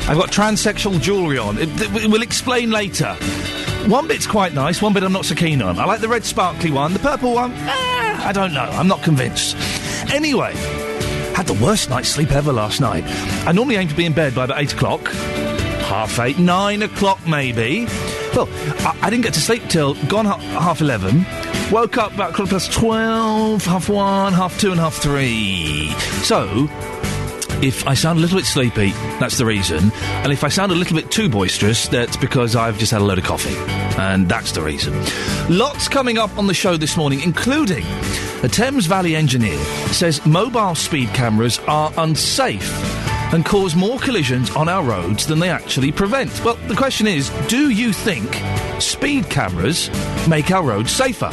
I've got transsexual jewellery on. We'll explain later. One bit's quite nice, one bit I'm not so keen on. I like the red sparkly one. The purple one, I don't know. I'm not convinced. Anyway, had the worst night's sleep ever last night. I normally aim to be in bed by about 8 o'clock. 8:30, 9 o'clock maybe. Well, I didn't get to sleep till gone 11:30. Woke up about 12:12, 1:30, 2:30 and 3:30. So, if I sound a little bit sleepy, that's the reason. And if I sound a little bit too boisterous, that's because I've just had a load of coffee. And that's the reason. Lots coming up on the show this morning, including a Thames Valley engineer says mobile speed cameras are unsafe and cause more collisions on our roads than they actually prevent. Well, the question is, do you think speed cameras make our roads safer?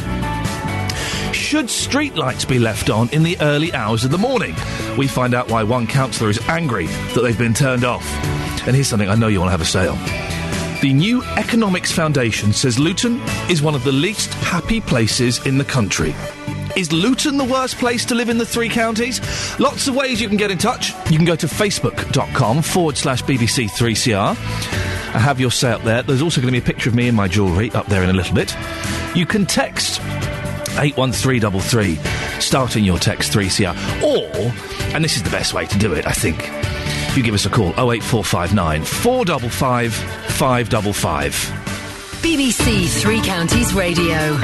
Should streetlights be left on in the early hours of the morning? We find out why one councillor is angry that they've been turned off. And here's something I know you want to have a say on. The New Economics Foundation says Luton is one of the least happy places in the country. Is Luton the worst place to live in the 3 counties? Lots of ways you can get in touch. You can go to facebook.com/BBC3CR. I have your say up there. There's also going to be a picture of me in my jewellery up there in a little bit. You can text 81333, starting your text 3CR. Or, and this is the best way to do it, I think, you give us a call, 08459 455 555. BBC Three Counties Radio.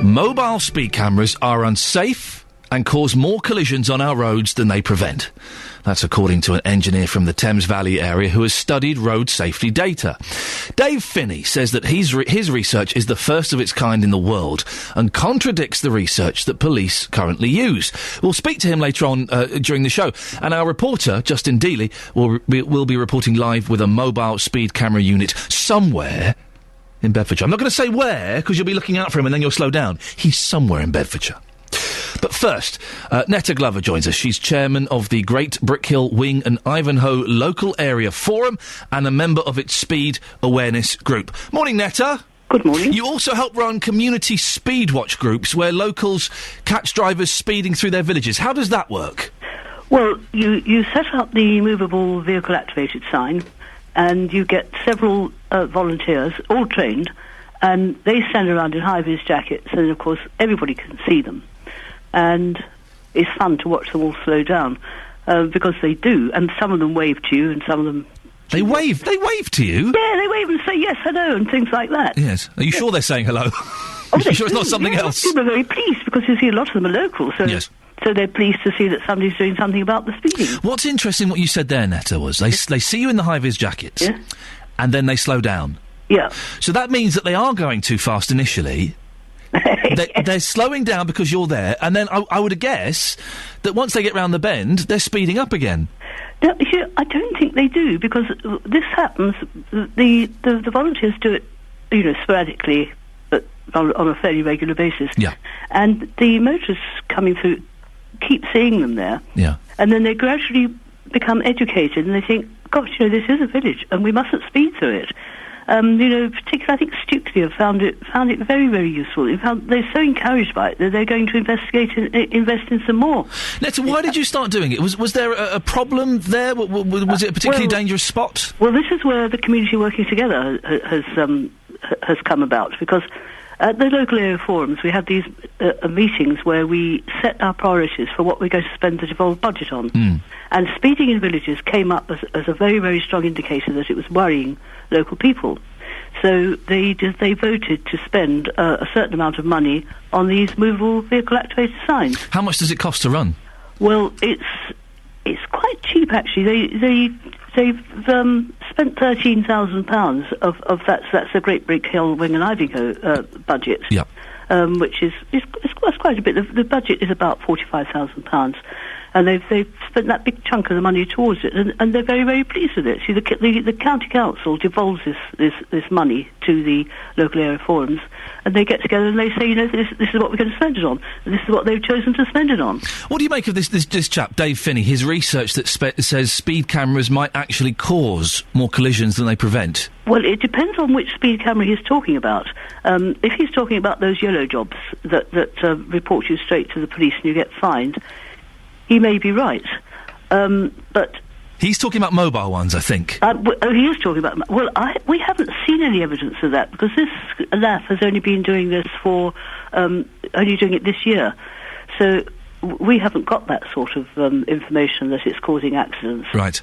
Mobile speed cameras are unsafe and cause more collisions on our roads than they prevent. That's according to an engineer from the Thames Valley area who has studied road safety data. Dave Finney says that his research is the first of its kind in the world and contradicts the research that police currently use. We'll speak to him later on during the show. And our reporter, Justin Dealey, will be reporting live with a mobile speed camera unit somewhere in Bedfordshire. I'm not going to say where, because you'll be looking out for him and then you'll slow down. He's somewhere in Bedfordshire. But first, Netta Glover joins us. She's chairman of the Great Brickhill, Wing and Ivanhoe Local Area Forum and a member of its Speed Awareness Group. Morning, Netta. Good morning. You also help run community speed watch groups where locals catch drivers speeding through their villages. How does that work? Well, you set up the movable vehicle activated sign and you get several volunteers, all trained, and they stand around in high-vis jackets, and of course everybody can see them. And it's fun to watch them all slow down, because they do, and some of them wave to you, and some of them... They wave to you? Yeah, they wave and say yes, hello, and things like that. Yes. Are you sure they're saying hello? Are you sure it's not something else? People are very pleased, because you see a lot of them are local, so... Yes. So they're pleased to see that somebody's doing something about the speeding. What's interesting, what you said there, Netta, was they see you in the high-vis jackets, yeah, and then they slow down. Yeah. So that means that they are going too fast initially. They're slowing down because you're there, and then I would guess that once they get round the bend, they're speeding up again. No, I don't think they do, because this happens. The volunteers do it, sporadically, but on a fairly regular basis. Yeah. And the motorists coming through keep seeing them there. Yeah. And then they gradually become educated, and they think, gosh, this is a village, and we mustn't speed through it. Particularly, I think Stukely have found it very, very useful. They're so encouraged by it that they're going to investigate and invest in some more. Netta, why did you start doing it? Was there a problem there? Was it a particularly dangerous spot? Well, this is where the community working together has come about, because at the local area forums we have these meetings where we set our priorities for what we're going to spend the devolved budget on. And speeding in villages came up as a very, very strong indicator that it was worrying local people. So they voted to spend a certain amount of money on these movable vehicle activated signs. How much does it cost to run? Well, it's quite cheap actually. They've spent £13,000 of that's the Great Brickhill, Wing and Ivanhoe budget. Yeah. Which is quite a bit. The budget is about £45,000. And they've spent that big chunk of the money towards it, and they're very, very pleased with it. See, the county council devolves this money to the local area forums, and they get together and they say, this is what we're going to spend it on, and this is what they've chosen to spend it on. What do you make of this chap, Dave Finney, his research that says speed cameras might actually cause more collisions than they prevent? Well, it depends on which speed camera he's talking about. If he's talking about those yellow jobs that report you straight to the police and you get fined, he may be right. But... He's talking about mobile ones, I think. He is talking about... Well, we haven't seen any evidence of that, because this LAF has only been doing this for... only doing it this year. So we haven't got that sort of information that it's causing accidents. Right.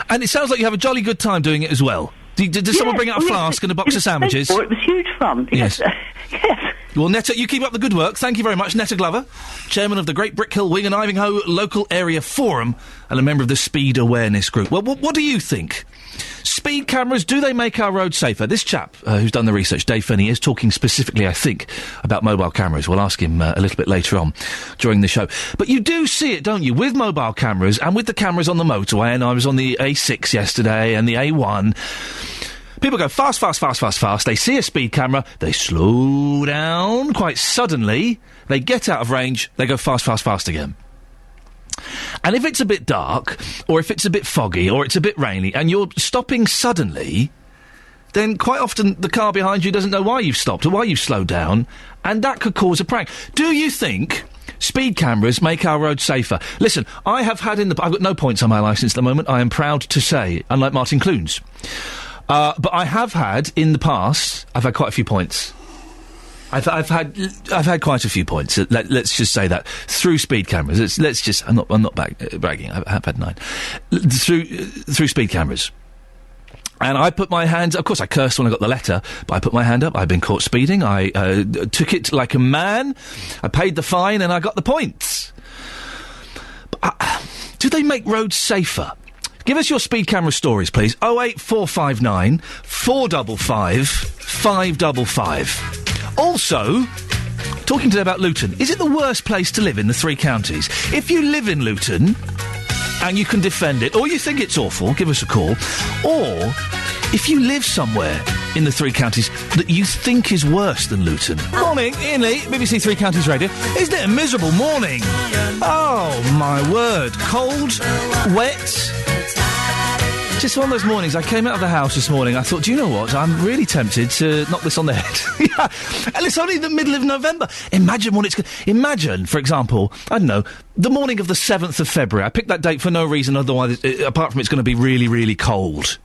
And it sounds like you have a jolly good time doing it as well. Did someone bring out a flask and a box of sandwiches? It was huge fun. Yes. Yes. Well, Netta, you keep up the good work. Thank you very much. Netta Glover, chairman of the Great Brickhill Wing and Ivanhoe Local Area Forum and a member of the Speed Awareness Group. Well, what do you think? Speed cameras, do they make our roads safer? This chap who's done the research, Dave Finney, is talking specifically, I think, about mobile cameras. We'll ask him a little bit later on during the show. But you do see it, don't you, with mobile cameras and with the cameras on the motorway, and I was on the A6 yesterday and the A1... People go fast, fast, fast, fast, fast. They see a speed camera. They slow down quite suddenly. They get out of range. They go fast, fast, fast again. And if it's a bit dark, or if it's a bit foggy, or it's a bit rainy, and you're stopping suddenly, then quite often the car behind you doesn't know why you've stopped or why you've slowed down, and that could cause a prank. Do you think... speed cameras make our roads safer? Listen, I've got no points on my licence at the moment, I am proud to say, unlike Martin Clunes. But I have had, in the past, I've had quite a few points. I've had quite a few points. Let's just say that through speed cameras. I'm not bragging. I've had 9 through speed cameras. And I put my hands... Of course, I cursed when I got the letter, but I put my hand up. I've been caught speeding. I took it like a man. I paid the fine, and I got the points. But, do they make roads safer? Give us your speed camera stories, please. 08459 455 555. Also, talking today about Luton. Is it the worst place to live in the 3 counties? If you live in Luton and you can defend it, or you think it's awful, give us a call. Or if you live somewhere in the 3 counties that you think is worse than Luton. Morning, Iain Lee, BBC 3 Counties Radio. Isn't it a miserable morning? Oh, my word. Cold, wet... Just one of those mornings, I came out of the house this morning, I thought, do you know what, I'm really tempted to knock this on the head. Yeah, and it's only the middle of November. Imagine, for example, I don't know, the morning of the 7th of February. I picked that date for no reason otherwise, apart from it's going to be really, really cold.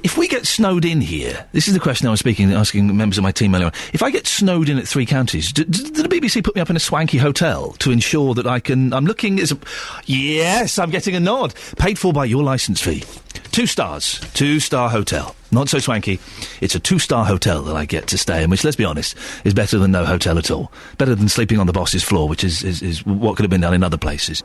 If we get snowed in here, this is the question I was asking members of my team earlier on. If I get snowed in at 3 counties, did the BBC put me up in a swanky hotel to ensure that I'm looking as a... Yes, I'm getting a nod. Paid for by your licence fee. 2 stars. 2-star hotel. Not so swanky. It's a 2-star hotel that I get to stay in, which, let's be honest, is better than no hotel at all. Better than sleeping on the boss's floor, which is what could have been done in other places.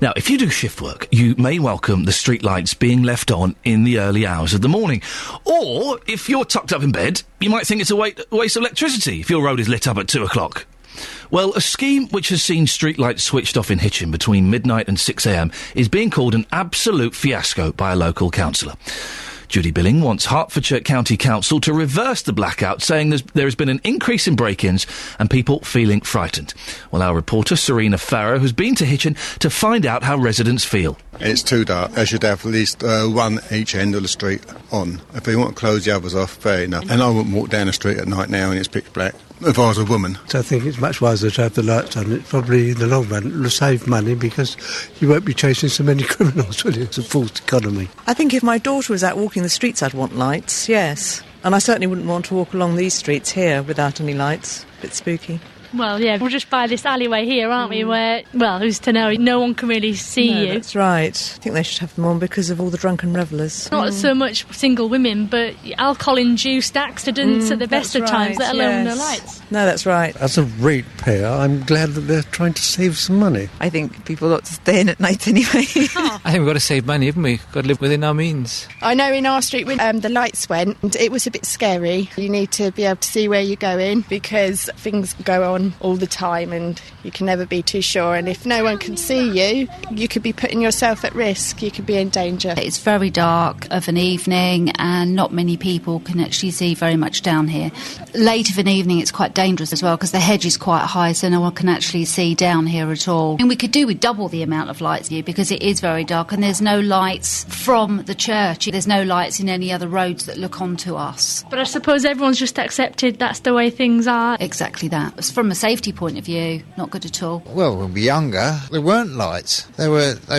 Now, if you do shift work, you may welcome the street lights being left on in the early hours of the morning. Or, if you're tucked up in bed, you might think it's a waste of electricity if your road is lit up at 2 o'clock. Well, a scheme which has seen streetlights switched off in Hitchin between midnight and 6 a.m. is being called an absolute fiasco by a local councillor. Judy Billing wants Hertfordshire County Council to reverse the blackout, saying there has been an increase in break-ins and people feeling frightened. Well, our reporter, Serena Farrow, has been to Hitchin to find out how residents feel. It's too dark. They should have at least one each end of the street on. If they want to close the others off, fair enough. And I wouldn't walk down the street at night now and it's pitch black. If I was a woman. I think it's much wiser to have the lights on. It probably, in the long run, will save money because you won't be chasing so many criminals, will you? It's a false economy. I think if my daughter was out walking the streets, I'd want lights, yes. And I certainly wouldn't want to walk along these streets here without any lights. A bit spooky. Well, yeah, we're just by this alleyway here, aren't we, where, well, who's to know, no one can really see you. That's right. I think they should have them on because of all the drunken revellers. Not so much single women, but alcohol-induced accidents at the best of times, let alone no lights. No, that's right. As a ratepayer, I'm glad that they're trying to save some money. I think people ought to stay in at night anyway. I think we've got to save money, haven't we? Got to live within our means. I know in our street when the lights went, it was a bit scary. You need to be able to see where you're going because things go on all the time and you can never be too sure, and if no one can see you, you could be putting yourself at risk, you could be in danger. It's very dark of an evening and not many people can actually see very much down here. Late of an evening it's quite dangerous as well because the hedge is quite high so no one can actually see down here at all. And we could do with double the amount of lights here because it is very dark and there's no lights from the church. There's no lights in any other roads that look onto us. But I suppose everyone's just accepted that's the way things are. Exactly that. From from a safety point of view, not good at all. Well, when we were younger, there weren't lights. They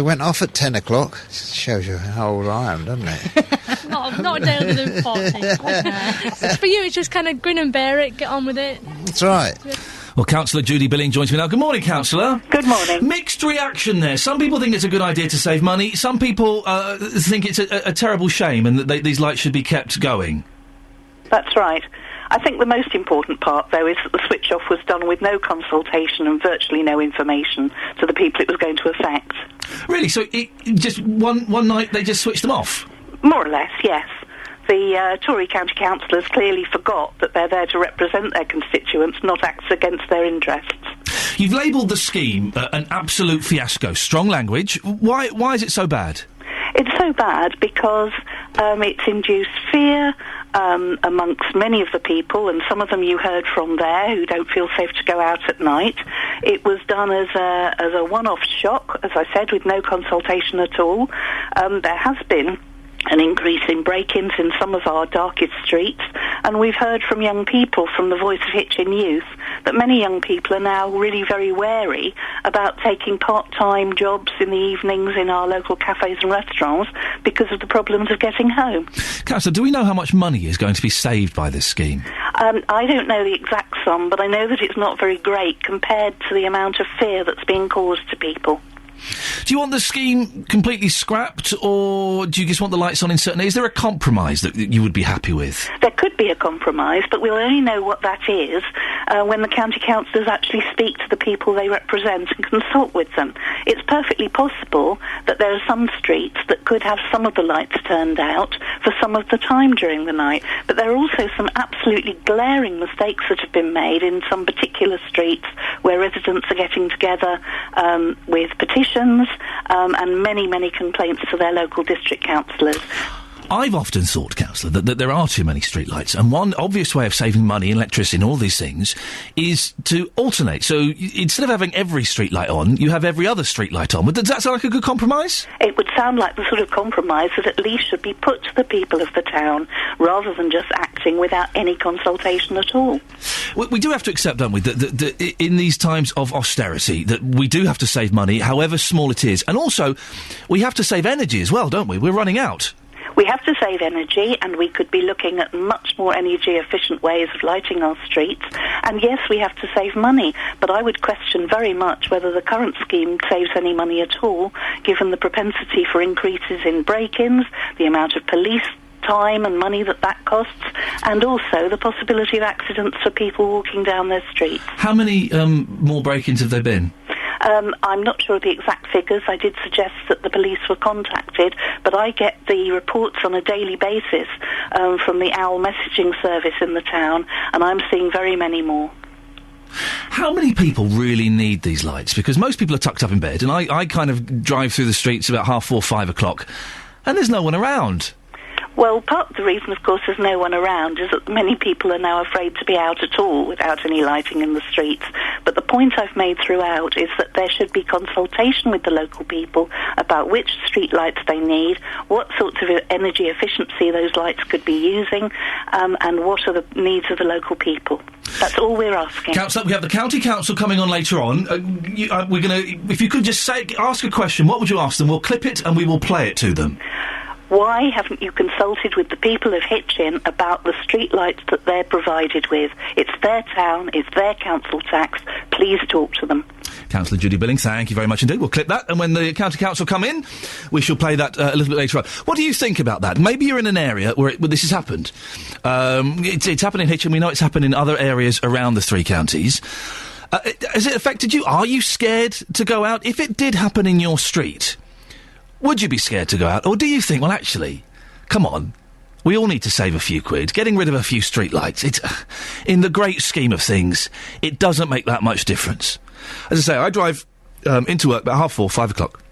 went off at 10 o'clock. Shows you how old I am, doesn't it? not a day older than 40. For you, it's just kind of grin and bear it, get on with it. That's right. Well, Councillor Judy Billing joins me now. Good morning, Councillor. Good morning. Mixed reaction there. Some people think it's a good idea to save money. Some people think it's a terrible shame and that these lights should be kept going. That's right. I think the most important part, though, is that the switch-off was done with no consultation and virtually no information to the people it was going to affect. Really? So just one night they just switched them off? More or less, yes. The Tory county councillors clearly forgot that they're there to represent their constituents, not act against their interests. You've labelled the scheme an absolute fiasco. Strong language. Why is it so bad? It's so bad because it's induced fear amongst many of the people, and some of them you heard from there who don't feel safe to go out at night. It was done as a one-off shock, as I said, with no consultation at all. There has been an increase in break-ins in some of our darkest streets, and we've heard from young people from the Voice of Hitchin Youth that many young people are now really very wary about taking part-time jobs in the evenings in our local cafes and restaurants because of the problems of getting home. Councillor, do we know how much money is going to be saved by this scheme? I don't know the exact sum, but I know that it's not very great compared to the amount of fear that's being caused to people. Do you want the scheme completely scrapped, or do you just want the lights on in certain... Is there a compromise that you would be happy with? There could be a compromise, but we'll only know what that is when the county councillors actually speak to the people they represent and consult with them. It's perfectly possible that there are some streets that could have some of the lights turned out for some of the time during the night, but there are also some absolutely glaring mistakes that have been made in some particular streets where residents are getting together with petitions and many, many complaints to their local district councillors. I've often thought, Councillor, that there are too many streetlights, and one obvious way of saving money, electricity and all these things, is to alternate. So instead of having every streetlight on, you have every other streetlight on. Does that sound like a good compromise? It would sound like the sort of compromise that at least should be put to the people of the town, rather than just acting without any consultation at all. We do have to accept, don't we, that in these times of austerity, that we do have to save money, however small it is. And also, we have to save energy as well, don't we? We're running out. We have to save energy, and we could be looking at much more energy-efficient ways of lighting our streets. And yes, we have to save money, but I would question very much whether the current scheme saves any money at all, given the propensity for increases in break-ins, the amount of police time and money that costs, and also the possibility of accidents for people walking down their streets. How many more break-ins have there been? I'm not sure of the exact figures. I did suggest that the police were contacted, but I get the reports on a daily basis from the OWL messaging service in the town, and I'm seeing very many more. How many people really need these lights? Because most people are tucked up in bed, and I kind of drive through the streets about 4:30, 5 o'clock, and there's no one around. Well, part of the reason, of course, there's no one around is that many people are now afraid to be out at all without any lighting in the streets. But the point I've made throughout is that there should be consultation with the local people about which street lights they need, what sorts of energy efficiency those lights could be using, and what are the needs of the local people. That's all we're asking. Councillor, we have the county council coming on later on. We're going to... If you could just ask a question, what would you ask them? We'll clip it and we will play it to them. Why haven't you consulted with the people of Hitchin about the street lights that they're provided with? It's their town, it's their council tax. Please talk to them. Councillor Judy Billing, thank you very much indeed. We'll clip that, and when the county council come in, we shall play that a little bit later on. What do you think about that? Maybe you're in an area where this has happened. It's happened in Hitchin. We know it's happened in other areas around the three counties. Has it affected you? Are you scared to go out? If it did happen in your street, would you be scared to go out? Or do you think, well, actually, come on, we all need to save a few quid. Getting rid of a few streetlights, it's, in the great scheme of things, it doesn't make that much difference. As I say, I drive into work about 4:30, 5 o'clock.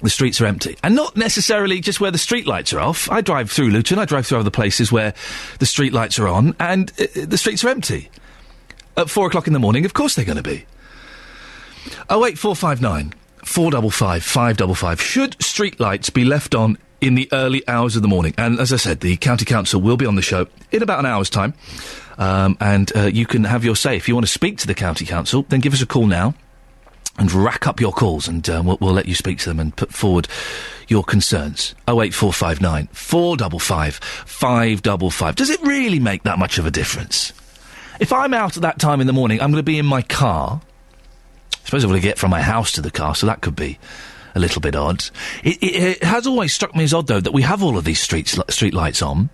The streets are empty. And not necessarily just where the streetlights are off. I drive through Luton, I drive through other places where the streetlights are on, and the streets are empty. At 4 o'clock in the morning, of course they're going to be. 08459 455 555. Should streetlights be left on in the early hours of the morning. And as I said, the County Council will be on the show in about an hour's time. And you can have your say. If you want to speak to the County Council, then give us a call now and rack up your calls, and we'll let you speak to them and put forward your concerns. 08459 455 555. Does it really make that much of a difference? If I'm out at that time in the morning, I'm going to be in my car. I suppose I'm going to get from my house to the car, so that could be a little bit odd. It has always struck me as odd, though, that we have all of these street lights on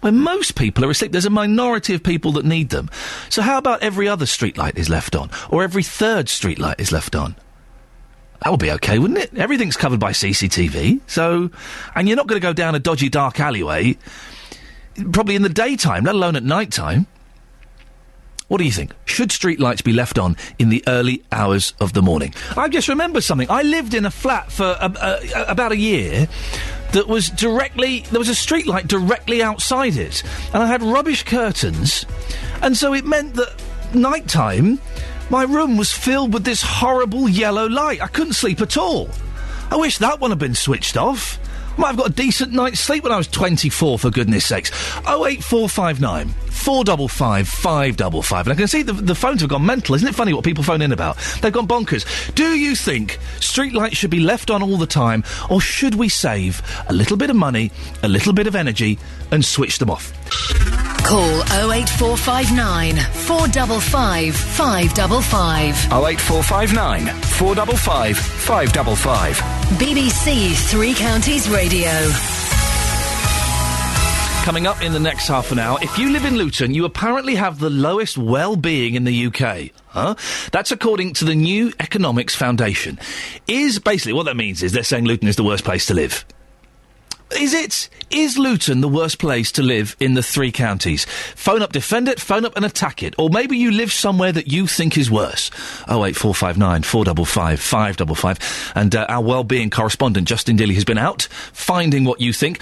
when most people are asleep. There's a minority of people that need them. So how about every other street light is left on? Or every third street light is left on? That would be okay, wouldn't it? Everything's covered by CCTV, so... And you're not going to go down a dodgy dark alleyway, probably in the daytime, let alone at night time. What do you think? Should street lights be left on in the early hours of the morning? I just remember something. I lived in a flat for about a year that was directly... There was a street light directly outside it, and I had rubbish curtains, and so it meant that night-time, my room was filled with this horrible yellow light. I couldn't sleep at all. I wish that one had been switched off. I might have got a decent night's sleep when I was 24, for goodness sakes. 08459 455 555. And I can see the phones have gone mental. Isn't it funny what people phone in about? They've gone bonkers. Do you think street lights should be left on all the time, or should we save a little bit of money, a little bit of energy, and switch them off? Call 08459 455 555. 08459 455 555. BBC Three Counties Radio. Coming up in the next half an hour, if you live in Luton, you apparently have the lowest well-being in the UK. Huh? That's according to the New Economics Foundation. Basically what that means is they're saying Luton is the worst place to live. Is it? Is Luton the worst place to live in the three counties? Phone up, defend it, phone up and attack it. Or maybe you live somewhere that you think is worse. 08459 455 555. And our well-being correspondent, Justin Dilly, has been out finding what you think.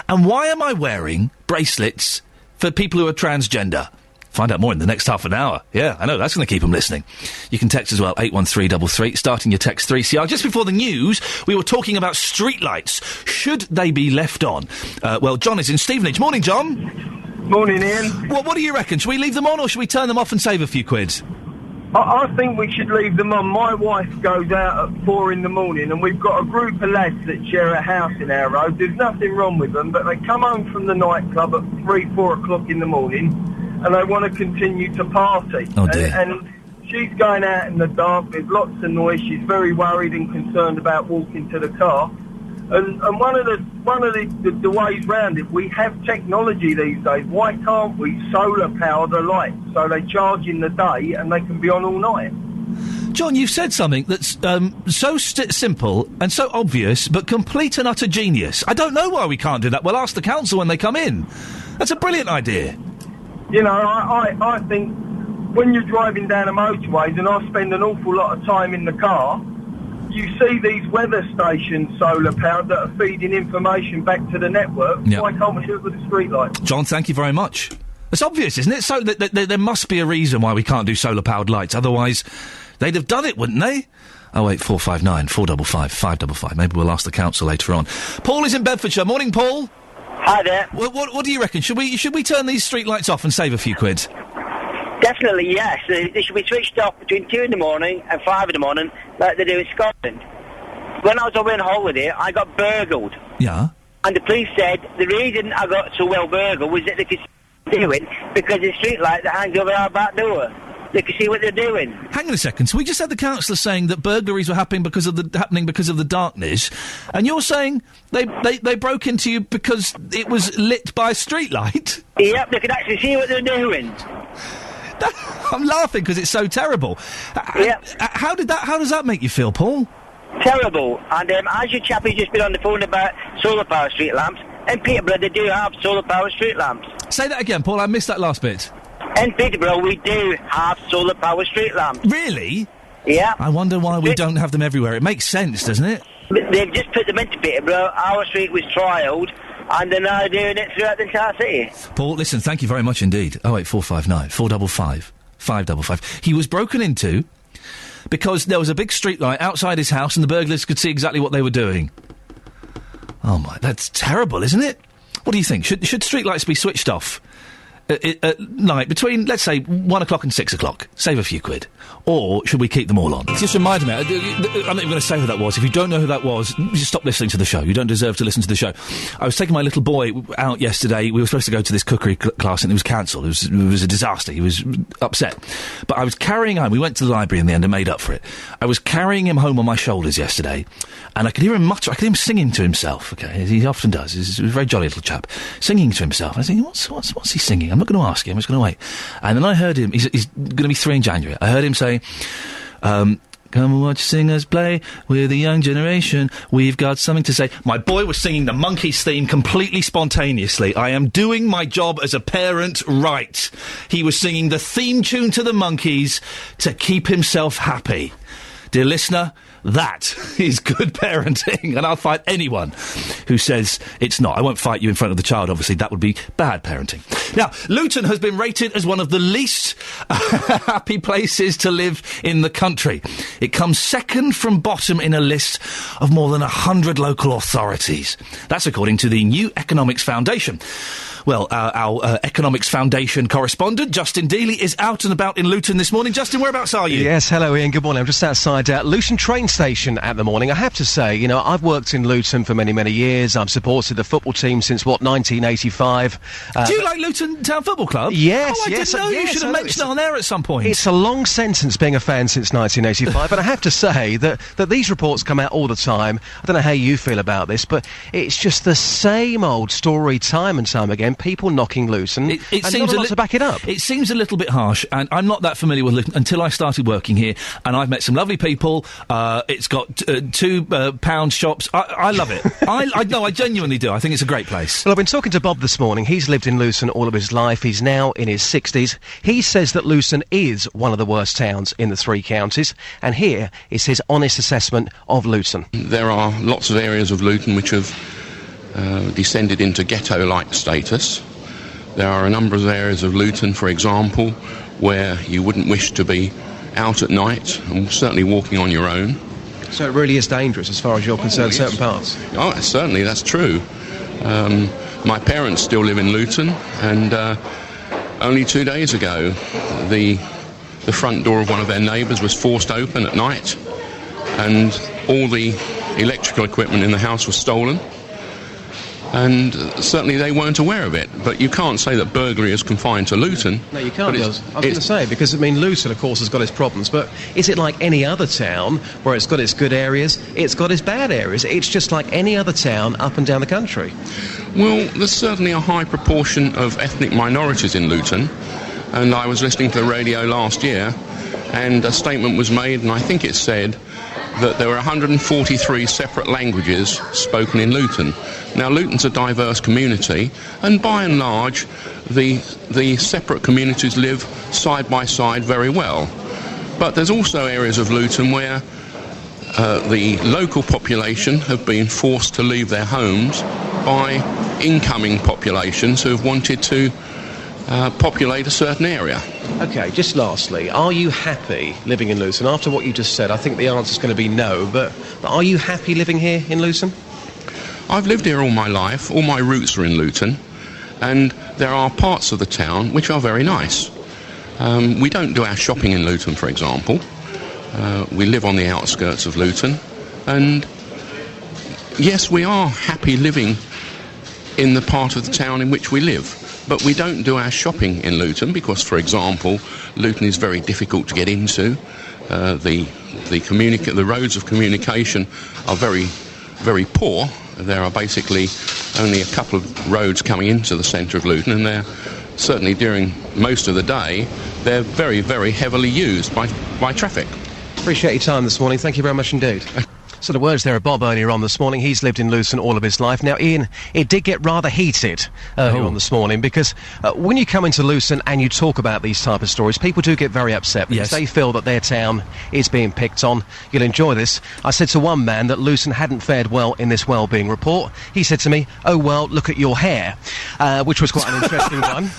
And why am I wearing bracelets for people who are transgender? Find out more in the next half an hour. Yeah, I know, that's going to keep them listening. You can text as well, 81333, starting your text 3CR. Just before the news, we were talking about streetlights. Should they be left on? Well, John is in Stevenage. Morning, John. Morning, Ian. What do you reckon? Should we leave them on, or should we turn them off and save a few quid? I think we should leave them on. My wife goes out at 4 in the morning, and we've got a group of lads that share a house in our road. There's nothing wrong with them, but they come home from the nightclub at 3, 4 o'clock in the morning, and they want to continue to party. Oh, dear. And she's going out in the dark, there's lots of noise, she's very worried and concerned about walking to the car. And one of the ways round it, we have technology these days. Why can't we solar power the lights so they charge in the day and they can be on all night? John, you've said something that's so simple and so obvious, but complete and utter genius. I don't know why we can't do that. We'll ask the council when they come in. That's a brilliant idea. You know, I think when you're driving down the motorways, and I spend an awful lot of time in the car, you see these weather stations solar powered that are feeding information back to the network. Yep. Why can't we do it with the streetlights? John, thank you very much. It's obvious, isn't it? So there must be a reason why we can't do solar powered lights. Otherwise, they'd have done it, wouldn't they? 08459 455 555. Maybe we'll ask the council later on. Paul is in Bedfordshire. Morning, Paul. Hi there. What do you reckon? Should we turn these street lights off and save a few quid? Definitely, yes. They should be switched off between 2 in the morning and 5 in the morning, like they do in Scotland. When I was away on holiday, I got burgled. Yeah. And the police said the reason I got so well burgled was that they could do it because the street light that hangs over our back door. They could see what they're doing. Hang on a second. So we just had the councillor saying that burglaries were happening because of the darkness, and you're saying they broke into you because it was lit by a street light? Yep, they could actually see what they're doing. I'm laughing because it's so terrible. Yep. How does that make you feel, Paul? Terrible. And as your chap has just been on the phone about solar power street lamps, in Peterborough they do have solar power street lamps. Say that again, Paul. I missed that last bit. In Peterborough, we do have solar power street lamps. Really? Yeah. I wonder why we don't have them everywhere. It makes sense, doesn't it? They've just put them into Peterborough. Our street was trialled, and they're now doing it throughout the entire city. Paul, listen, thank you very much indeed. 08459 455 555. He was broken into because there was a big street light outside his house and the burglars could see exactly what they were doing. Oh, my, that's terrible, isn't it? What do you think? Should streetlights be switched off at night between, let's say, 1 o'clock and 6 o'clock? Save a few quid. Or should we keep them all on? It just reminded me, I'm not even going to say who that was. If you don't know who that was, just stop listening to the show. You don't deserve to listen to the show. I was taking my little boy out yesterday. We were supposed to go to this cookery class and it was cancelled. It was a disaster. He was upset. But I was carrying home. We went to the library in the end and made up for it. I was carrying him home on my shoulders yesterday and I could hear him mutter. I could hear him singing to himself, okay, as he often does. He's a very jolly little chap, singing to himself. And I was thinking, what's he singing? I'm not going to ask him. I'm just going to wait. And then I heard him. He's going to be 3 in January. I heard him say, come and watch singers play with the young generation. We've got something to say. My boy was singing the Monkees theme completely spontaneously. I am doing my job as a parent right. He was singing the theme tune to the Monkees to keep himself happy. Dear listener, that is good parenting, and I'll fight anyone who says it's not. I won't fight you in front of the child, obviously. That would be bad parenting. Now, Luton has been rated as one of the least happy places to live in the country. It comes second from bottom in a list of more than 100 local authorities. That's according to the New Economics Foundation. Well, our Economics Foundation correspondent, Justin Dealey, is out and about in Luton this morning. Justin, whereabouts are you? Yes, hello, Ian. Good morning. I'm just outside Luton train station at the morning. I have to say, you know, I've worked in Luton for many, many years. I've supported the football team since, 1985. Do you like Luton Town Football Club? Yes, Oh, I didn't know. You should have mentioned it on there at some point. It's a long sentence being a fan since 1985, but I have to say that these reports come out all the time. I don't know how you feel about this, but it's just the same old story time and time again. People knocking Luton, and not a lot to back it up. It seems a little bit harsh, and I'm not that familiar with Luton until I started working here, and I've met some lovely people. It's got £2 shops. I love it. I genuinely do. I think it's a great place. Well, I've been talking to Bob this morning. He's lived in Luton all of his life. He's now in his 60s. He says that Luton is one of the worst towns in the 3 counties, and here is his honest assessment of Luton. There are lots of areas of Luton which have descended into ghetto-like status. There are a number of areas of Luton, for example, where you wouldn't wish to be out at night, and certainly walking on your own. So it really is dangerous as far as you're concerned, certain parts? Oh, certainly, that's true. My parents still live in Luton, and only 2 days ago, the front door of one of their neighbours was forced open at night, and all the electrical equipment in the house was stolen. And certainly they weren't aware of it. But you can't say that burglary is confined to Luton. No, you can't, I was going to say, because, I mean, Luton, of course, has got its problems, but is it like any other town where it's got its good areas, it's got its bad areas? It's just like any other town up and down the country. Well, there's certainly a high proportion of ethnic minorities in Luton, and I was listening to the radio last year, and a statement was made, and I think it said that there were 143 separate languages spoken in Luton. Now, Luton's a diverse community, and by and large, the separate communities live side by side very well. But there's also areas of Luton where the local population have been forced to leave their homes by incoming populations who have wanted to populate a certain area. OK, just lastly, are you happy living in Luton? After what you just said, I think the answer's going to be no, but are you happy living here in Luton? I've lived here all my life. All my roots are in Luton, and there are parts of the town which are very nice. We don't do our shopping in Luton, for example. We live on the outskirts of Luton, and yes, we are happy living in the part of the town in which we live. But we don't do our shopping in Luton because, for example, Luton is very difficult to get into. The roads of communication are very, very poor. There are basically only a couple of roads coming into the centre of Luton, and they're certainly during most of the day, they're very, very heavily used by traffic. Appreciate your time this morning. Thank you very much indeed. So the words there of Bob earlier on this morning. He's lived in Luton all of his life. Now, Ian, it did get rather heated earlier on this morning because when you come into Luton and you talk about these type of stories, people do get very upset because they feel that their town is being picked on. You'll enjoy this. I said to one man that Luton hadn't fared well in this wellbeing report. He said to me, "Oh, well, look at your hair," which was quite an interesting one.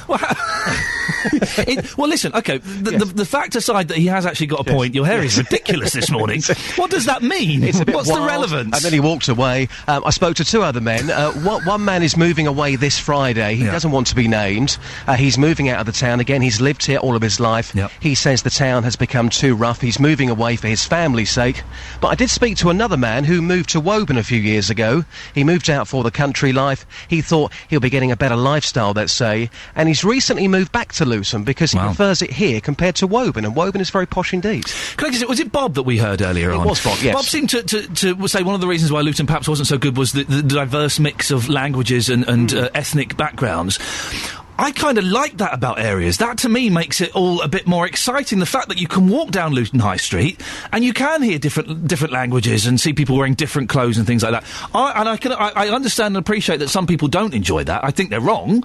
Well, listen, OK, the fact aside that he has actually got a point, your hair is ridiculous this morning. What does that mean? It's a bit bit What's the wild, relevance? And then he walked away. I spoke to 2 other men. One man is moving away this Friday. He doesn't want to be named. He's moving out of the town. Again, he's lived here all of his life. He says the town has become too rough. He's moving away for his family's sake. But I did speak to another man who moved to Woburn a few years ago. He moved out for the country life. He thought he'll be getting a better lifestyle, let's say. And he's recently moved back to Luton because he prefers it here compared to Woburn. And Woburn is very posh indeed. Can I just, was it Bob that we heard earlier on? It was Bob, yes. Bob seemed to say one of the reasons why Luton perhaps wasn't so good was the diverse mix of languages and ethnic backgrounds. I kind of like that about areas. That, to me, makes it all a bit more exciting. The fact that you can walk down Luton High Street and you can hear different languages and see people wearing different clothes and things like that. I understand and appreciate that some people don't enjoy that. I think they're wrong.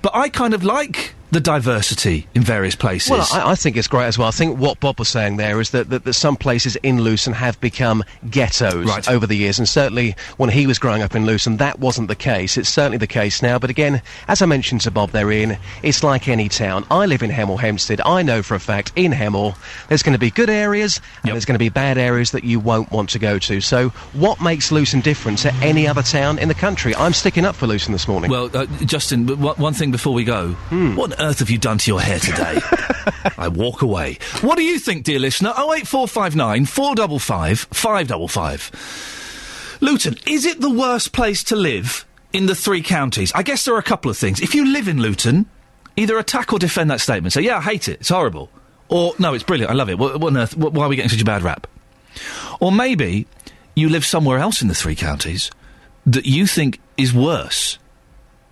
But I kind of like the diversity in various places. Well, I think it's great as well. I think what Bob was saying there is that some places in Luton have become ghettos over the years, and certainly when he was growing up in Luton, that wasn't the case. It's certainly the case now, but again, as I mentioned to Bob there, Ian, it's like any town. I live in Hemel Hempstead. I know for a fact, in Hemel, there's going to be good areas, and there's going to be bad areas that you won't want to go to. So, what makes Luton different to any other town in the country? I'm sticking up for Luton this morning. Well, Justin, one thing before we go. What on earth have you done to your hair today? I walk away. What do you think, dear listener? 08459 455 555. Luton, is it the worst place to live in the 3 counties? I guess there are a couple of things. If you live in Luton, either attack or defend that statement. Say, yeah, I hate it, it's horrible. Or, no, it's brilliant, I love it. What on earth, why are we getting such a bad rap? Or maybe you live somewhere else in the 3 counties that you think is worse.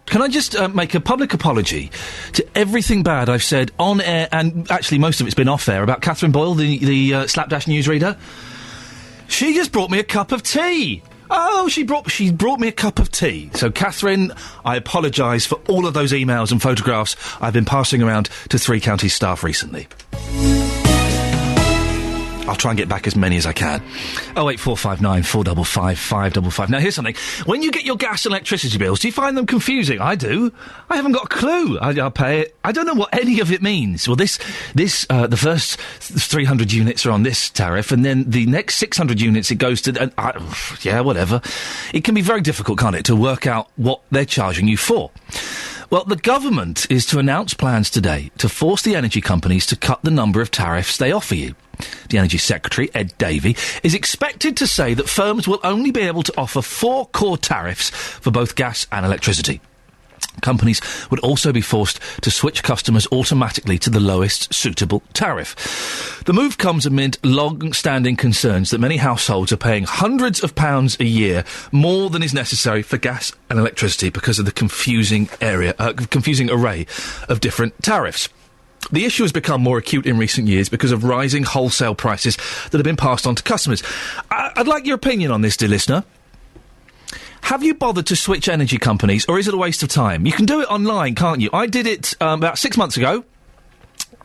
Can I just make a public apology to everything bad I've said on air, and actually most of it's been off air, about Catherine Boyle, the Slapdash newsreader? She just brought me a cup of tea. Oh, she brought me a cup of tea. So, Catherine, I apologise for all of those emails and photographs I've been passing around to 3 Counties staff recently. I'll try and get back as many as I can. 08459 455 555. Now, here's something. When you get your gas and electricity bills, do you find them confusing? I do. I haven't got a clue. I'll pay it. I don't know what any of it means. Well, the first 300 units are on this tariff, and then the next 600 units it goes to... yeah, whatever. It can be very difficult, can't it, to work out what they're charging you for. Well, the government is to announce plans today to force the energy companies to cut the number of tariffs they offer you. The Energy Secretary, Ed Davey, is expected to say that firms will only be able to offer 4 core tariffs for both gas and electricity. Companies would also be forced to switch customers automatically to the lowest suitable tariff. The move comes amid long-standing concerns that many households are paying hundreds of pounds a year more than is necessary for gas and electricity because of the confusing array of different tariffs. The issue has become more acute in recent years because of rising wholesale prices that have been passed on to customers. I'd like your opinion on this, dear listener. Have you bothered to switch energy companies, or is it a waste of time? You can do it online, can't you? I did it about 6 months ago.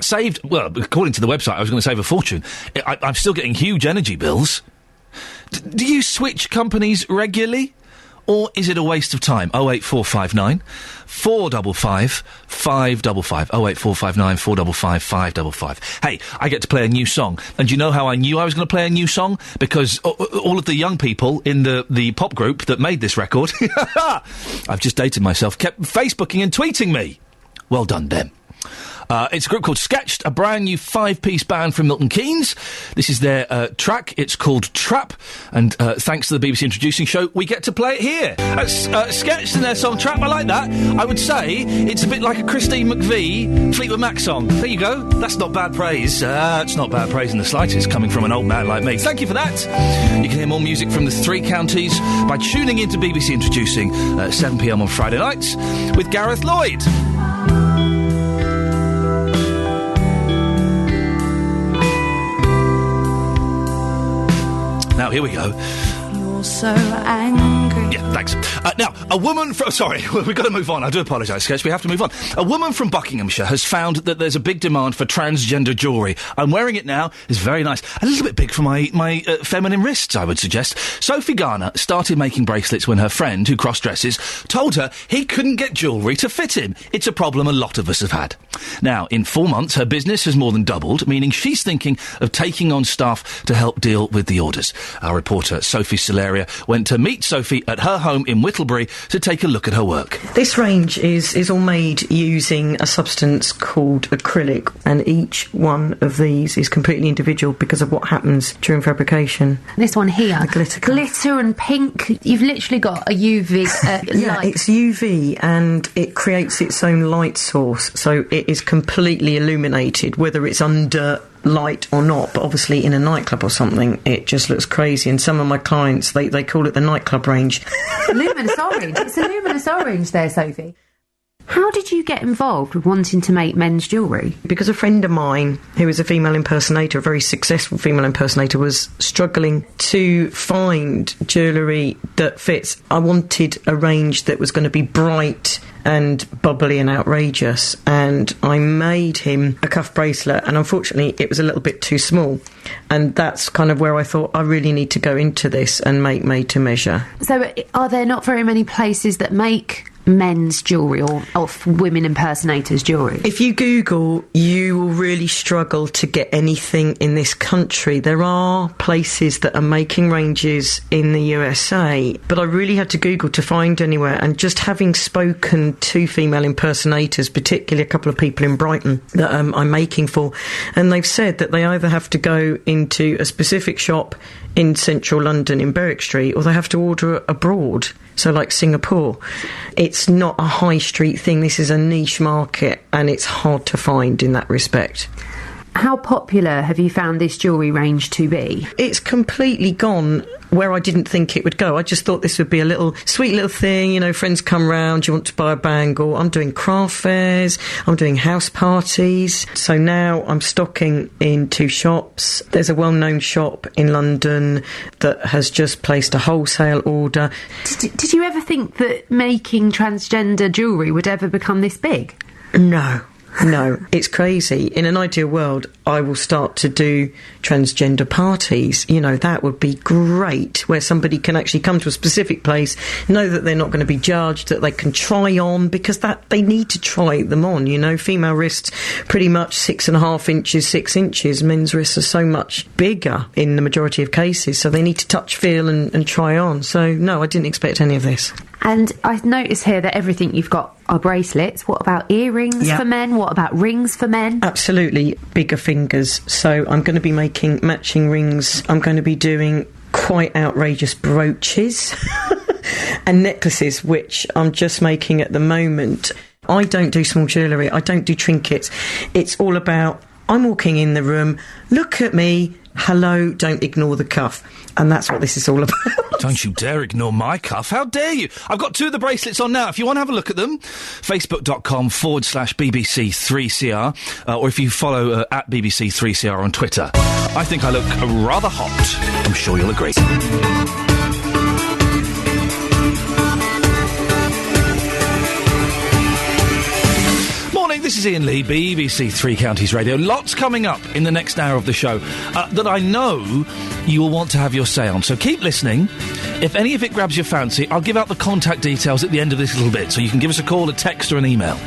Saved, well, according to the website, I was going to save a fortune. I'm still getting huge energy bills. Do you switch companies regularly? Or is it a waste of time? 08459 455 555. 08459 455 555. Hey, I get to play a new song. And do you know how I knew I was going to play a new song? Because all of the young people in the pop group that made this record, I've just dated myself, kept Facebooking and tweeting me. Well done, them. It's a group called Sketched, a brand new 5-piece band from Milton Keynes. This is their track. It's called Trap, and thanks to the BBC Introducing Show, we get to play it here. Sketched and their song Trap, I like that. I would say it's a bit like a Christine McVie Fleetwood Mac song. There you go. That's not bad praise. It's not bad praise in the slightest, coming from an old man like me. Thank you for that. You can hear more music from the 3 counties by tuning into BBC Introducing at 7pm on Friday nights with Gareth Lloyd. Now, here we go. all so angry. Yeah, thanks. Now, a woman from... Sorry, we've got to move on. I do apologise, Sketch. We have to move on. A woman from Buckinghamshire has found that there's a big demand for transgender jewellery. I'm wearing it now. It's very nice. A little bit big for my feminine wrists, I would suggest. Sophie Garner started making bracelets when her friend, who cross-dresses, told her he couldn't get jewellery to fit him. It's a problem a lot of us have had. Now, in 4 months, her business has more than doubled, meaning she's thinking of taking on staff to help deal with the orders. Our reporter, Sophie Solaria, went to meet Sophie at her home in Whittlebury to take a look at her work. This range is all made using a substance called acrylic, and each one of these is completely individual because of what happens during fabrication. This one here, the glitter and pink. You've literally got a UV yeah, light. It's UV and it creates its own light source, so it is completely illuminated, whether it's under light or not. But obviously in a nightclub or something, it just looks crazy. And some of my clients, they call it the nightclub range. Luminous orange. It's a luminous orange there, Sophie. How did you get involved with wanting to make men's jewellery? Because a friend of mine, who is a female impersonator, a very successful female impersonator, was struggling to find jewellery that fits. I wanted a range that was going to be bright and bubbly and outrageous, and I made him a cuff bracelet, and unfortunately it was a little bit too small, and that's kind of where I thought I really need to go into this and make made to measure. So are there not very many places that make men's jewellery or women impersonators jewellery? If you Google, you will really struggle to get anything in this country. There are places that are making ranges in the USA, but I really had to Google to find anywhere, and just having spoken to female impersonators, particularly a couple of people in Brighton that I'm making for, and they've said that they either have to go into a specific shop in central London in Berwick Street, or they have to order abroad, so like Singapore. It's not a high street thing. This is a niche market, and it's hard to find in that respect. How popular have you found this jewellery range to be? It's completely gone where I didn't think it would go. I just thought this would be a little sweet little thing, you know, friends come round, you want to buy a bangle. I'm doing craft fairs, I'm doing house parties. So now I'm stocking in 2 shops. There's a well-known shop in London that has just placed a wholesale order. Did you ever think that making transgender jewellery would ever become this big? No, it's crazy. In an ideal world, I will start to do transgender parties. You know, that would be great, where somebody can actually come to a specific place, know that they're not going to be judged, that they can try on, because that they need to try them on, you know. Female wrists, pretty much 6.5 inches, 6 inches. Men's wrists are so much bigger in the majority of cases, so they need to touch, feel and try on. So, no, I didn't expect any of this. And I notice here that everything you've got are bracelets. What about earrings for men? What about rings for men? Absolutely, bigger fingers. So I'm going to be making matching rings. I'm going to be doing quite outrageous brooches and necklaces, which I'm just making at the moment. I don't do small jewellery. I don't do trinkets. It's all about, I'm walking in the room, look at me, hello, don't ignore the cuff. And that's what this is all about. Don't you dare ignore my cuff. How dare you? I've got 2 of the bracelets on now. If you want to have a look at them, facebook.com/BBC3CR, or if you follow at BBC3CR on Twitter. I think I look rather hot. I'm sure you'll agree. This is Iain Lee, BBC Three Counties Radio. Lots coming up in the next hour of the show that I know you will want to have your say on. So keep listening. If any of it grabs your fancy, I'll give out the contact details at the end of this little bit, so you can give us a call, a text or an email.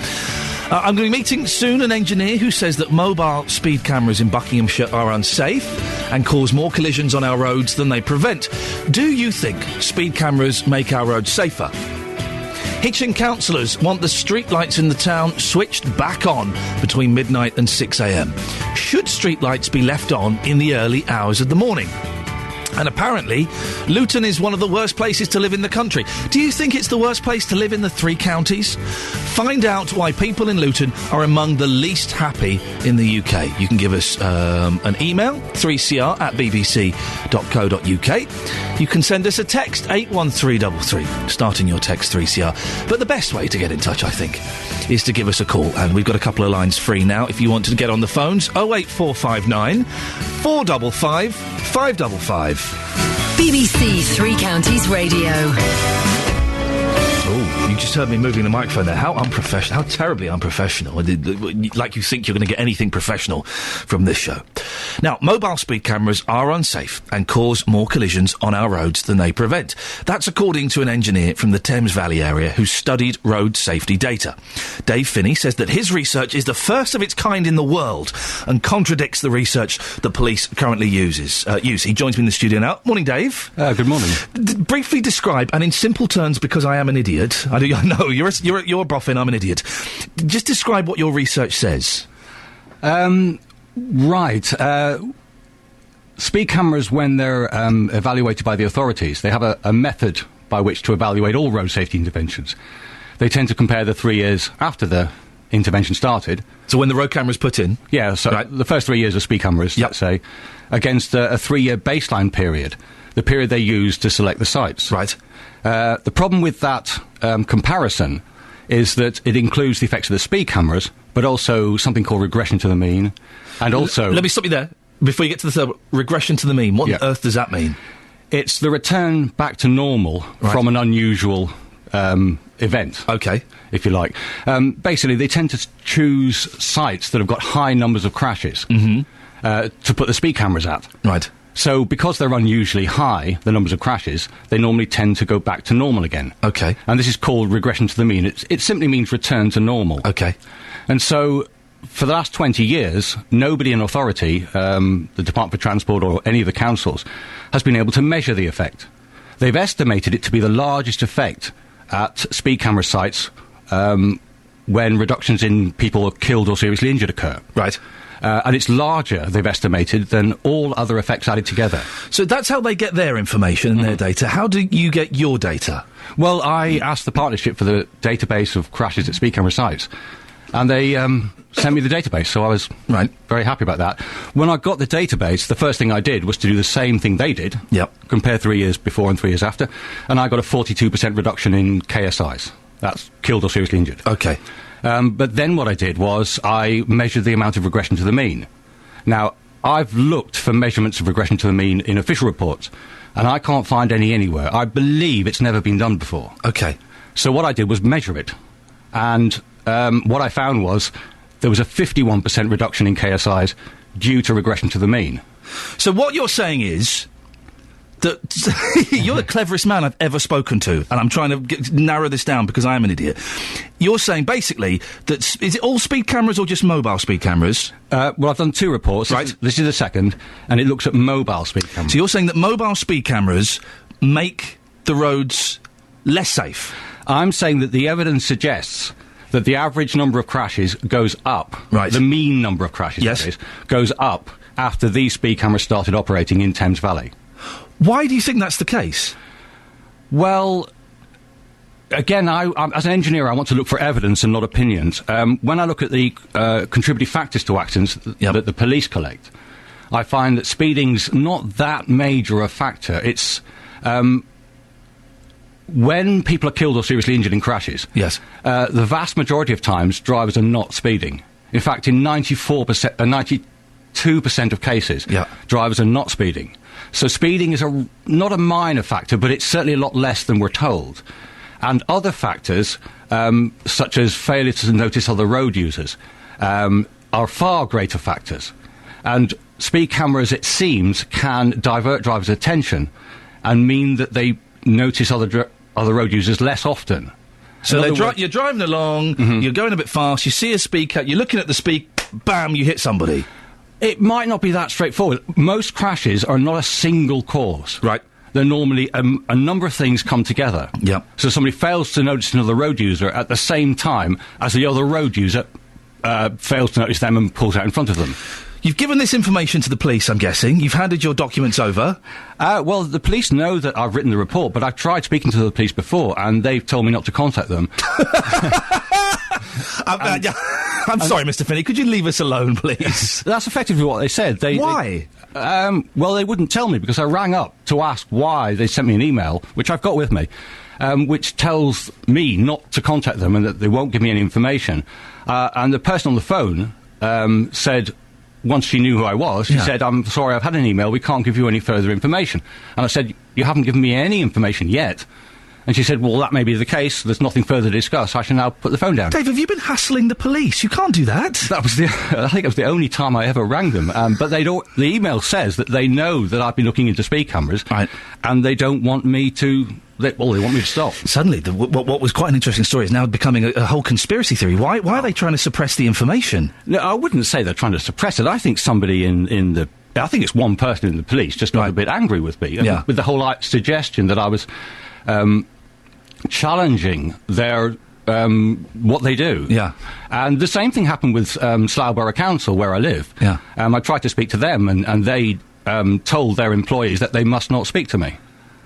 I'm going to be meeting soon an engineer who says that mobile speed cameras in Buckinghamshire are unsafe and cause more collisions on our roads than they prevent. Do you think speed cameras make our roads safer? Hitchin councillors want the streetlights in the town switched back on between midnight and 6 a.m. Should streetlights be left on in the early hours of the morning? And apparently, Luton is one of the worst places to live in the country. Do you think it's the worst place to live in the 3 counties? Find out why people in Luton are among the least happy in the UK. You can give us an email, 3cr@bbc.co.uk. You can send us a text, 81333, starting your text 3CR. But the best way to get in touch, I think, is to give us a call. And we've got a couple of lines free now if you want to get on the phones. 08459 455 555. BBC Three Counties Radio. Oh, you just heard me moving the microphone there. How unprofessional. How terribly unprofessional. Like you think you're going to get anything professional from this show. Now, mobile speed cameras are unsafe and cause more collisions on our roads than they prevent. That's according to an engineer from the Thames Valley area who studied road safety data. Dave Finney says that his research is the first of its kind in the world and contradicts the research the police currently use. He joins me in the studio now. Morning, Dave. Good morning. Briefly describe, and in simple terms, because I am an idiot. I know you're a boffin. I'm an idiot. Just describe what your research says. Right. Speed cameras, when they're evaluated by the authorities, they have a method by which to evaluate all road safety interventions. They tend to compare the 3 years after the intervention started. So when the road camera's put in? Yeah, so right. The first 3 years of speed cameras, let's say, against a 3-year baseline period, the period they use to select the sites. Right. The problem with that comparison is that it includes the effects of the speed cameras, but also something called regression to the mean, and also... Let me stop you there. Before you get to the third, regression to the mean, what on earth does that mean? It's the return back to normal from an unusual event. Okay. If you like. Basically, they tend to choose sites that have got high numbers of crashes to put the speed cameras at. Right. So, because they're unusually high, the numbers of crashes, they normally tend to go back to normal again. Okay. And this is called regression to the mean. It simply means return to normal. Okay. And so, for the last 20 years, nobody in authority, the Department for Transport or any of the councils, has been able to measure the effect. They've estimated it to be the largest effect at speed camera sites when reductions in people killed or seriously injured occur. Right. And it's larger, they've estimated, than all other effects added together. So that's how they get their information and their data. How do you get your data? Well, I asked the partnership for the database of crashes at speed camera sites, and they sent me the database, so I was very happy about that. When I got the database, the first thing I did was to do the same thing they did, compare 3 years before and 3 years after, and I got a 42% reduction in KSIs. That's killed or seriously injured. Okay. But then what I did was I measured the amount of regression to the mean. Now, I've looked for measurements of regression to the mean in official reports, and I can't find any anywhere. I believe it's never been done before. Okay. So what I did was measure it, and what I found was there was a 51% reduction in KSIs due to regression to the mean. So what you're saying is that you're the cleverest man I've ever spoken to, and I'm trying to narrow this down because I am an idiot. You're saying basically that is it all speed cameras or just mobile speed cameras? Well, I've done 2 reports. Right. This is the second, and it looks at mobile speed cameras. So you're saying that mobile speed cameras make the roads less safe? I'm saying that the evidence suggests that the average number of crashes goes up. Right. The mean number of crashes, yes, that is, goes up after these speed cameras started operating in Thames Valley. Why do you think that's the case? Well, again, I as an engineer, I want to look for evidence and not opinions. When I look at the contributing factors to accidents that the police collect, I find that speeding's not that major a factor. It's when people are killed or seriously injured in crashes. Yes. The vast majority of times, drivers are not speeding. In fact, in 92% of cases, drivers are not speeding. So speeding is not a minor factor, but it's certainly a lot less than we're told. And other factors, such as failure to notice other road users, are far greater factors. And speed cameras, it seems, can divert drivers' attention and mean that they notice other road users less often. So you're driving along, you're going a bit fast, you see a speed cat, you're looking at the speed, bam, you hit somebody. It might not be that straightforward. Most crashes are not a single cause. Right. They're normally a number of things come together. Yep. So somebody fails to notice another road user at the same time as the other road user fails to notice them and pulls out in front of them. You've given this information to the police, I'm guessing. You've handed your documents over. Well, the police know that I've written the report, but I've tried speaking to the police before, and they've told me not to contact them. I'm sorry, Mr. Finney, could you leave us alone, please? That's effectively what they said. Why? Well, they wouldn't tell me, because I rang up to ask why. They sent me an email, which I've got with me, which tells me not to contact them and that they won't give me any information. And the person on the phone said, once she knew who I was, she said, "I'm sorry, I've had an email, we can't give you any further information." And I said, you haven't given me any information yet. And she said, well, that may be the case. There's nothing further to discuss. I shall now put the phone down. Dave, have you been hassling the police? You can't do that. That was I think it was the only time I ever rang them. But the email says that they know that I've been looking into speed cameras. Right. And they don't want me to... they want me to stop. Suddenly, what was quite an interesting story is now becoming a whole conspiracy theory. Why are they trying to suppress the information? No, I wouldn't say they're trying to suppress it. I think somebody I think it's one person in the police just got a bit angry with me. With the whole suggestion that I was... challenging their what they do. Yeah. And the same thing happened with Slough Borough Council, where I live. Yeah. I tried to speak to them, and they told their employees that they must not speak to me.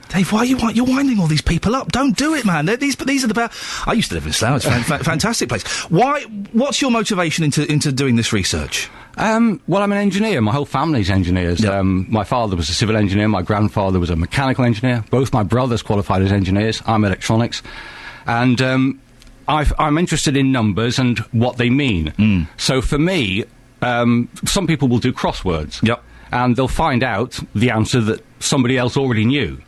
Dave, why you're winding all these people up? Don't do it, man. These are the I used to live in Slough. It's a fantastic place. What's your motivation into doing this research? Well, I'm an engineer. My whole family's engineers. Yep. My father was a civil engineer. My grandfather was a mechanical engineer. Both my brothers qualified as engineers. I'm electronics. And I'm interested in numbers and what they mean. So for me, some people will do crosswords. Yep. And they'll find out the answer that somebody else already knew.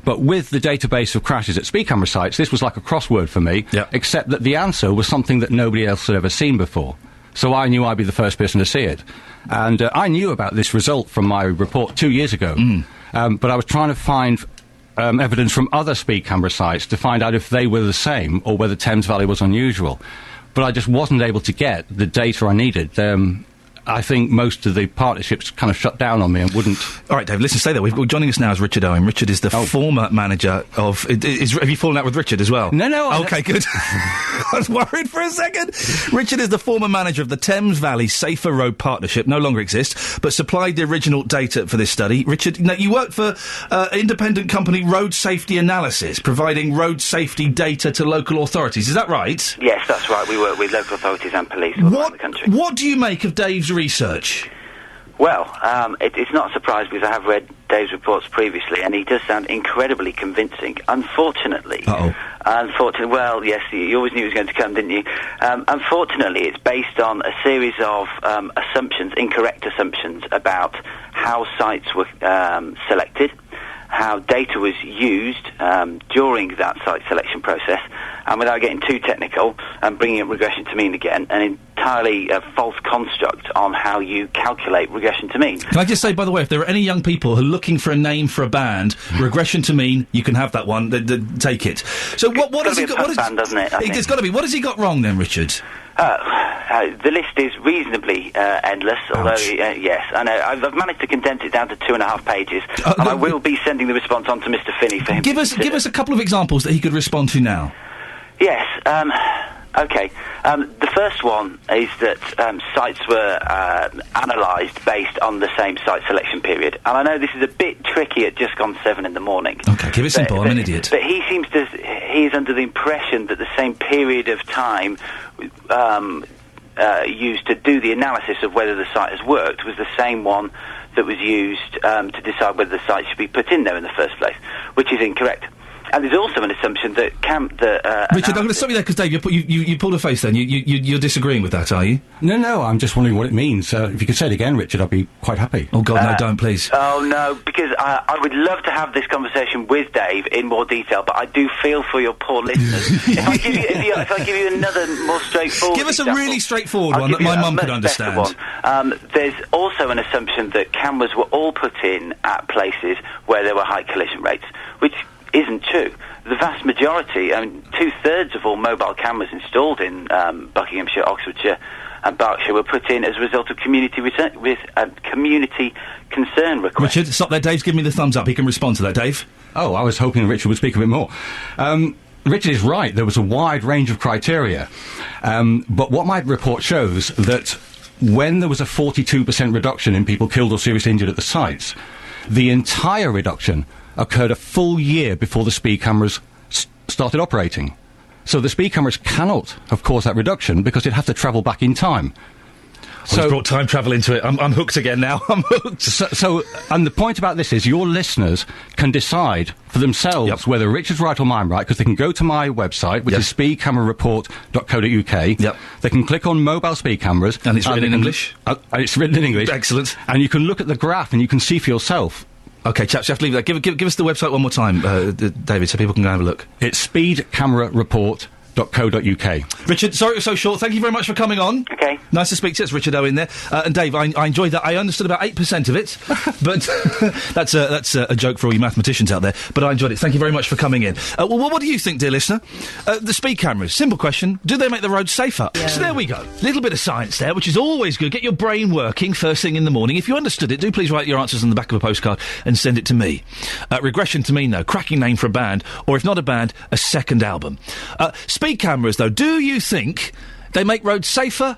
But with the database of crashes at speed camera sites, this was like a crossword for me, except that the answer was something that nobody else had ever seen before. So I knew I'd be the first person to see it. And I knew about this result from my report 2 years ago. But I was trying to find evidence from other speed camera sites to find out if they were the same or whether Thames Valley was unusual. But I just wasn't able to get the data I needed. I think most of the partnerships kind of shut down on me and wouldn't... All right, Dave, listen, stay there. Joining us now is Richard Owen. Richard is the former manager of... have you fallen out with Richard as well? No. OK, good. I was worried for a second. Richard is the former manager of the Thames Valley Safer Road Partnership. No longer exists, but supplied the original data for this study. Richard, now, you worked for independent company Road Safety Analysis, providing road safety data to local authorities. Is that right? Yes, that's right. We work with local authorities and police all around the country. What do you make of Dave's research? Well, it's not a surprise because I have read Dave's reports previously, and he does sound incredibly convincing. Unfortunately, well, yes, you always knew it was going to come, didn't you? Unfortunately, it's based on a series of incorrect assumptions about how sites were selected, how data was used during that site selection process, and without getting too technical and bringing up regression to mean again, an entirely false construct on how you calculate regression to mean. Can I just say, by the way, if there are any young people who are looking for a name for a band, regression to mean, you can have that one. Take it. So what has he got? Doesn't it? It's got to be. What has he got wrong then, Richard? The list is reasonably endless, although, yes, I know. I've managed to condense it down to 2.5 pages, and I will be sending the response on to Mr. Finney for him Give us a couple of examples that he could respond to now. Yes, okay. The first one is that sites were analysed based on the same site selection period. And I know this is a bit tricky at just gone 7 in the morning. Okay, keep it simple. I'm an idiot. But he is under the impression that the same period of time used to do the analysis of whether the site has worked was the same one that was used to decide whether the site should be put in there in the first place, which is incorrect. And there's also an assumption that Richard, I'm going to stop you there because, Dave, you pulled a face then. You're disagreeing with that, are you? No, I'm just wondering what it means. If you could say it again, Richard, I'd be quite happy. Oh, God, no, don't, please. Oh, no, because I would love to have this conversation with Dave in more detail, but I do feel for your poor listeners. if I give you another more straightforward Give us example, a really straightforward one that my mum could understand. There's also an assumption that cameras were all put in at places where there were high collision rates, which isn't true. The vast majority, 2/3 of all mobile cameras installed in Buckinghamshire, Oxfordshire and Berkshire were put in as a result of community concern requests. Richard, stop there. Dave's giving me the thumbs up. He can respond to that, Dave. Oh, I was hoping Richard would speak a bit more. Richard is right. There was a wide range of criteria. But what my report shows that when there was a 42% reduction in people killed or seriously injured at the sites, the entire reduction occurred a full year before the speed cameras started operating. So the speed cameras cannot have caused that reduction because it'd have to travel back in time. So he's brought time travel into it. I'm hooked again now. I'm hooked. So, and the point about this is your listeners can decide for themselves whether Richard's right or I'm right, because they can go to my website, which is speedcamerareport.co.uk. Yep. They can click on mobile speed cameras. And it's written in English? It's written in English. Excellent. And you can look at the graph and you can see for yourself OK, chaps, you have to leave that. Give us the website one more time, David, so people can go have a look. It's speedcamerareport.co.uk. Richard, sorry it was so short. Thank you very much for coming on. Okay. Nice to speak to you. It's Richard Owen there. And Dave, I enjoyed that. I understood about 8% of it, but that's a joke for all you mathematicians out there. But I enjoyed it. Thank you very much for coming in. Well, what do you think, dear listener? The speed cameras. Simple question. Do they make the roads safer? Yeah. So there we go. Little bit of science there, which is always good. Get your brain working first thing in the morning. If you understood it, do please write your answers on the back of a postcard and send it to me. Regression to me, no. Cracking name for a band, or if not a band, a second album. Speed cameras, though. Do you think they make roads safer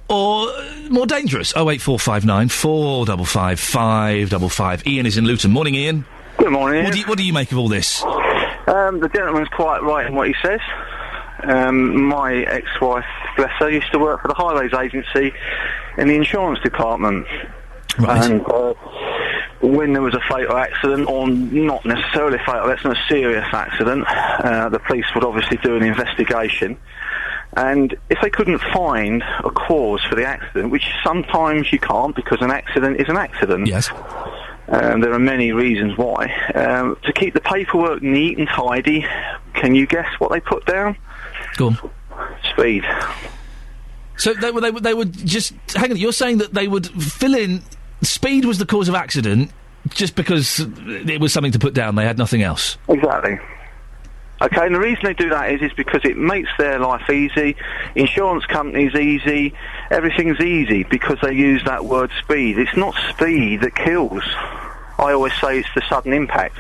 or more dangerous? 08459 455 555. Ian is in Luton. Morning, Ian. Good morning, Ian. What do you make of all this? The gentleman's quite right in what he says. My ex-wife, bless her, used to work for the Highways Agency in the insurance department. Right. And when there was a fatal accident, or not necessarily a fatal accident, a serious accident, the police would obviously do an investigation. And if they couldn't find a cause for the accident, which sometimes you can't because an accident is an accident. Yes. There are many reasons why. To keep the paperwork neat and tidy, can you guess what they put down? Go on. Speed. So they would just... Hang on, you're saying that they would fill in... Speed was the cause of accident just because it was something to put down, they had nothing else? Exactly. Okay, and the reason they do that is because it makes their life easy, insurance companies easy, everything's easy because they use that word speed. It's not speed that kills. I always say it's the sudden impact.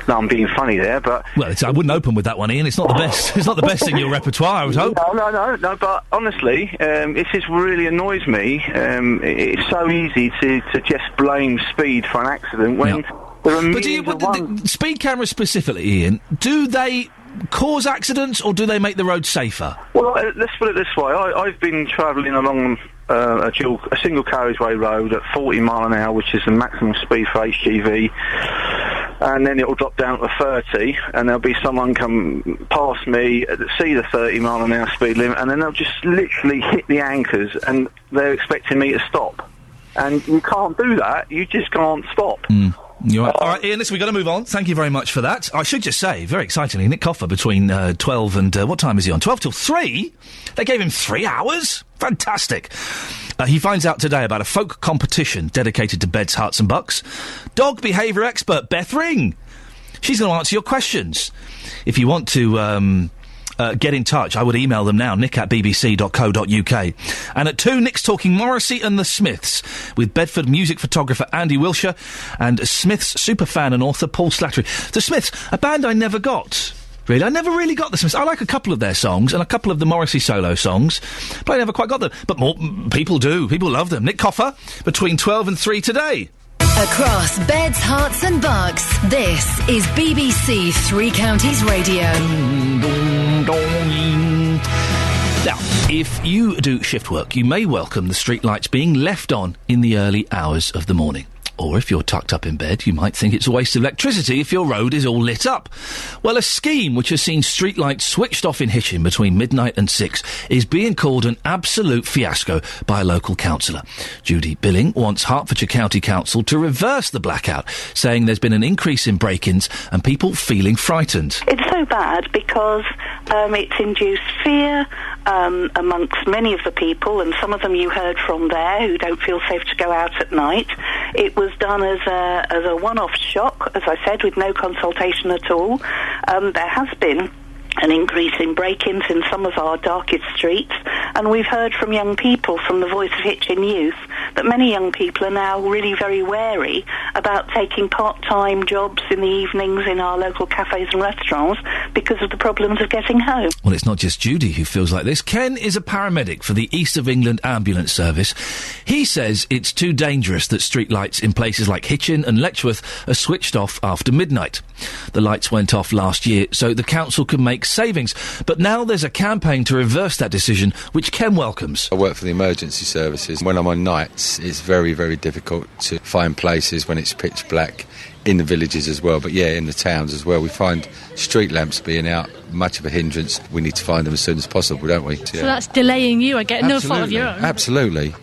No, I'm being funny there, but... Well, I wouldn't open with that one, Ian. It's not the best. It's not the best in your repertoire, I would hope. No, but honestly, this just really annoys me. It's so easy to just blame speed for an accident when there are millions of ones. Speed cameras specifically, Ian, do they cause accidents or do they make the road safer? Well, let's put it this way. I've been travelling along a single carriageway road at 40 mile an hour, which is the maximum speed for HGV. And then it'll drop down to 30, and there'll be someone come past me, see the 30 mile an hour speed limit, and then they'll just literally hit the anchors, and they're expecting me to stop. And you can't do that. You just can't stop. You're right. All right, Ian, listen, we've got to move on. Thank you very much for that. I should just say, very excitingly, Nick Coffer between 12 and... what time is he on? 12 till 3? They gave him 3 hours? Fantastic. He finds out today about a folk competition dedicated to beds, hearts and bucks. Dog behaviour expert Beth Ring. She's going to answer your questions. If you want to... get in touch, I would email them now, nick@bbc.co.uk. And at 2, Nick's talking Morrissey and the Smiths with Bedford music photographer Andy Wilshire and Smiths superfan and author Paul Slattery. The Smiths, a band I never got. Really, I never really got the Smiths. I like a couple of their songs and a couple of the Morrissey solo songs, but I never quite got them. But more people do. People love them. Nick Coffer, between 12 and 3 today. Across beds, hearts and bucks, this is BBC Three Counties Radio. Now, if you do shift work, you may welcome the street lights being left on in the early hours of the morning. Or if you're tucked up in bed, you might think it's a waste of electricity if your road is all lit up. Well, a scheme which has seen streetlights switched off in Hitchin between midnight and 6 is being called an absolute fiasco by a local councillor. Judy Billing wants Hertfordshire County Council to reverse the blackout, saying there's been an increase in break-ins and people feeling frightened. It's so bad because it's induced fear amongst many of the people, and some of them you heard from there who don't feel safe to go out at night. It was done as a one-off shock, as I said, with no consultation at all. There has been an increase in break-ins in some of our darkest streets, and we've heard from young people from the Voice of Hitchin Youth that many young people are now really very wary about taking part-time jobs in the evenings in our local cafes and restaurants because of the problems of getting home. Well, it's not just Judy who feels like this. Ken is a paramedic for the East of England Ambulance Service. He says it's too dangerous that streetlights in places like Hitchin and Letchworth are switched off after midnight. The lights went off last year so the council could make savings, but now there's a campaign to reverse that decision, which Ken welcomes. I work for the emergency services. When I'm on nights, it's very, very difficult to find places when it's pitch black in the villages as well, but in the towns as well. We find street lamps being out much of a hindrance. We need to find them as soon as possible, don't we? So that's delaying you, I get. No fault of your own. Absolutely.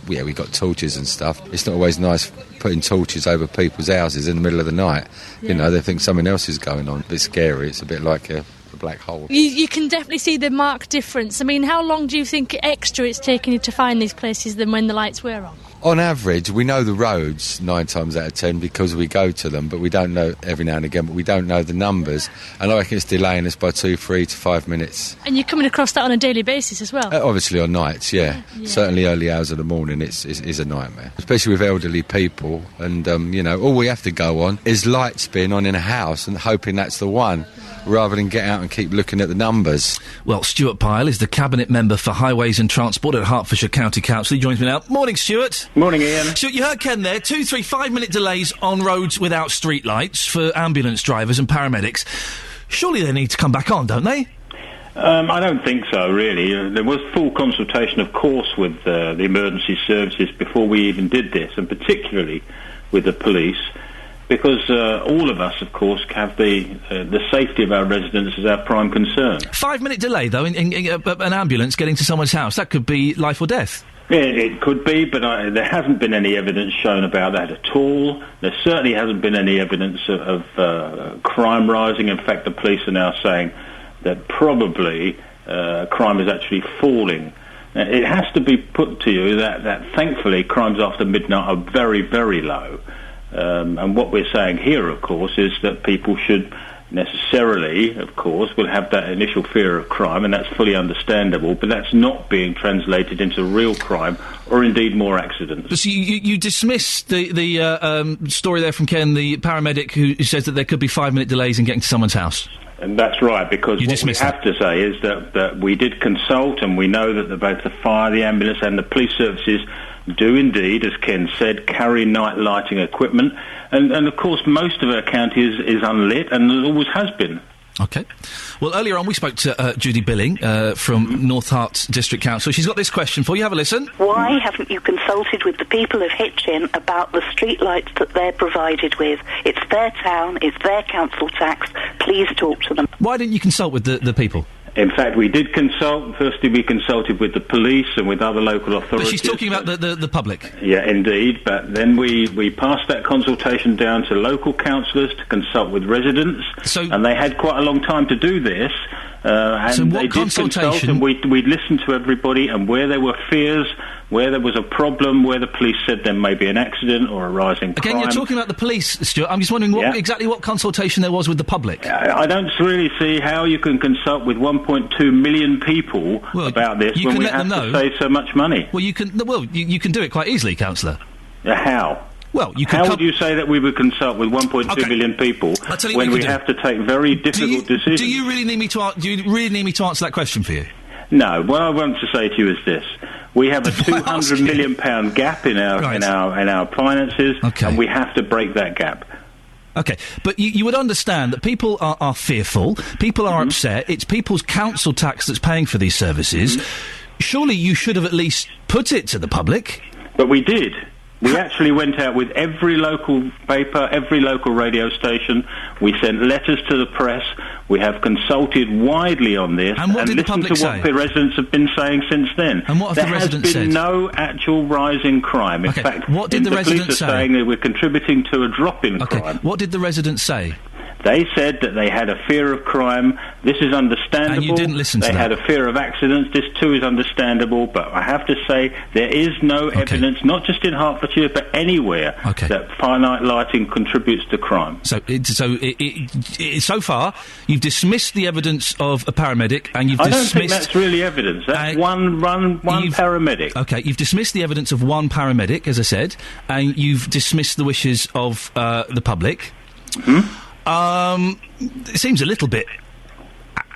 We've got torches and stuff. It's not always nice putting torches over people's houses in the middle of the night. Yeah. You know, they think something else is going on. A bit scary. It's a bit like a black hole. You can definitely see the marked difference. I mean, how long do you think extra it's taken you to find these places than when the lights were on? On average, we know the roads 9 times out of 10 because we go to them, but we don't know every now and again, but we don't know the numbers. And I reckon it's delaying us by 2, 3 to 5 minutes. And you're coming across that on a daily basis as well? Obviously on nights, yeah. Certainly early hours of the morning, it's a nightmare. Especially with elderly people. And, all we have to go on is lights being on in a house and hoping that's the one, rather than get out and keep looking at the numbers. Well, Stuart Pyle is the Cabinet Member for Highways and Transport at Hertfordshire County Council. He joins me now. Morning, Stuart. Morning, Ian. Stuart, you heard Ken there. 2, 3, 5-minute delays on roads without street lights for ambulance drivers and paramedics. Surely they need to come back on, don't they? I don't think so, really. There was full consultation, of course, with the emergency services before we even did this, and particularly with the police. Because all of us, of course, have the safety of our residents as our prime concern. 5-minute delay, though, in an ambulance getting to someone's house, that could be life or death. Yeah, it could be, but there hasn't been any evidence shown about that at all. There certainly hasn't been any evidence of crime rising. In fact, the police are now saying that probably crime is actually falling. It has to be put to you that thankfully crimes after midnight are very, very low. And what we're saying here, of course, is that people should necessarily, of course, will have that initial fear of crime, and that's fully understandable, but that's not being translated into real crime or indeed more accidents. So you dismiss the story there from Ken, the paramedic who says that there could be 5-minute delays in getting to someone's house? And that's right, because what we have to say is that we did consult, and we know that both the fire, the ambulance and the police services do indeed, as Ken said, carry night lighting equipment. And of course, most of our county is unlit, and it always has been. OK. Well, earlier on we spoke to Judy Billing from North Hart District Council. She's got this question for you. Have a listen. Why haven't you consulted with the people of Hitchin about the street lights that they're provided with? It's their town, it's their council tax. Please talk to them. Why didn't you consult with the people? In fact, we did consult. Firstly, we consulted with the police and with other local authorities. But she's talking about the public. Yeah, indeed. But then we passed that consultation down to local councillors to consult with residents. And they had quite a long time to do this. And they did consult, and we listened to everybody, and where there were fears, where there was a problem, where the police said there may be an accident or a rising crime. Again, you're talking about the police, Stuart. I'm just wondering exactly what consultation there was with the public. I don't really see how you can consult with 1.2 million people about this when we have to save so much money. Well, you can do it quite easily, Councillor. How? Well, how would you say that we would consult with 1.2 million people when we have to take very difficult decisions? Do you really need me to answer that question for you? No. What I want to say to you is this: we have a £200 million gap in our finances, and we have to break that gap. OK, but you would understand that people are fearful, people are upset, it's people's council tax that's paying for these services. Surely you should have at least put it to the public. But we did. We actually went out with every local paper, every local radio station. We sent letters to the press. We have consulted widely on this and listened to what the residents have been saying since then. And what have the residents said? There has been no actual rise in crime. In fact, what did the residents say? Police are saying that we're contributing to a drop in crime. What did the residents say? They said that they had a fear of crime. This is understandable. And you didn't listen to that. They had a fear of accidents. This too is understandable. But I have to say there is no evidence, not just in Hertfordshire, but anywhere, that finite lighting contributes to crime. So so far, you've dismissed the evidence of a paramedic, and you've dismissed... I don't think that's really evidence. That's one paramedic. OK, you've dismissed the evidence of one paramedic, as I said, and you've dismissed the wishes of the public. It seems a little bit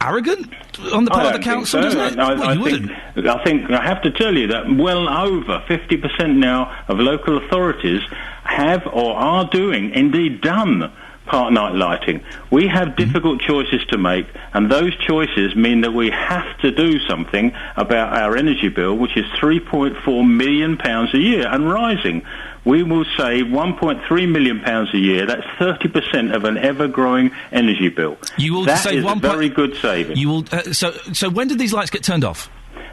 arrogant on the part of the council, doesn't it? I think I have to tell you that well over 50% now of local authorities have or are doing, indeed done, park night lighting. We have difficult choices to make, and those choices mean that we have to do something about our energy bill, which is £3.4 million a year and rising. We will save £1.3 million a year. That's 30% of an ever-growing energy bill. You will that save is a very good saving. You will. So when did these lights get turned off?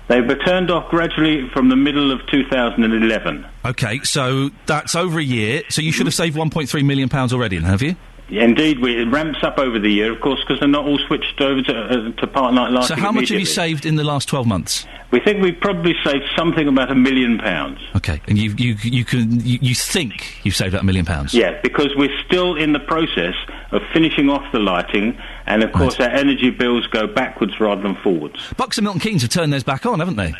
They were turned off gradually from the middle of 2011. OK, so that's over a year. So you should have saved £1.3 million already, then, have you? Indeed, it ramps up over the year, of course, because they're not all switched over to park night lighting. So how much have you saved in the last 12 months? We think we've probably saved something about £1 million. OK, and you think you've saved that £1 million? Yeah, because we're still in the process of finishing off the lighting, and of course our energy bills go backwards rather than forwards. Bucks and Milton Keynes have turned theirs back on, haven't they?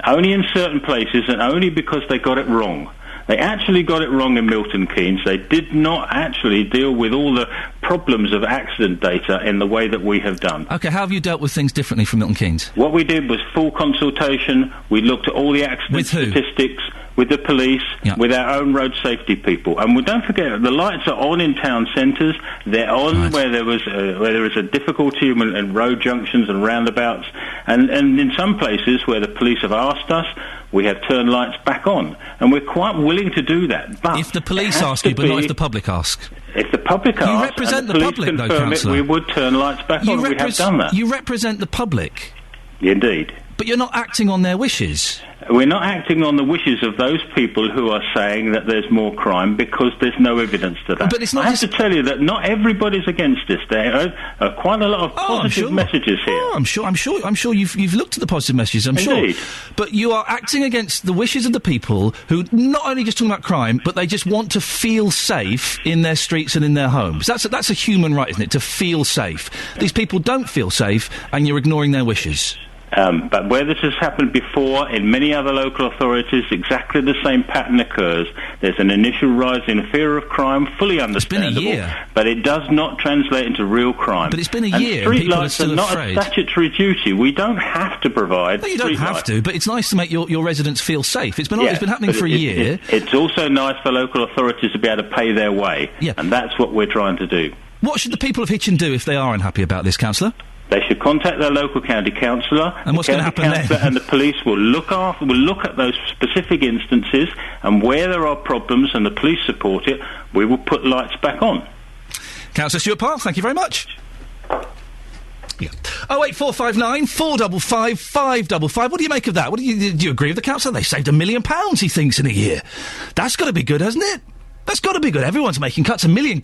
Only in certain places, and only because they got it wrong. They actually got it wrong in Milton Keynes. They did not actually deal with all the problems of accident data in the way that we have done. OK, how have you dealt with things differently from Milton Keynes? What we did was full consultation. We looked at all the accident statistics with the police, with our own road safety people. And don't forget, the lights are on in town centres. They're on where there is a difficulty in road junctions and roundabouts. And in some places where the police have asked us, we have turned lights back on. And we're quite willing to do that. But if the police ask you, but not if the public ask. If the public asks, you represent and the the police public, though, confirm Councillor. we would turn lights back on. We have done that. You represent the public. Indeed. But you're not acting on their wishes. We're not acting on the wishes of those people who are saying that there's more crime because there's no evidence to that. But it's not I have to tell you that not everybody's against this. There are quite a lot of positive messages here. Oh, I'm sure you've looked at the positive messages. Indeed. Sure. But you are acting against the wishes of the people who not only just talking about crime, but they just want to feel safe in their streets and in their homes. That's a human right, isn't it? To feel safe. These people don't feel safe, and you're ignoring their wishes. But where this has happened before, in many other local authorities, exactly the same pattern occurs. There's an initial rise in fear of crime, fully understandable. It's been a year. But it does not translate into real crime. But it's been a year, and street people are lights still are not afraid. a statutory duty. We don't have to provide. No, you don't have to, but it's nice to make your residents feel safe. It's been happening for a year. It's also nice for local authorities to be able to pay their way. Yeah. And that's what we're trying to do. What should the people of Hitchin do if they are unhappy about this, Councillor? They should contact their local county councillor. And what's going to happen then? And the police will look at those specific instances, and where there are problems and the police support it, we will put lights back on. Councillor Stuart Parr, thank you very much. Yeah. 08459 455 555. What do you make of that? Do you agree with the councillor? They saved £1 million, he thinks, in a year. That's got to be good, hasn't it? That's got to be good. Everyone's making cuts. £1 million.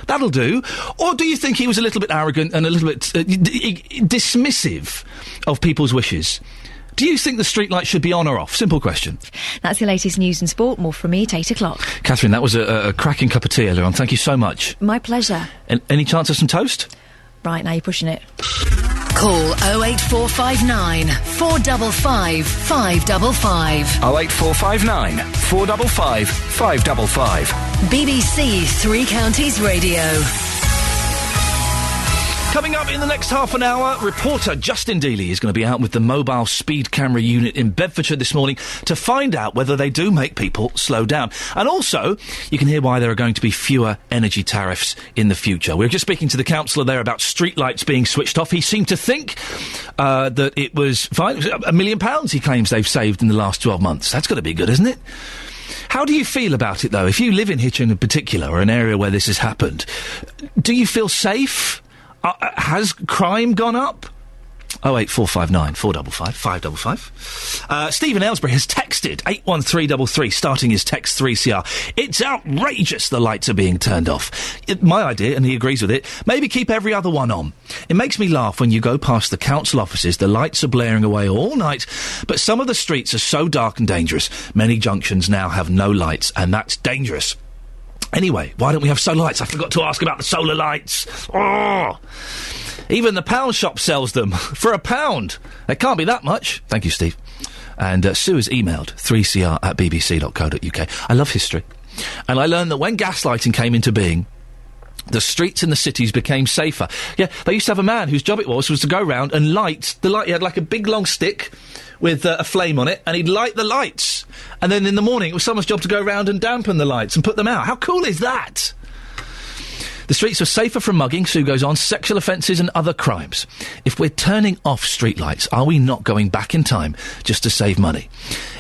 That'll do. Or do you think he was a little bit arrogant and a little bit dismissive of people's wishes? Do you think the streetlight should be on or off? Simple question. That's your latest news and sport. More from me at 8 o'clock. Catherine, that was a cracking cup of tea earlier on. Thank you so much. My pleasure. Any chance of some toast? Right, now you're pushing it. Call 08459 455 555. 08459 455 555. BBC Three Counties Radio. Coming up in the next half an hour, reporter Justin Dealey is going to be out with the mobile speed camera unit in Bedfordshire this morning to find out whether they do make people slow down. And also, you can hear why there are going to be fewer energy tariffs in the future. We were just speaking to the councillor there about streetlights being switched off. He seemed to think that it was fine. £1 million he claims they've saved in the last 12 months. That's got to be good, isn't it? How do you feel about it, though? If you live in Hitchin in particular, or an area where this has happened, do you feel safe? Has crime gone up? 08459 455 555. Stephen Aylesbury has texted 81333, starting his text 3CR. It's outrageous the lights are being turned off. My idea, and he agrees with it, maybe keep every other one on. It makes me laugh when you go past the council offices, the lights are blaring away all night, but some of the streets are so dark and dangerous. Many junctions now have no lights, and that's dangerous. Anyway, why don't we have solar lights? I forgot to ask about the solar lights. Oh! Even the pound shop sells them for £1. It can't be that much. Thank you, Steve. And Sue has emailed 3cr@bbc.co.uk. I love history. And I learned that when gaslighting came into being, the streets in the cities became safer. Yeah, they used to have a man whose job it was to go round and light the light. He had like a big long stick with a flame on it, and he'd light the lights. And then in the morning, it was someone's job to go round and dampen the lights and put them out. How cool is that? The streets are safer from mugging, Sue goes on, sexual offences and other crimes. If we're turning off streetlights, are we not going back in time just to save money?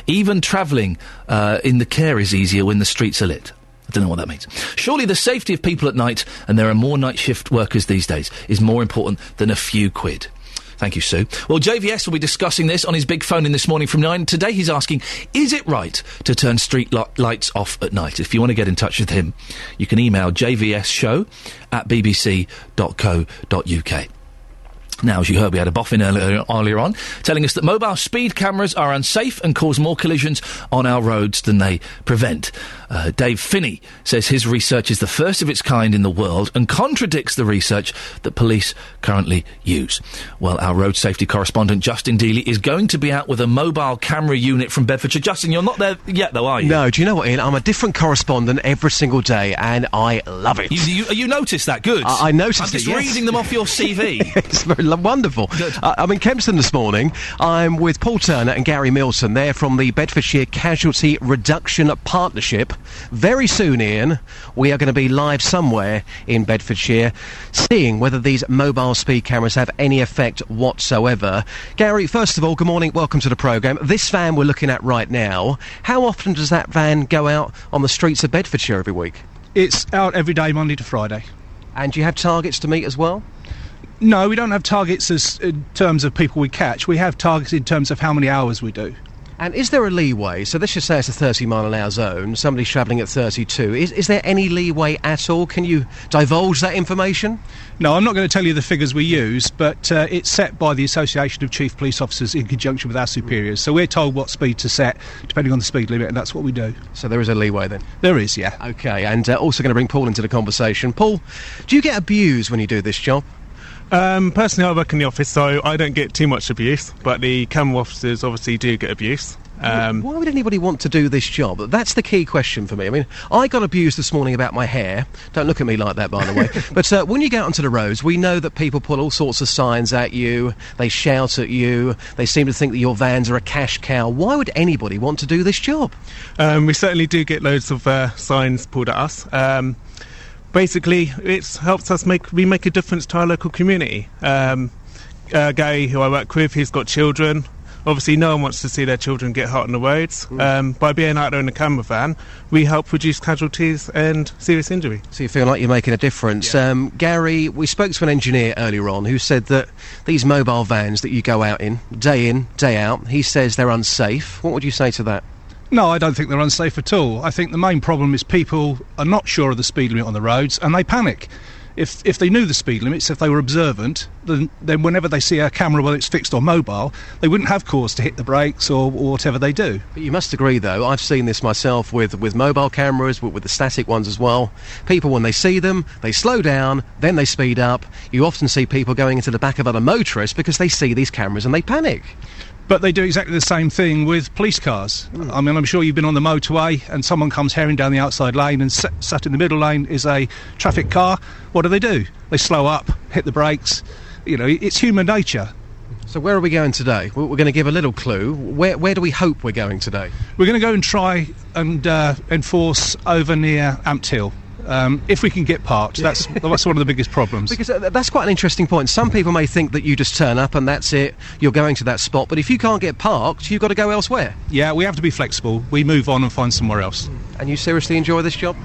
Even travelling in the care is easier when the streets are lit. I don't know what that means. Surely the safety of people at night, and there are more night shift workers these days, is more important than a few quid. Thank you, Sue. Well, JVS will be discussing this on his big phone in this morning from 9. Today he's asking, is it right to turn street lights off at night? If you want to get in touch with him, you can email jvsshow@bbc.co.uk. Now, as you heard, we had a boffin earlier on telling us that mobile speed cameras are unsafe and cause more collisions on our roads than they prevent. Dave Finney says his research is the first of its kind in the world and contradicts the research that police currently use. Well, our road safety correspondent Justin Dealey is going to be out with a mobile camera unit from Bedfordshire. Justin, you're not there yet, though, are you? No, do you know what, Ian? I'm a different correspondent every single day, and I love it. You noticed that? Good. I noticed it, I'm just yes. reading them off your CV. It's very wonderful. I'm in Kempston this morning. I'm with Paul Turner and Gary Milton. They're from the Bedfordshire Casualty Reduction Partnership. Very soon, Ian, we are going to be live somewhere in Bedfordshire, seeing whether these mobile speed cameras have any effect whatsoever. Gary, first of all, good morning. Welcome to the programme. This van we're looking at right now, how often does that van go out on the streets of Bedfordshire every week? It's out every day, Monday to Friday. And do you have targets to meet as well? No, we don't have targets as in terms of people we catch. We have targets in terms of how many hours we do. And is there a leeway? So let's just say it's a 30-mile-an-hour zone, somebody's travelling at 32. Is there any leeway at all? Can you divulge that information? No, I'm not going to tell you the figures we use, but it's set by the Association of Chief Police Officers in conjunction with our superiors. So we're told what speed to set, depending on the speed limit, and that's what we do. So there is a leeway then? There is, yeah. OK, and also going to bring Paul into the conversation. Paul, do you get abused when you do this job? Personally, I work in the office, so I don't get too much abuse, but the camera officers obviously do get abuse. Why would anybody want to do this job? That's the key question for me. I mean, I got abused this morning about my hair. Don't look at me like that, by the way. But when you get onto the roads, we know that people put all sorts of signs at you, they shout at you, they seem to think that your vans are a cash cow. Why would anybody want to do this job? We certainly do get loads of signs pulled at us. Basically, it helps us make a difference to our local community. Gary, who I work with, he's got children. Obviously, no one wants to see their children get hurt on the roads. By being out there in a camera van, we help reduce casualties and serious injury. So you feel like you're making a difference. Yeah. Gary, we spoke to an engineer earlier on who said that these mobile vans that you go out, day out, he says they're unsafe. What would you say to that? No, I don't think they're unsafe at all. I think the main problem is people are not sure of the speed limit on the roads and they panic. If they knew the speed limits, if they were observant, then whenever they see a camera, whether it's fixed or mobile, they wouldn't have cause to hit the brakes or whatever they do. But you must agree, though, I've seen this myself with mobile cameras, with the static ones as well. People, when they see them, they slow down, then they speed up. You often see people going into the back of other motorists because they see these cameras and they panic. But they do exactly the same thing with police cars. I mean, I'm sure you've been on the motorway and someone comes herring down the outside lane and sat in the middle lane is a traffic car. What do? They slow up, hit the brakes. You know, it's human nature. So where are we going today? We're going to give a little clue. Where do we hope we're going today? We're going to go and try and enforce over near Amped Hill. If we can get parked, that's one of the biggest problems. Because that's quite an interesting point. Some people may think that you just turn up and that's it, you're going to that spot, but if you can't get parked, you've got to go elsewhere. Yeah, we have to be flexible. We move on and find somewhere else. And you seriously enjoy this job?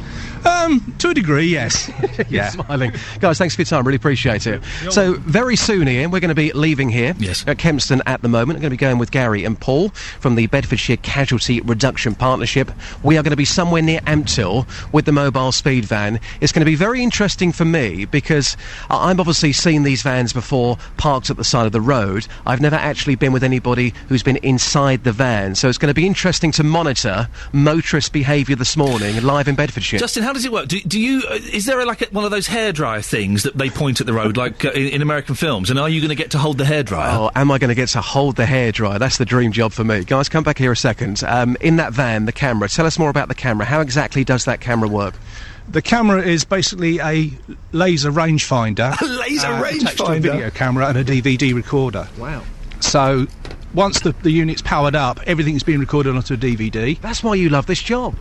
To a degree, yes. Yeah. Smiling. Guys, thanks for your time, really appreciate it. So, very soon, Ian, we're going to be leaving here at Kempston at the moment. I'm going to be going with Gary and Paul from the Bedfordshire Casualty Reduction Partnership. We are going to be somewhere near Amped Hill with the mobile speed van. It's going to be very interesting for me because I've obviously seen these vans before parked at the side of the road. I've never actually been with anybody who's been inside the van, so it's going to be interesting to monitor motorist behaviour this morning live in Bedfordshire. Justin, how does it work? Do you is there one of those hairdryer things that they point at the road like in American films, and are you going to get to hold the hairdryer? Oh, am I going to get to hold the hairdryer? That's the dream job for me. Guys, come back here a second. In that van, the camera, tell us more about the camera. How exactly does that camera work? The camera is basically a laser rangefinder. A laser rangefinder? A video camera and a DVD recorder. Wow. So once the unit's powered up, everything's being recorded onto a DVD. That's why you love this job.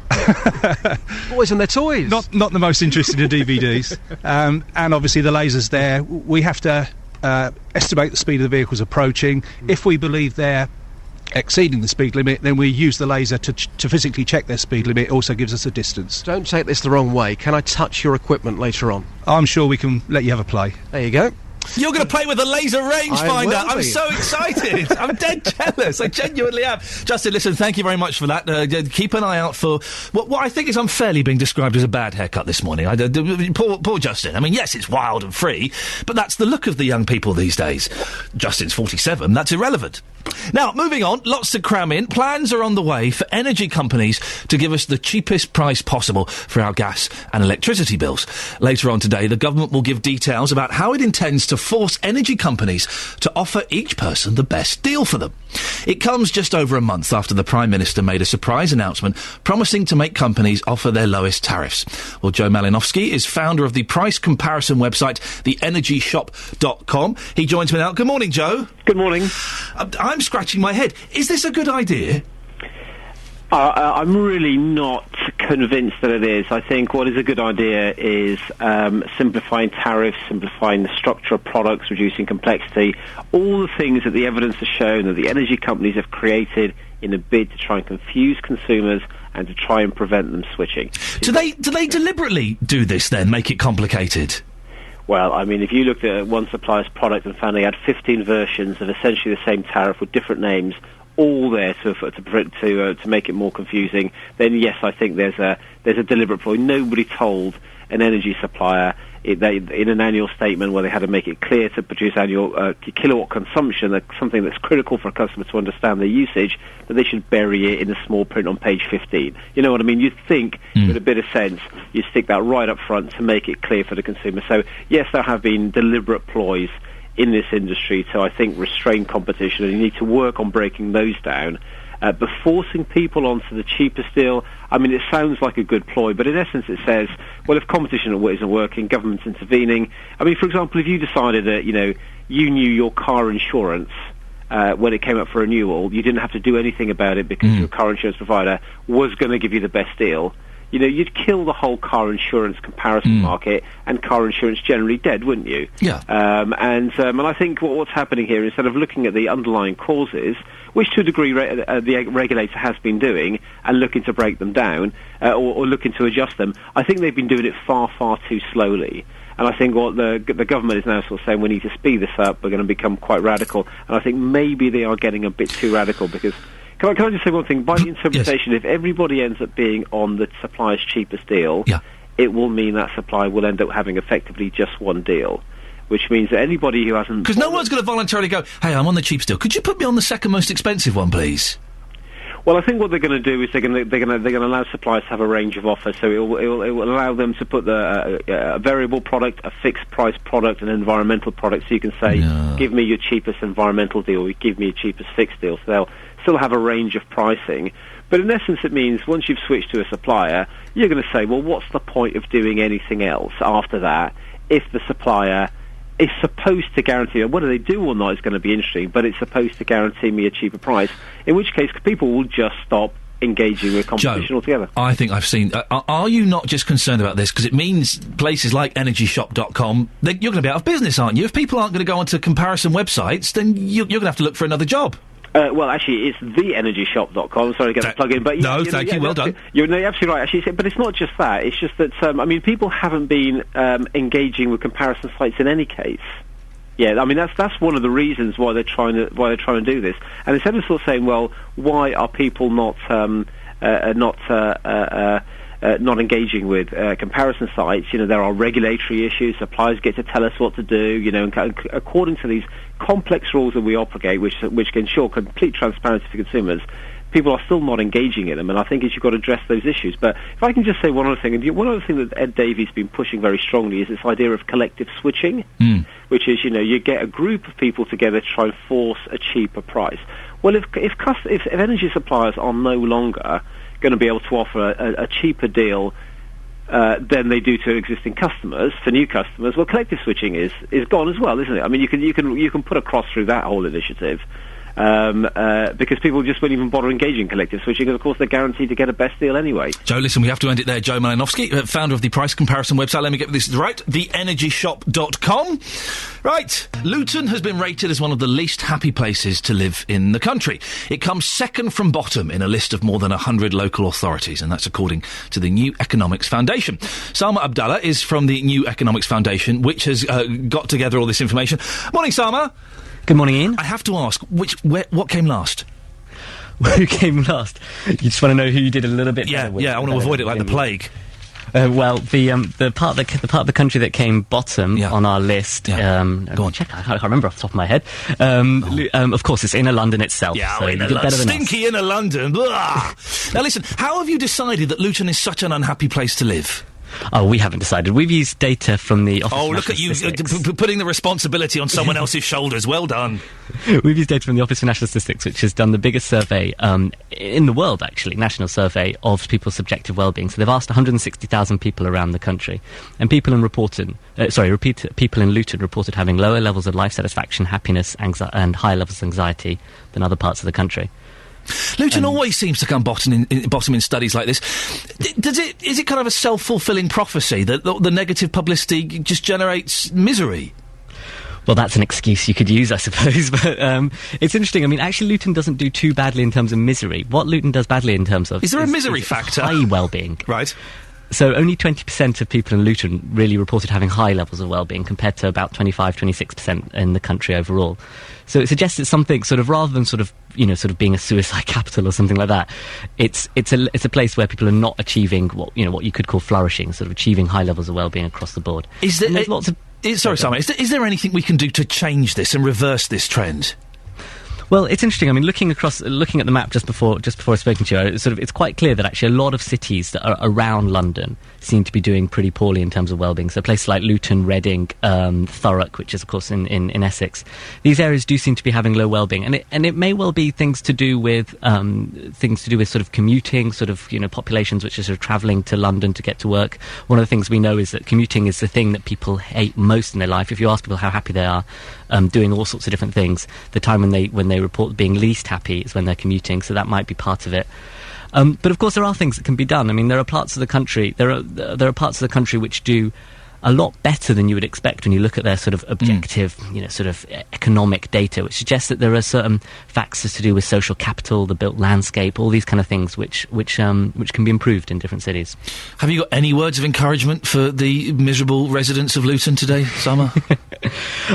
Boys and their toys. Not the most interested in DVDs. And obviously the laser's there. We have to estimate the speed of the vehicles approaching. If we believe they're exceeding the speed limit, then we use the laser to physically check their speed limit. It also gives us a distance. Don't take this the wrong way. Can I touch your equipment later on? I'm sure we can let you have a play. There you go. You're going to play with a laser rangefinder. I'm so excited. I'm dead jealous. I genuinely am. Justin, listen, thank you very much for that. Keep an eye out for what I think is unfairly being described as a bad haircut this morning. Poor Justin. I mean, yes, it's wild and free, but that's the look of the young people these days. Justin's 47. That's irrelevant. Now, moving on, lots to cram in. Plans are on the way for energy companies to give us the cheapest price possible for our gas and electricity bills. Later on today, the government will give details about how it intends to force energy companies to offer each person the best deal for them. It comes just over a month after the Prime Minister made a surprise announcement promising to make companies offer their lowest tariffs. Well, Joe Malinowski is founder of the price comparison website, theenergyshop.com. He joins me now. Good morning, Joe. Good morning. I'm scratching my head. Is this a good idea? I'm really not convinced that it is. I think what is a good idea is simplifying tariffs, simplifying the structure of products, reducing complexity, all the things that the evidence has shown that the energy companies have created in a bid to try and confuse consumers and to try and prevent them switching. Do they deliberately do this then, make it complicated? Well, I mean, if you looked at one supplier's product and found they had 15 versions of essentially the same tariff with different names, all there to make it more confusing, then yes, I think there's a deliberate ploy. Nobody told an energy supplier in an annual statement where they had to make it clear to produce annual kilowatt consumption, something that's critical for a customer to understand their usage, that they should bury it in the small print on page 15. You know what I mean? You'd think, with a bit of sense, you'd stick that right up front to make it clear for the consumer. So yes, there have been deliberate ploys in this industry to, I think, restrain competition, and you need to work on breaking those down. But forcing people onto the cheapest deal, I mean, it sounds like a good ploy, but in essence it says, well, if competition isn't working, government's intervening. I mean, for example, if you decided that, you knew your car insurance when it came up for renewal, you didn't have to do anything about it because your car insurance provider was going to give you the best deal, you'd kill the whole car insurance comparison market and car insurance generally dead, wouldn't you? Yeah. And I think what's happening here, instead of looking at the underlying causes, which to a degree the regulator has been doing, and looking to break them down or looking to adjust them, I think they've been doing it far, far too slowly. And I think what the government is now sort of saying, we need to speed this up, we're going to become quite radical. And I think maybe they are getting a bit too radical because... Can I just say one thing? By the interpretation, if everybody ends up being on the supplier's cheapest deal, it will mean that supplier will end up having effectively just one deal, which means that anybody who hasn't... Because no one's going to voluntarily go, hey, I'm on the cheapest deal. Could you put me on the second most expensive one, please? Well, I think what they're going to do is they're going to allow suppliers to have a range of offers. So it will allow them to put a variable product, a fixed price product, an environmental product. So you can say, give me your cheapest environmental deal, or give me your cheapest fixed deal. So they'll still have a range of pricing. But in essence, it means once you've switched to a supplier, you're going to say, well, what's the point of doing anything else after that if the supplier is supposed to guarantee, whether they do or not is going to be interesting, but it's supposed to guarantee me a cheaper price, in which case people will just stop engaging with competition Joe, altogether. I think I've seen... are you not just concerned about this? Because it means places like energyshop.com, you're going to be out of business, aren't you? If people aren't going to go onto comparison websites, then you're going to have to look for another job. Well, actually, it's theenergyshop.com. Sorry to get the plug in, but thank you. Well done. You're absolutely right. Actually, but it's not just that. It's just that people haven't been engaging with comparison sites in any case. Yeah, I mean that's one of the reasons why they're trying to do this. And instead of sort of saying, well, why are people not engaging with comparison sites? There are regulatory issues. Suppliers get to tell us what to do. And according to these complex rules that we operate, which can ensure complete transparency for consumers, people are still not engaging in them. And I think you've got to address those issues. But if I can just say one other thing, and one other thing that Ed Davey's been pushing very strongly is this idea of collective switching, which is you get a group of people together to try and force a cheaper price. Well, if energy suppliers are no longer going to be able to offer a cheaper deal than they do to existing customers, for new customers, well, collective switching is gone as well, isn't it? I mean, you can put a cross through that whole initiative. because people just won't even bother engaging collective switching, because of course they're guaranteed to get a best deal anyway. Joe, listen, we have to end it there. Joe Malinowski, founder of the price comparison website. Let me get this right. TheEnergyShop.com. Right. Luton has been rated as one of the least happy places to live in the country. It comes second from bottom in a list of more than 100 local authorities, and that's according to the New Economics Foundation. Salma Abdallah is from the New Economics Foundation, which has got together all this information. Morning, Salma. Good morning, Ian. I have to ask, what came last? Who came last? You just want to know who you did a little bit better with? Yeah, I want to avoid it like the plague. Well, the part of the country that came bottom on our list. Go on, check. I can't remember off the top of my head. Of course, it's inner London itself. Yeah, so inner London. Stinky inner London. Now, listen. How have you decided that Luton is such an unhappy place to live? Oh, we haven't decided. We've used data from the Office Oh, for look at you Statistics. putting the responsibility on someone else's shoulders. Well done. We've used data from the Office for National Statistics, which has done the biggest survey in the world, actually, national survey of people's subjective well-being. So they've asked 160,000 people around the country, and people in Luton reported having lower levels of life satisfaction, happiness, and higher levels of anxiety than other parts of the country. Luton always seems to come bottom in studies like this. Is it kind of a self-fulfilling prophecy that the negative publicity just generates misery? Well, that's an excuse you could use, I suppose, but it's interesting. I mean, actually, Luton doesn't do too badly in terms of misery. What Luton does badly in terms of... Is there a misery factor? High well-being. Right. So only 20% of people in Luton really reported having high levels of well-being, compared to about 25-26% in the country overall. So it suggests it's something sort of, rather than sort of being a suicide capital or something like that, it's a place where people are not achieving what you could call flourishing, sort of achieving high levels of well-being across the board. Is there lots of... Sorry, Simon. Is there anything we can do to change this and reverse this trend? Well, it's interesting. I mean, looking at the map just before I've spoken to you, it's quite clear that actually a lot of cities that are around London seem to be doing pretty poorly in terms of well-being. So places like Luton, Reading, Thurrock, which is of course in Essex, these areas do seem to be having low well-being, and it may well be things to do with sort of commuting, sort of populations which are sort of travelling to London to get to work. One of the things we know is that commuting is the thing that people hate most in their life. If you ask people how happy they are doing all sorts of different things, the time when they report being least happy is when they're commuting, so that might be part of it. But of course there are things that can be done. I mean, there are parts of the country parts of the country which do a lot better than you would expect when you look at their sort of objective, sort of economic data, which suggests that there are certain factors to do with social capital, the built landscape, all these kind of things which can be improved in different cities. Have you got any words of encouragement for the miserable residents of Luton today, Summer?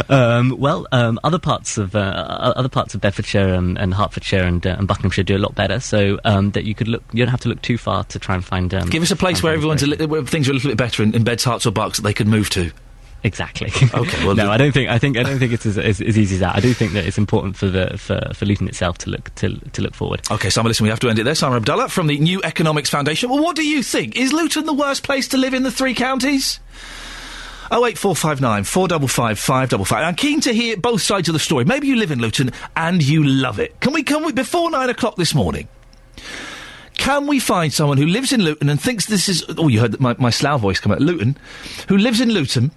Other parts of Bedfordshire and Hertfordshire and Buckinghamshire do a lot better. So that you don't have to look too far to try and find. Give us a place where where things are a little bit better in Beds, Herts, or Bucks that they could move to. Exactly. Okay. Well, no, I don't think it's as easy as that. I do think that it's important for Luton itself to look forward. Okay, Simon, listen, we have to end it there. Simon Abdallah from the New Economics Foundation. Well, what do you think? Is Luton the worst place to live in the three counties? 08459 455 555. I'm keen to hear both sides of the story. Maybe you live in Luton and you love it. Can we before 9 o'clock this morning? Can we find someone who lives in Luton and thinks this is... Oh, you heard my Slough voice come out. Luton. Who lives in Luton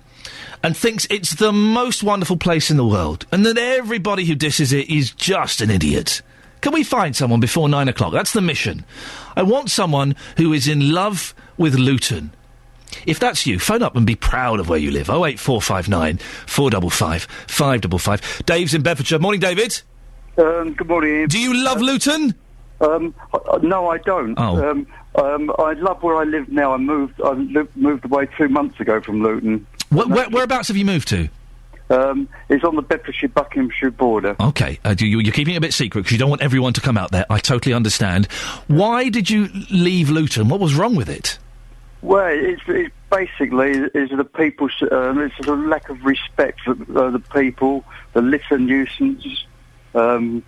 and thinks it's the most wonderful place in the world, and that everybody who disses it is just an idiot. Can we find someone before 9 o'clock? That's the mission. I want someone who is in love with Luton. If that's you, phone up and be proud of where you live. 08459 455 555. Dave's in Bedfordshire. Morning, David. Good morning. Do you love Luton? No, I don't. Oh. I love where I live now. I moved away 2 months ago from Luton. Whereabouts have you moved to? It's on the Bedfordshire-Buckinghamshire border. Okay. You're keeping it a bit secret because you don't want everyone to come out there. I totally understand. Why did you leave Luton? What was wrong with it? Well, it's basically is the people's it's a lack of respect for the people, the litter nuisance, the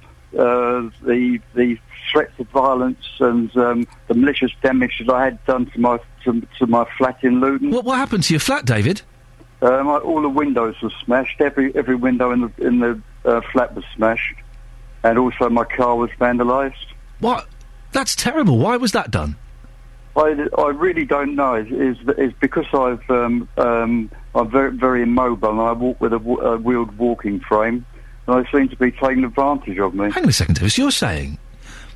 threats of violence, and the malicious damage that I had done to my flat in Luton. What happened to your flat, David? All the windows were smashed. Every window in the flat was smashed, and also my car was vandalised. What? That's terrible. Why was that done? I really don't know. It's because I'm very very immobile and I walk with a wheeled walking frame, and they seem to be taking advantage of me. Hang on a second, David. So you're saying,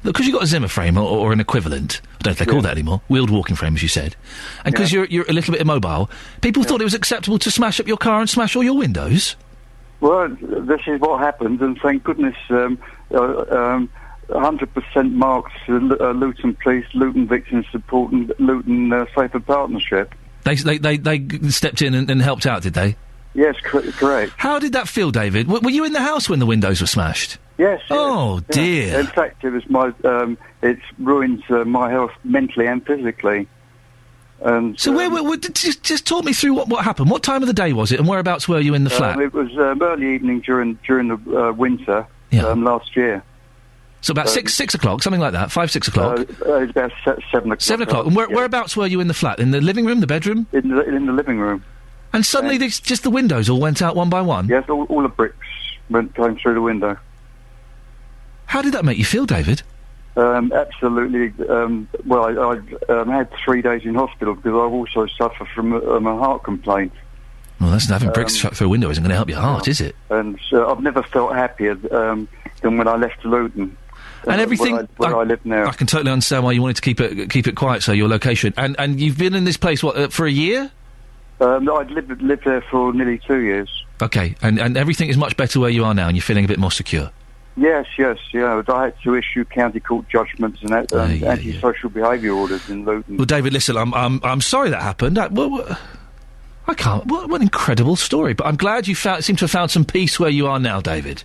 because you've got a Zimmer frame or an equivalent, I don't know if they call that anymore, wheeled walking frame, as you said, and because you're a little bit immobile, people thought it was acceptable to smash up your car and smash all your windows? Well, this is what happened, and thank goodness 100% marks Luton Police, Luton Victims Support and Luton Safer Partnership. They stepped in and helped out, did they? Yes, correct. How did that feel, David? Were you in the house when the windows were smashed? Yes. Oh, dear. In fact, it was it's ruined my health mentally and physically. And so just talk me through what happened. What time of the day was it, and whereabouts were you in the flat? It was early evening during the winter last year. So about 6 o'clock, something like that, 5, 6 o'clock? It was about 7 o'clock. 7 o'clock. And whereabouts were you in the flat? In the living room, the bedroom? In the living room. And suddenly just the windows all went out one by one? Yes, all the bricks came through the window. How did that make you feel, David? Absolutely. Well, I had 3 days in hospital because I also suffer from a heart complaint. Well, having bricks shut through a window isn't going to help your heart, is it? And I've never felt happier than when I left Luton. And everything where I live now. I can totally understand why you wanted to keep it quiet. So your location, and you've been in this place for a year? I'd lived there for nearly 2 years. Okay, and everything is much better where you are now, and you're feeling a bit more secure. Yes, yeah. I had to issue county court judgments and antisocial behaviour orders in Luton. Well, David, listen, I'm sorry that happened. I can't. What an incredible story! But I'm glad you seem to have found some peace where you are now, David.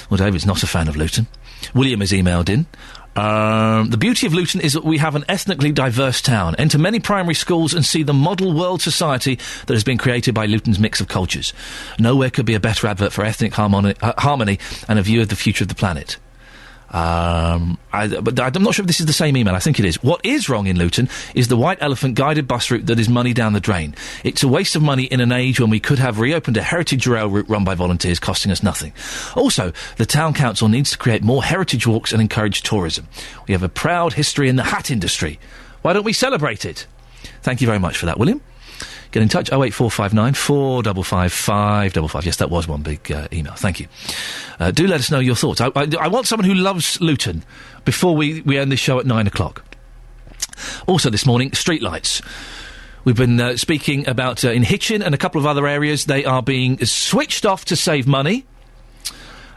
Well, David's not a fan of Luton. William has emailed in. The beauty of Luton is that we have an ethnically diverse town. Enter many primary schools and see the model world society that has been created by Luton's mix of cultures. Nowhere could be a better advert for ethnic harmony and a view of the future of the planet. But I'm not sure if this is the same email. I think it is. What is wrong in Luton is the White Elephant guided bus route that is money down the drain. It's a waste of money in an age when we could have reopened a heritage rail route run by volunteers costing us nothing. Also, the town council needs to create more heritage walks and encourage tourism. We have a proud history in the hat industry. Why don't we celebrate it? Thank you very much for that, William. Get in touch, 08459 455 555. Yes, that was one big email. Thank you. Do let us know your thoughts. I want someone who loves Luton before we end this show at 9 o'clock. Also this morning, streetlights. We've been speaking about in Hitchin and a couple of other areas, they are being switched off to save money.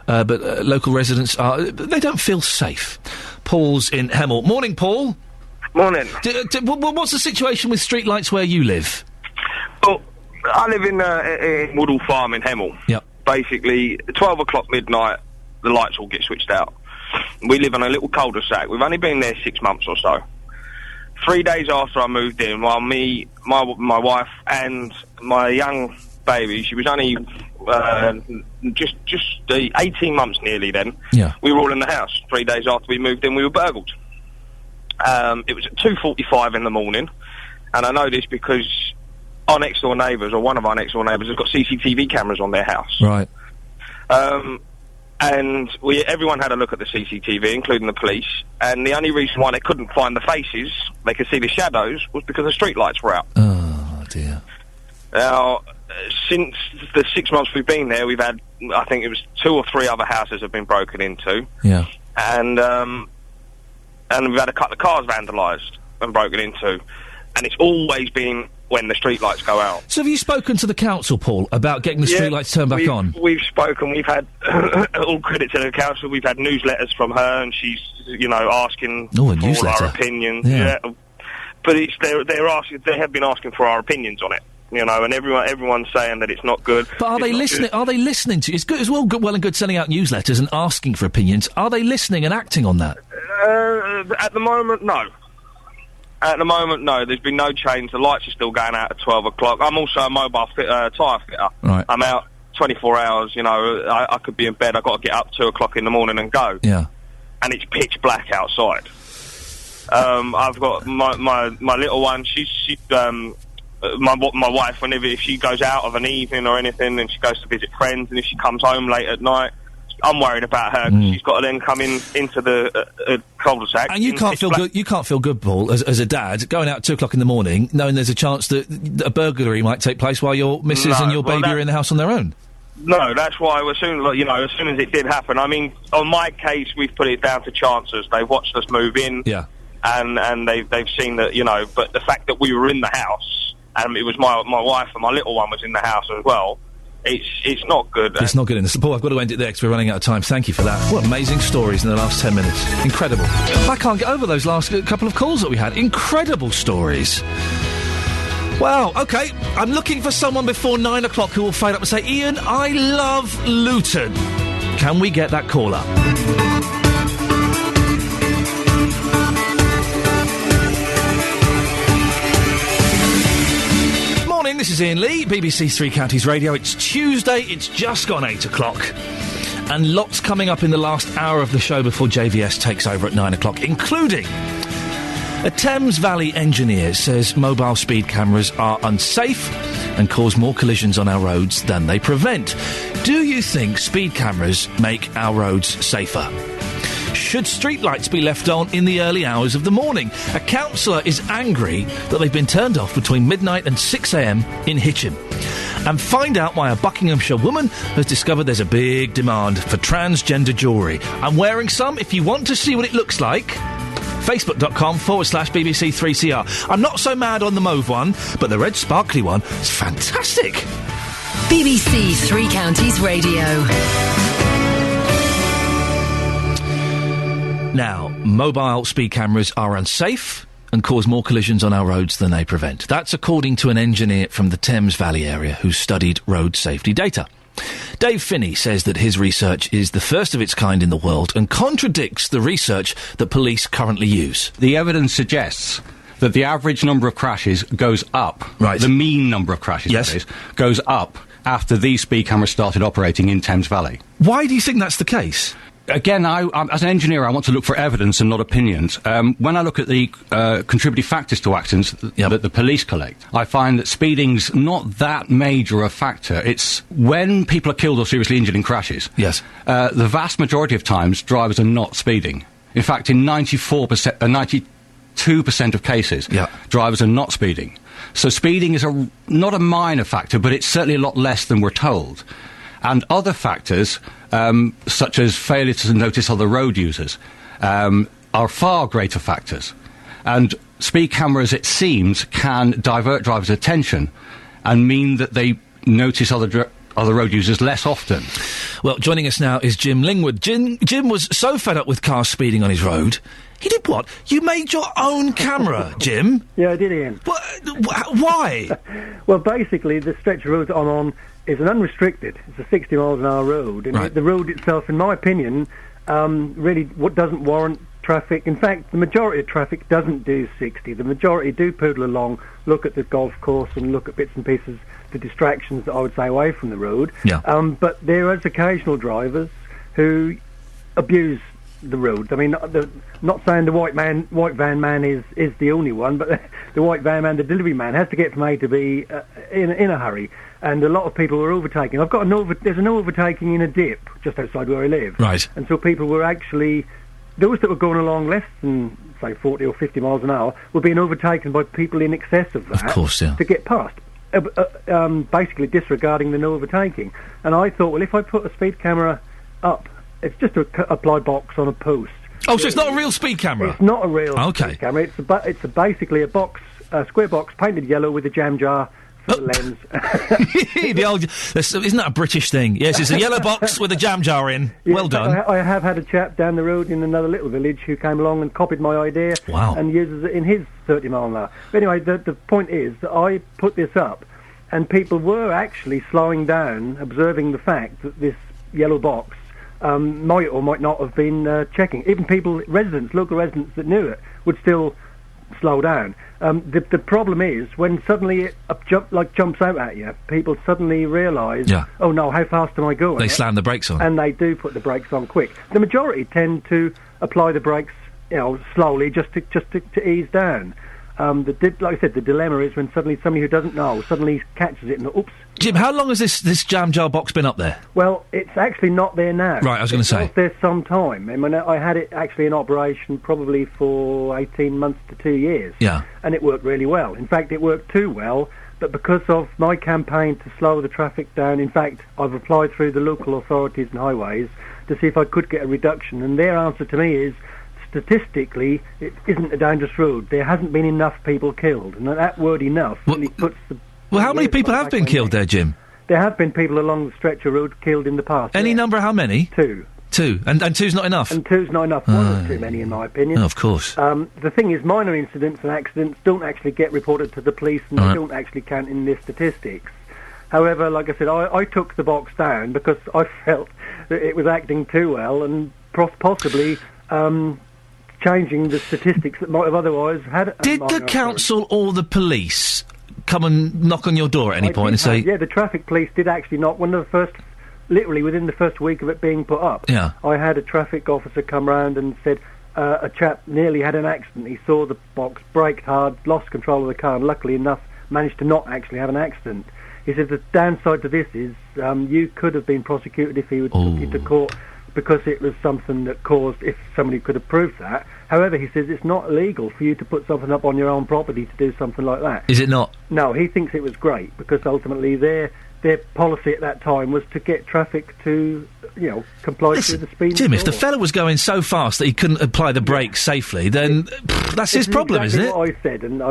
But local residents they don't feel safe. Paul's in Hemel. Morning, Paul. Morning. What's the situation with streetlights where you live? Well, I live in Woodall Farm in Hemel. Yep. Basically, 12 o'clock midnight, the lights all get switched out. We live on a little cul-de-sac. We've only been there 6 months or so. 3 days after I moved in, while me, my wife, and my young baby, she was only just 18 months nearly then. Yeah. We were all in the house. 3 days after we moved in, we were burgled. It was at 2:45 in the morning, and I know this because our next door neighbours, or one of our next door neighbours, has got CCTV cameras on their house. Right. And everyone had a look at the CCTV, including the police, and the only reason why they couldn't find the faces, they could see the shadows, was because the street lights were out. Oh, dear. Now, since the 6 months we've been there, we've had, I think it was 2 or 3 other houses have been broken into. Yeah. And we've had a couple of cars vandalised and broken into. And it's always been when the streetlights go out. So have you spoken to the council, Paul, about getting the streetlights turned back on? We've spoken. We've had all credit to the council. We've had newsletters from her, and she's, asking for all our opinions. Yeah. But they have been asking for our opinions on it. And everyone's saying that it's not good. But are they listening? Are they listening to? It's good as well and good sending out newsletters and asking for opinions. Are they listening and acting on that? At the moment, no. At the moment, no. There's been no change. The lights are still going out at 12 o'clock. I'm also a mobile tyre fitter. Right. I'm out 24 hours. I could be in bed. I've got to get up 2 o'clock in the morning and go. Yeah. And it's pitch black outside. I've got my little one. My wife, if she goes out of an evening or anything, and she goes to visit friends, and if she comes home late at night, I'm worried about her because she's got to then come into the cul-de-sac. And you can't feel good. You can't feel good, Paul, as a dad, going out at 2 o'clock in the morning, knowing there's a chance that a burglary might take place while your missus and your baby are in the house on their own. No, that's why as soon as it did happen. I mean, on my case, we've put it down to chancers. They watched us move in, and they've seen that, But the fact that we were in the house, and it was my wife and my little one was in the house as well. It's not good. It's not good in the Paul, I've got to end it there because we're running out of time. Thank you for that. What amazing stories in the last 10 minutes. Incredible. I can't get over those last couple of calls that we had. Incredible stories. Wow, OK. I'm looking for someone before 9 o'clock who will phone up and say, Iain, I love Luton. Can we get that caller? This is Iain Lee, BBC Three Counties Radio. It's Tuesday, it's just gone 8 o'clock. And lots coming up in the last hour of the show before JVS takes over at 9 o'clock, including a Thames Valley engineer says mobile speed cameras are unsafe and cause more collisions on our roads than they prevent. Do you think speed cameras make our roads safer? Should streetlights be left on in the early hours of the morning? A councillor is angry that they've been turned off between midnight and 6 a.m. in Hitchin. And find out why a Buckinghamshire woman has discovered there's a big demand for transgender jewellery. I'm wearing some. If you want to see what it looks like, facebook.com/BBC3CR. I'm not so mad on the mauve one, but the red sparkly one is fantastic. BBC Three Counties Radio. Now, mobile speed cameras are unsafe and cause more collisions on our roads than they prevent. That's according to an engineer from the Thames Valley area who studied road safety data. Dave Finney says that his research is the first of its kind in the world and contradicts the research that police currently use. The evidence suggests that the average number of crashes goes up. Right. The mean number of crashes, that is, goes up after these speed cameras started operating in Thames Valley. Why do you think that's the case? Again, as an engineer, I want to look for evidence and not opinions. When I look at the contributing factors to accidents that the police collect, I find that speeding's not that major a factor. It's when people are killed or seriously injured in crashes. Yes. The vast majority of times, drivers are not speeding. In fact, in 92% of cases, drivers are not speeding. So speeding is not a minor factor, but it's certainly a lot less than we're told. And other factors, such as failure to notice other road users, are far greater factors. And speed cameras, it seems, can divert drivers' attention and mean that they notice other road users less often. Well, joining us now is Jim Lingwood. Jim was so fed up with cars speeding on his road. He did what? You made your own camera, Jim? Yeah, I did, Ian. Why? Well, basically, the stretch of road I'm on is an unrestricted. It's a 60 miles an hour road, and the road itself, in my opinion, really doesn't warrant traffic. In fact, the majority of traffic doesn't do 60. The majority do poodle along, look at the golf course and look at bits and pieces, the distractions that I would say away from the road. Yeah. But there is occasional drivers who abuse the road. I mean, not saying the white van man is the only one, but the white van man, the delivery man, has to get from A to B in a hurry. And a lot of people were overtaking. There's an overtaking in a dip just outside where I live. Right. And so people were actually, those that were going along less than, say, 40 or 50 miles an hour were being overtaken by people in excess of that. Of course, yeah. To get past. Basically disregarding the no overtaking. And I thought, well, if I put a speed camera up, it's just a apply box on a post. Oh, so it's not a real speed camera? It's not a real speed camera. It's basically a square box painted yellow with a jam jar for the lens. Isn't that a British thing? Yes, it's a yellow box with a jam jar in. Yeah, well done. I have had a chap down the road in another little village who came along and copied my idea. Wow. And uses it in his 30 mile an hour. But anyway, the point is that I put this up and people were actually slowing down, observing the fact that this yellow box might or might not have been checking. Even local residents that knew it would still slow down. The problem is when suddenly it jumps out at you, people suddenly realise, oh no, how fast am I going? They slam the brakes on. And they do put the brakes on quick. The majority tend to apply the brakes, slowly, just to ease down. Like I said, the dilemma is when suddenly somebody who doesn't know suddenly catches it and oops. Jim, how long has this jam jar box been up there? Well, it's actually not there now. Right, I was going to say. It's there some time. I mean, I had it actually in operation probably for 18 months to 2 years. Yeah. And it worked really well. In fact, it worked too well but because of my campaign to slow the traffic down, in fact, I've applied through the local authorities and highways to see if I could get a reduction, and their answer to me is, statistically, it isn't a dangerous road. There hasn't been enough people killed, and that word enough really puts the... Well, how many people have been killed there, Jim? There have been people along the stretch of road killed in the past. Any number, how many? 2. 2. And two's not enough? And 2's not enough. One is too many, in my opinion. Oh, of course. The thing is, minor incidents and accidents don't actually get reported to the police, and they don't actually count in their statistics. However, like I said, I took the box down because I felt that it was acting too well and possibly changing the statistics that might have otherwise had. Did the council or the police come and knock on your door at any point and say... Yeah, the traffic police did actually knock. One of the first... Literally within the first week of it being put up, I had a traffic officer come round and said a chap nearly had an accident. He saw the box, braked hard, lost control of the car, and luckily enough managed to not actually have an accident. He said the downside to this is you could have been prosecuted if he would took you to court because it was something that caused, if somebody could have proved that. However, he says it's not illegal for you to put something up on your own property to do something like that. Is it not? No, he thinks it was great because ultimately their policy at that time was to get traffic to, comply with the speed. Jim, if the fella was going so fast that he couldn't apply the brakes safely, then that's his problem, exactly isn't it? What I said, and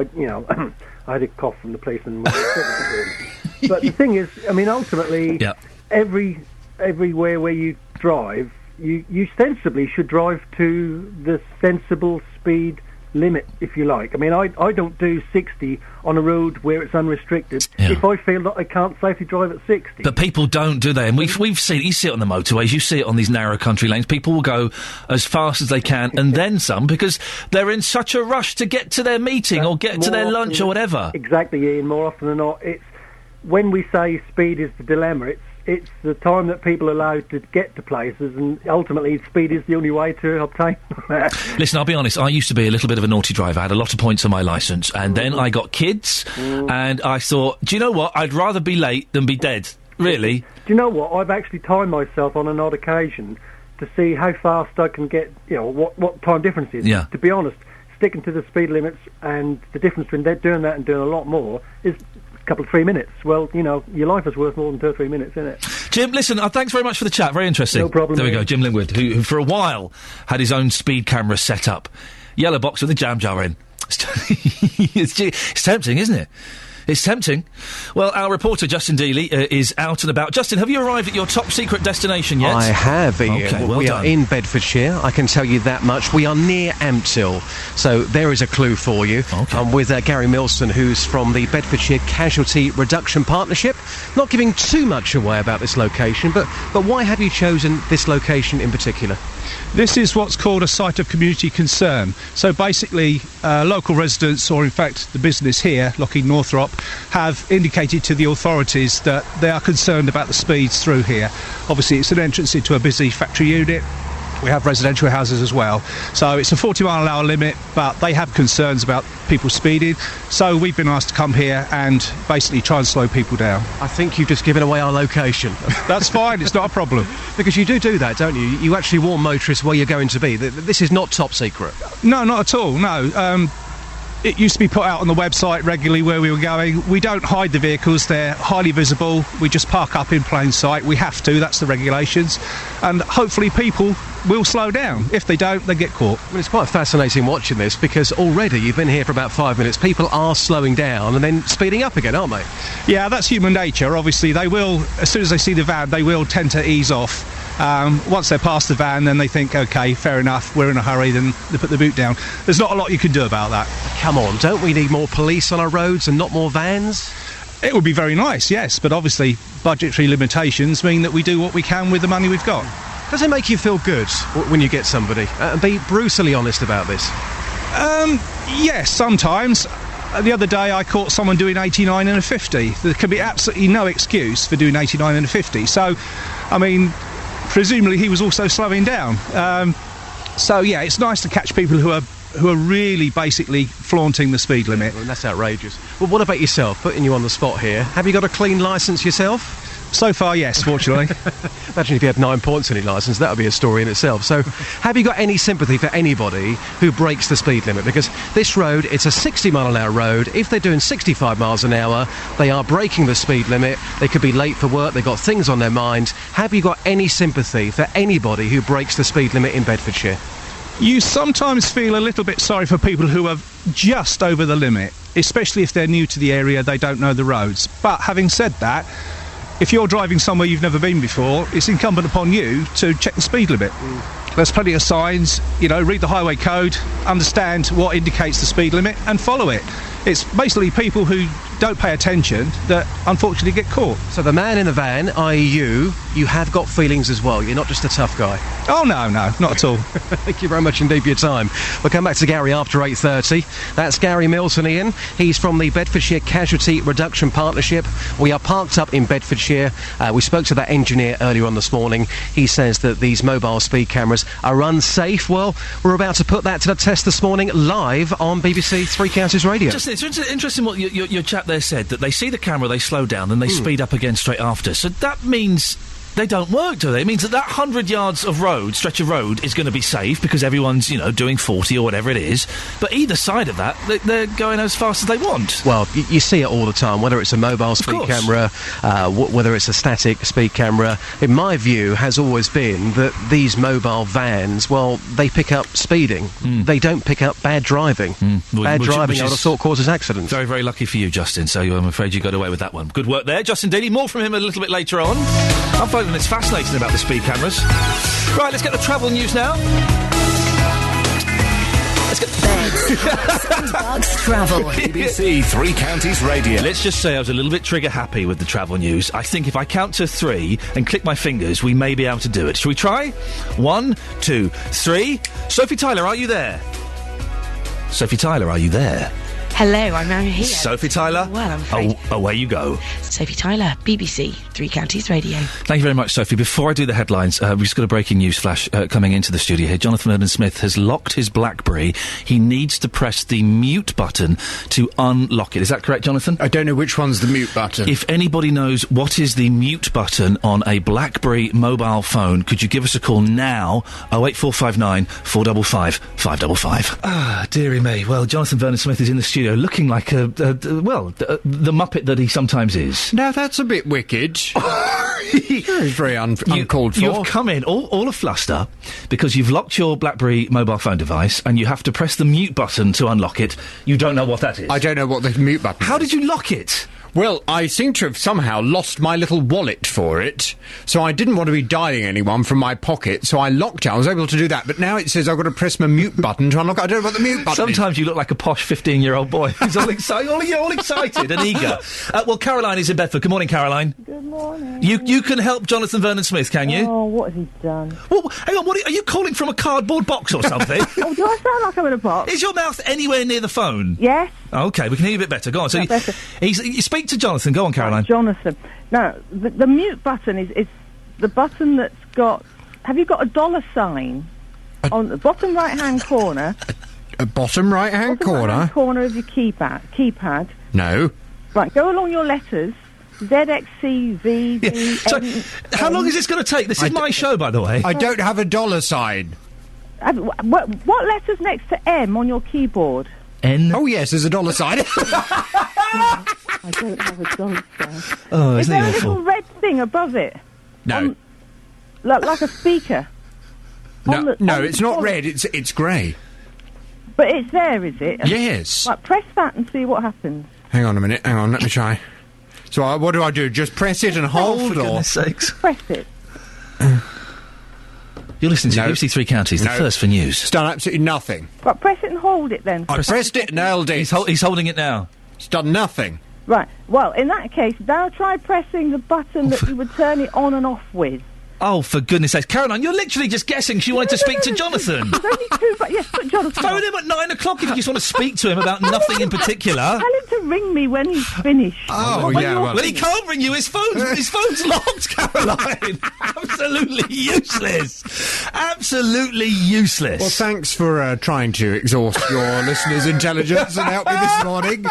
I had a cough from the policeman. When I said that to him. But the thing is, I mean, ultimately, everywhere where you drive, you sensibly should drive to the sensible speed limit, if you like. I mean, I don't do 60 on a road where it's unrestricted if I feel that I can't safely drive at 60. But people don't, do they? And we've seen, you see it on the motorways, you see it on these narrow country lanes. People will go as fast as they can and then some because they're in such a rush to get to their meeting or get to their lunch or whatever. Exactly, Ian. More often than not, it's when we say speed is the dilemma, it's the time that people are allowed to get to places, and ultimately speed is the only way to obtain that. Listen, I'll be honest, I used to be a little bit of a naughty driver. I had a lot of points on my licence, and then I got kids, and I thought, do you know what? I'd rather be late than be dead. Really? Do you know what? I've actually timed myself on an odd occasion to see how fast I can get, what time difference is. Yeah. To be honest, sticking to the speed limits and the difference between doing that and doing a lot more is... couple of 3 minutes. Well, your life is worth more than 2 or 3 minutes, isn't it? Jim, listen, thanks very much for the chat. Very interesting. No problem. There we go, Jim Linwood, who for a while had his own speed camera set up. Yellow box with a jam jar in. It's tempting, isn't it? It's tempting. Well, our reporter, Justin Dealey, is out and about. Justin, have you arrived at your top-secret destination yet? I have, Ian. Okay, well we done. are in Bedfordshire, I can tell you that much. We are near Ampthill, so there is a clue for you. Okay. I'm with Gary Milson, who's from the Bedfordshire Casualty Reduction Partnership. Not giving too much away about this location, but why have you chosen this location in particular? This is what's called a site of community concern. So basically, local residents, or in fact the business here, Lockheed Northrop, have indicated to the authorities that they are concerned about the speeds through here. Obviously, it's an entrance into a busy factory unit. We have residential houses as well. So it's a 40-mile-an-hour limit, but they have concerns about people speeding. So we've been asked to come here and basically try and slow people down. I think you've just given away our location. That's fine, it's not a problem. Because you do that, don't you? You actually warn motorists where you're going to be. This is not top secret. No, not at all, no. It used to be put out on the website regularly where we were going. We don't hide the vehicles, they're highly visible. We just park up in plain sight. We have to, that's the regulations. And hopefully people will slow down. If they don't, they get caught. Well, it's quite fascinating watching this because already you've been here for about 5 minutes. People are slowing down and then speeding up again, aren't they? Yeah, that's human nature. Obviously, they will, as soon as they see the van, they will tend to ease off. Once they're past the van, then they think, OK, fair enough, we're in a hurry, then they put the boot down. There's not a lot you can do about that. Come on, don't we need more police on our roads and not more vans? It would be very nice, yes, but obviously budgetary limitations mean that we do what we can with the money we've got. Does it make you feel good when you get somebody? Be brutally honest about this. Yes, sometimes. The other day I caught someone doing 89 and a 50. There can be absolutely no excuse for doing 89 and a 50. So, I mean, presumably he was also slowing down. So, yeah, it's nice to catch people who are really basically flaunting the speed limit. Well, that's outrageous. Well, what about yourself? Putting you on the spot here. Have you got a clean licence yourself? So far, yes, fortunately. Imagine if you had 9 points on your licence, that would be a story in itself. So, have you got any sympathy for anybody who breaks the speed limit? Because this road, it's a 60-mile-an-hour road. If they're doing 65 miles an hour, they are breaking the speed limit. They could be late for work. They've got things on their mind. Have you got any sympathy for anybody who breaks the speed limit in Bedfordshire? You sometimes feel a little bit sorry for people who are just over the limit, especially if they're new to the area, they don't know the roads. But having said that, if you're driving somewhere you've never been before, it's incumbent upon you to check the speed limit. There's plenty of signs, read the highway code, understand what indicates the speed limit and follow it. It's basically people who don't pay attention that unfortunately get caught. So the man in the van, i.e. you have got feelings as well. You're not just a tough guy. Oh, no, not at all. Thank you very much indeed for your time. We'll come back to Gary after 8:30. That's Gary Milson, Ian. He's from the Bedfordshire Casualty Reduction Partnership. We are parked up in Bedfordshire. We spoke to that engineer earlier on this morning. He says that these mobile speed cameras are unsafe. Well, we're about to put that to the test this morning live on BBC Three Counties Radio. Just it's interesting what your chap there said, that they see the camera, they slow down, and they speed up again straight after. So that means they don't work, do they? It means that 100 yards of road, stretch of road, is going to be safe because everyone's, doing 40 or whatever it is. But either side of that, they're going as fast as they want. Well, you see it all the time, whether it's a mobile speed camera, whether it's a static speed camera. In my view, has always been that these mobile vans, well, they pick up speeding. They don't pick up bad driving. Bad driving, I would have thought, causes accidents. Very, very lucky for you, Justin. So I'm afraid you got away with that one. Good work there, Justin Dealey. More from him a little bit later on. I'm finding it's fascinating about the speed cameras. Right, let's get the travel news now. Let's get Bugs Travel. BBC Three Counties Radio. Let's just say I was a little bit trigger happy with the travel news. I think if I count to 3 and click my fingers, we may be able to do it. Shall we try? 1, 2, 3. Sophie Tyler, are you there? Sophie Tyler, are you there? Hello, I'm now here. Sophie Tyler, well, I'm afraid. Away you go. Sophie Tyler, BBC Three Counties Radio. Thank you very much, Sophie. Before I do the headlines, we've just got a breaking news flash coming into the studio here. Jonathan Eden-Smith has locked his BlackBerry. He needs to press the mute button to unlock it. Is that correct, Jonathan? I don't know which one's the mute button. If anybody knows what is the mute button on a BlackBerry mobile phone, could you give us a call now? 08459 455 555. Ah, dearie me. Well, Jonathan Vernon-Smith is in the studio looking like the Muppet that he sometimes is. Now that's a bit wicked. Very uncalled for. You've come in all a fluster because you've locked your BlackBerry mobile phone device and you have to press the mute button to unlock it. You don't know what that is. I don't know what the mute button is. How did you lock it? Well, I seem to have somehow lost my little wallet for it, so I didn't want to be dialing anyone from my pocket, so I locked it. I was able to do that, but now it says I've got to press my mute button to unlock it. I don't know what the mute button Sometimes is. You look like a posh 15-year-old boy who's all excited and eager. Well, Caroline is in Bedford. Good morning, Caroline. Good morning. You can help Jonathan Vernon-Smith, can you? Oh, what has he done? Well, hang on, are you calling from a cardboard box or something? Oh, do I sound like I'm in a box? Is your mouth anywhere near the phone? Yes. OK, we can hear you a bit better. Go on. So you speak to Jonathan. Go on, Caroline. Jonathan. Now, the mute button is the button that's got... Have you got a dollar sign on the bottom right-hand corner? A bottom right-hand corner? Right-hand corner of your keypad. No. Right, go along your letters. ZXCV. Yeah. So, how long is this going to take? This is my show, by the way. I don't have a dollar sign. What letter's next to M on your keyboard? N? Oh, yes, there's a dollar sign. I don't have a dollar sign. Oh, is there a little red thing above it? No. Like a speaker? No, it's not red, it's grey. But it's there, is it? Yes. Right, press that and see what happens. Hang on a minute, let me try. So what do I do? Just press it and hold, for goodness sakes. Press it. You're listening to BBC Three Counties, the first for news. It's done absolutely nothing. Right, press it and hold it then. I pressed it and held it. He's holding it now. It's done nothing. Right, well, in that case, now try pressing the button that you would turn it on and off with. Oh, for goodness sakes. Caroline, you're literally just guessing she wanted to speak to Jonathan. There's only two, but yes, put Jonathan Phone him at 9 o'clock if you just want to speak to him about nothing in particular. Tell him to ring me when he's finished. Oh, yeah, well, he can't ring you. His phone's locked, Caroline. Absolutely useless. Absolutely useless. Well, thanks for trying to exhaust your listeners' intelligence and help me this morning.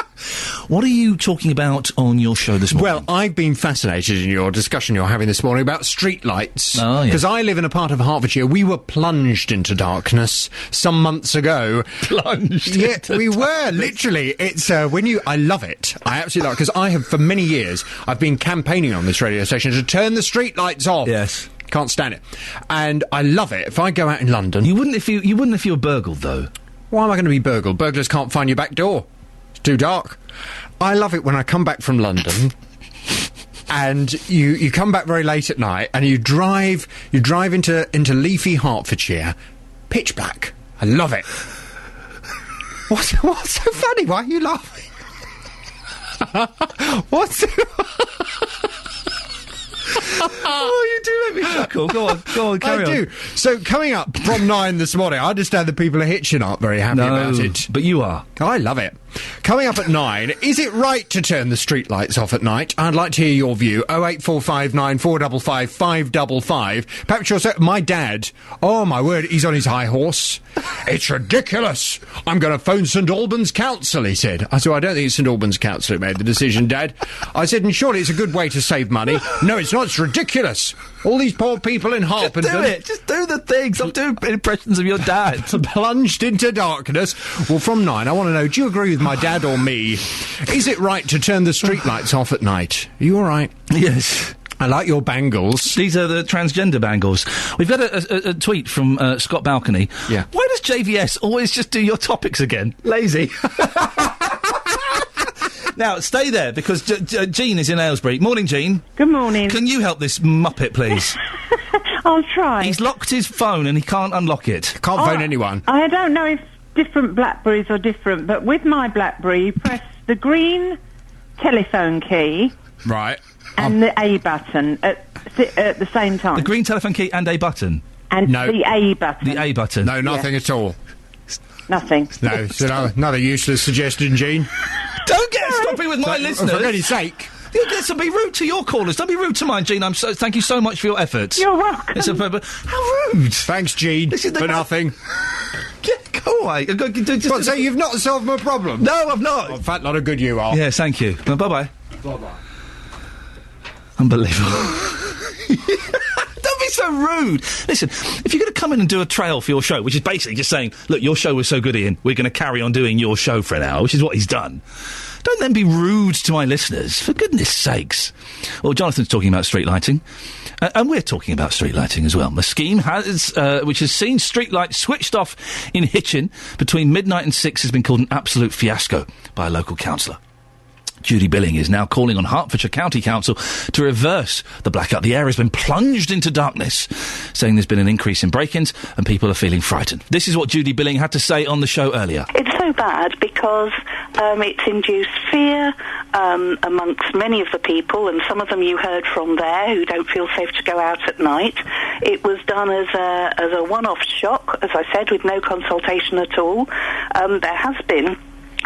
What are you talking about on your show this morning? Well, I've been fascinated in your discussion you're having this morning about streetlights. Oh, yeah. Because I live in a part of Hertfordshire. We were plunged into darkness some months ago. Plunged? Yeah, we were, literally. It's, I love it. I absolutely love it, because I have, for many years, I've been campaigning on this radio station to turn the streetlights off. Yes. Can't stand it. And I love it. If I go out in London... You wouldn't if you were burgled, though. Why am I going to be burgled? Burglars can't find your back door. It's too dark. I love it when I come back from London and you come back very late at night and you drive into leafy Hertfordshire, pitch black. I love it. What's so funny? Why are you laughing? What's... Oh, you do make me chuckle. Go on, carry on. I do. So, coming up from 9 this morning, I understand that people at Hitchin aren't very happy about it. But you are. I love it. Coming up at 9, is it right to turn the streetlights off at night? I'd like to hear your view. 08459 455 555. Perhaps you'll say, my dad, oh my word, he's on his high horse. It's ridiculous. I'm going to phone St Albans Council, he said. I said, I don't think it's St Albans Council who made the decision, Dad. I said, and surely it's a good way to save money. No, it's not. It's ridiculous. All these poor people in Harpenden... Just do it. Just do the things. I'm doing impressions of your dad. Plunged into darkness. Well, from 9, I want to know, do you agree with my dad or me? Is it right to turn the streetlights off at night? Are you all right? Yes. I like your bangles. These are the transgender bangles. We've got a tweet from Scott Balcony. Yeah. Why does JVS always just do your topics again? Lazy. Now, stay there, because Jean is in Aylesbury. Morning, Jean. Good morning. Can you help this muppet, please? I'll try. He's locked his phone and he can't unlock it. Can't phone anyone. I don't know if different BlackBerries are different, but with my BlackBerry, you press the green telephone key... Right. And the A button at the same time. The green telephone key and A button? And the A button. The A button. No, nothing at all. Nothing. No, it's another useless suggestion, Jean. Don't get stopping with my listeners. For goodness sake. Yes, be rude to your callers. Don't be rude to mine, Jean. Thank you so much for your efforts. You're welcome. How rude. Thanks, Jean, for nothing. Go away. So you've not solved my problem? No, I've not. Oh, fat lot of good you are. Yes, thank you. Bye-bye. Bye-bye. Unbelievable. Don't be so rude. Listen, if you're going to come in and do a trail for your show, which is basically just saying, look, your show was so good, Ian, we're going to carry on doing your show for an hour, which is what he's done. Don't then be rude to my listeners, for goodness sakes. Well, Jonathan's talking about street lighting, and we're talking about street lighting as well. The scheme which has seen street lights switched off in Hitchin between midnight and 6 has been called an absolute fiasco by a local councillor. Judy Billing is now calling on Hertfordshire County Council to reverse the blackout. The air has been plunged into darkness, saying there's been an increase in break-ins and people are feeling frightened. This is what Judy Billing had to say on the show earlier. It's so bad because it's induced fear amongst many of the people, and some of them you heard from there who don't feel safe to go out at night. It was done as a one-off shock, as I said, with no consultation at all. There has been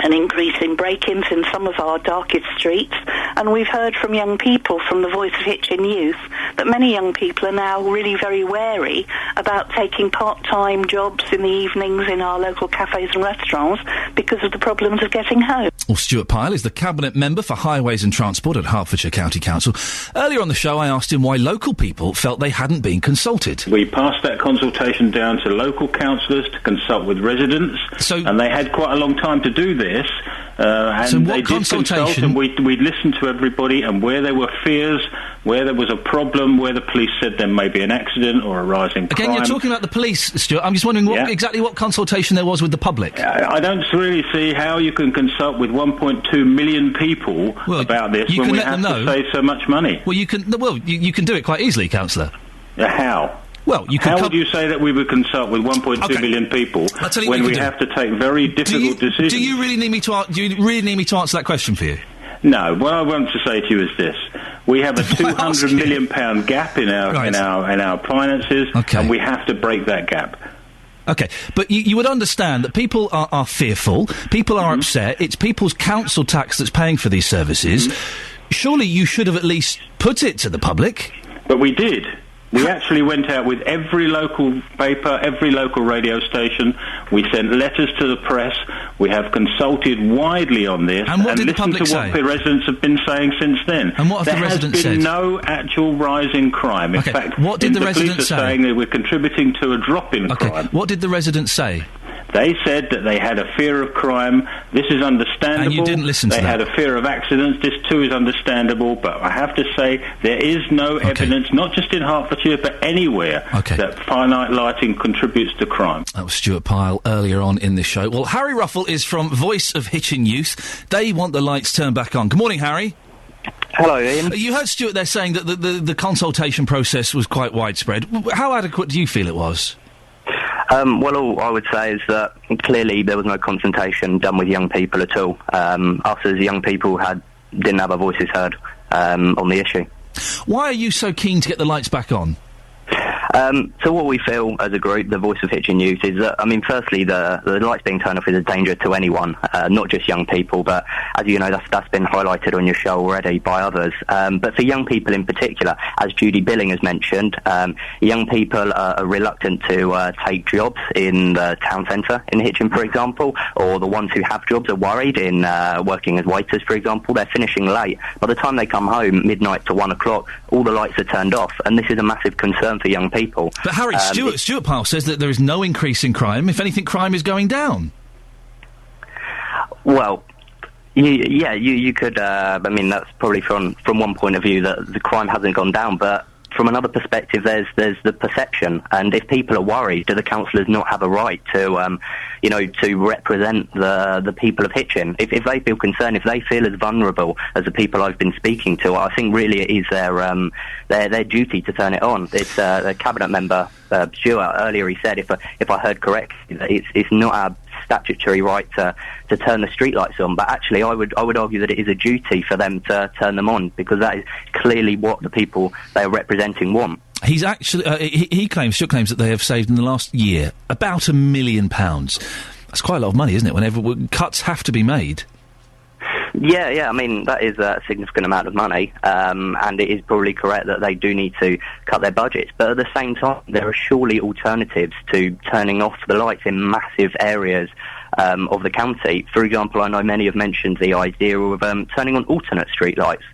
an increase in break-ins in some of our darkest streets, and we've heard from young people from the Voice of Hitchin Youth that many young people are now really very wary about taking part-time jobs in the evenings in our local cafes and restaurants because of the problems of getting home. Well, Stuart Pyle is the Cabinet Member for Highways and Transport at Hertfordshire County Council. Earlier on the show, I asked him why local people felt they hadn't been consulted. We passed that consultation down to local councillors to consult with residents, and they had quite a long time to do this. And so what they did consult, and we listened to everybody, and where there were fears, where there was a problem, where the police said there may be an accident or a rising crime. Again, you're talking about the police, Stuart. I'm just wondering exactly what consultation there was with the public. I don't really see how you can consult with 1.2 million people about this when we have to save so much money. Well, you can do it quite easily, Councillor. How? Well, how would you say that we would consult with 1.2 million people when we have to take very difficult decisions? Do you really need me to answer that question for you? No. What I want to say to you is this: we have a £200 million gap in our finances, and we have to break that gap. Okay, but you would understand that people are fearful, people are upset, it's people's council tax that's paying for these services. Surely you should have at least put it to the public. But we did. We actually went out with every local paper, every local radio station. We sent letters to the press. We have consulted widely on this And what did the listened public to say? what the residents have been saying since then. And what have the residents There has been said? no actual rise in crime. In Okay, fact, what did the residents police are say? saying that we're contributing to a drop in crime. What did the residents say? They said that they had a fear of crime. This is understandable. And you didn't listen to They that? had a fear of accidents. This too is understandable. But I have to say, there is no evidence, not just in Hertfordshire, but anywhere, that finite lighting contributes to crime. That was Stuart Pyle earlier on in the show. Well, Harry Ruffle is from Voice of Hitchin Youth. They want the lights turned back on. Good morning, Harry. Hello, Ian. You heard Stuart there saying that the consultation process was quite widespread. How adequate do you feel it was? Well, all I would say is that clearly there was no consultation done with young people at all. Us as young people didn't have our voices heard on the issue. Why are you so keen to get the lights back on? So what we feel as a group, the Voice of Hitchin Youth, is that, I mean, firstly, the lights being turned off is a danger to anyone, not just young people, but as you know, that's been highlighted on your show already by others. But for young people in particular, as Judy Billing has mentioned, young people are reluctant to take jobs in the town centre in Hitchin, for example, or the ones who have jobs are worried in working as waiters, for example. They're finishing late. By the time they come home, midnight to 1 o'clock, all the lights are turned off, and this is a massive concern for young people. But Harry, Stuart Pyle says that there is no increase in crime. If anything, crime is going down. Well, you could. I mean, that's probably from one point of view that the crime hasn't gone down, but from another perspective, there's the perception. And if people are worried, do the councillors not have a right to, to represent the people of Hitchin? If they feel concerned, if they feel as vulnerable as the people I've been speaking to, I think really it is their duty to turn it on. It's the cabinet member Stuart earlier. He said, if I heard correctly, that it's not our statutory right to turn the streetlights on, but actually I would argue that it is a duty for them to turn them on, because that is clearly what the people they are representing want. He's actually Stuart claims that they have saved in the last year about £1 million. That's quite a lot of money, isn't it? Whenever cuts have to be made. Yeah, I mean, that is a significant amount of money, and it is probably correct that they do need to cut their budgets. But at the same time, there are surely alternatives to turning off the lights in massive areas of the county. For example, I know many have mentioned the idea of turning on alternate street lights.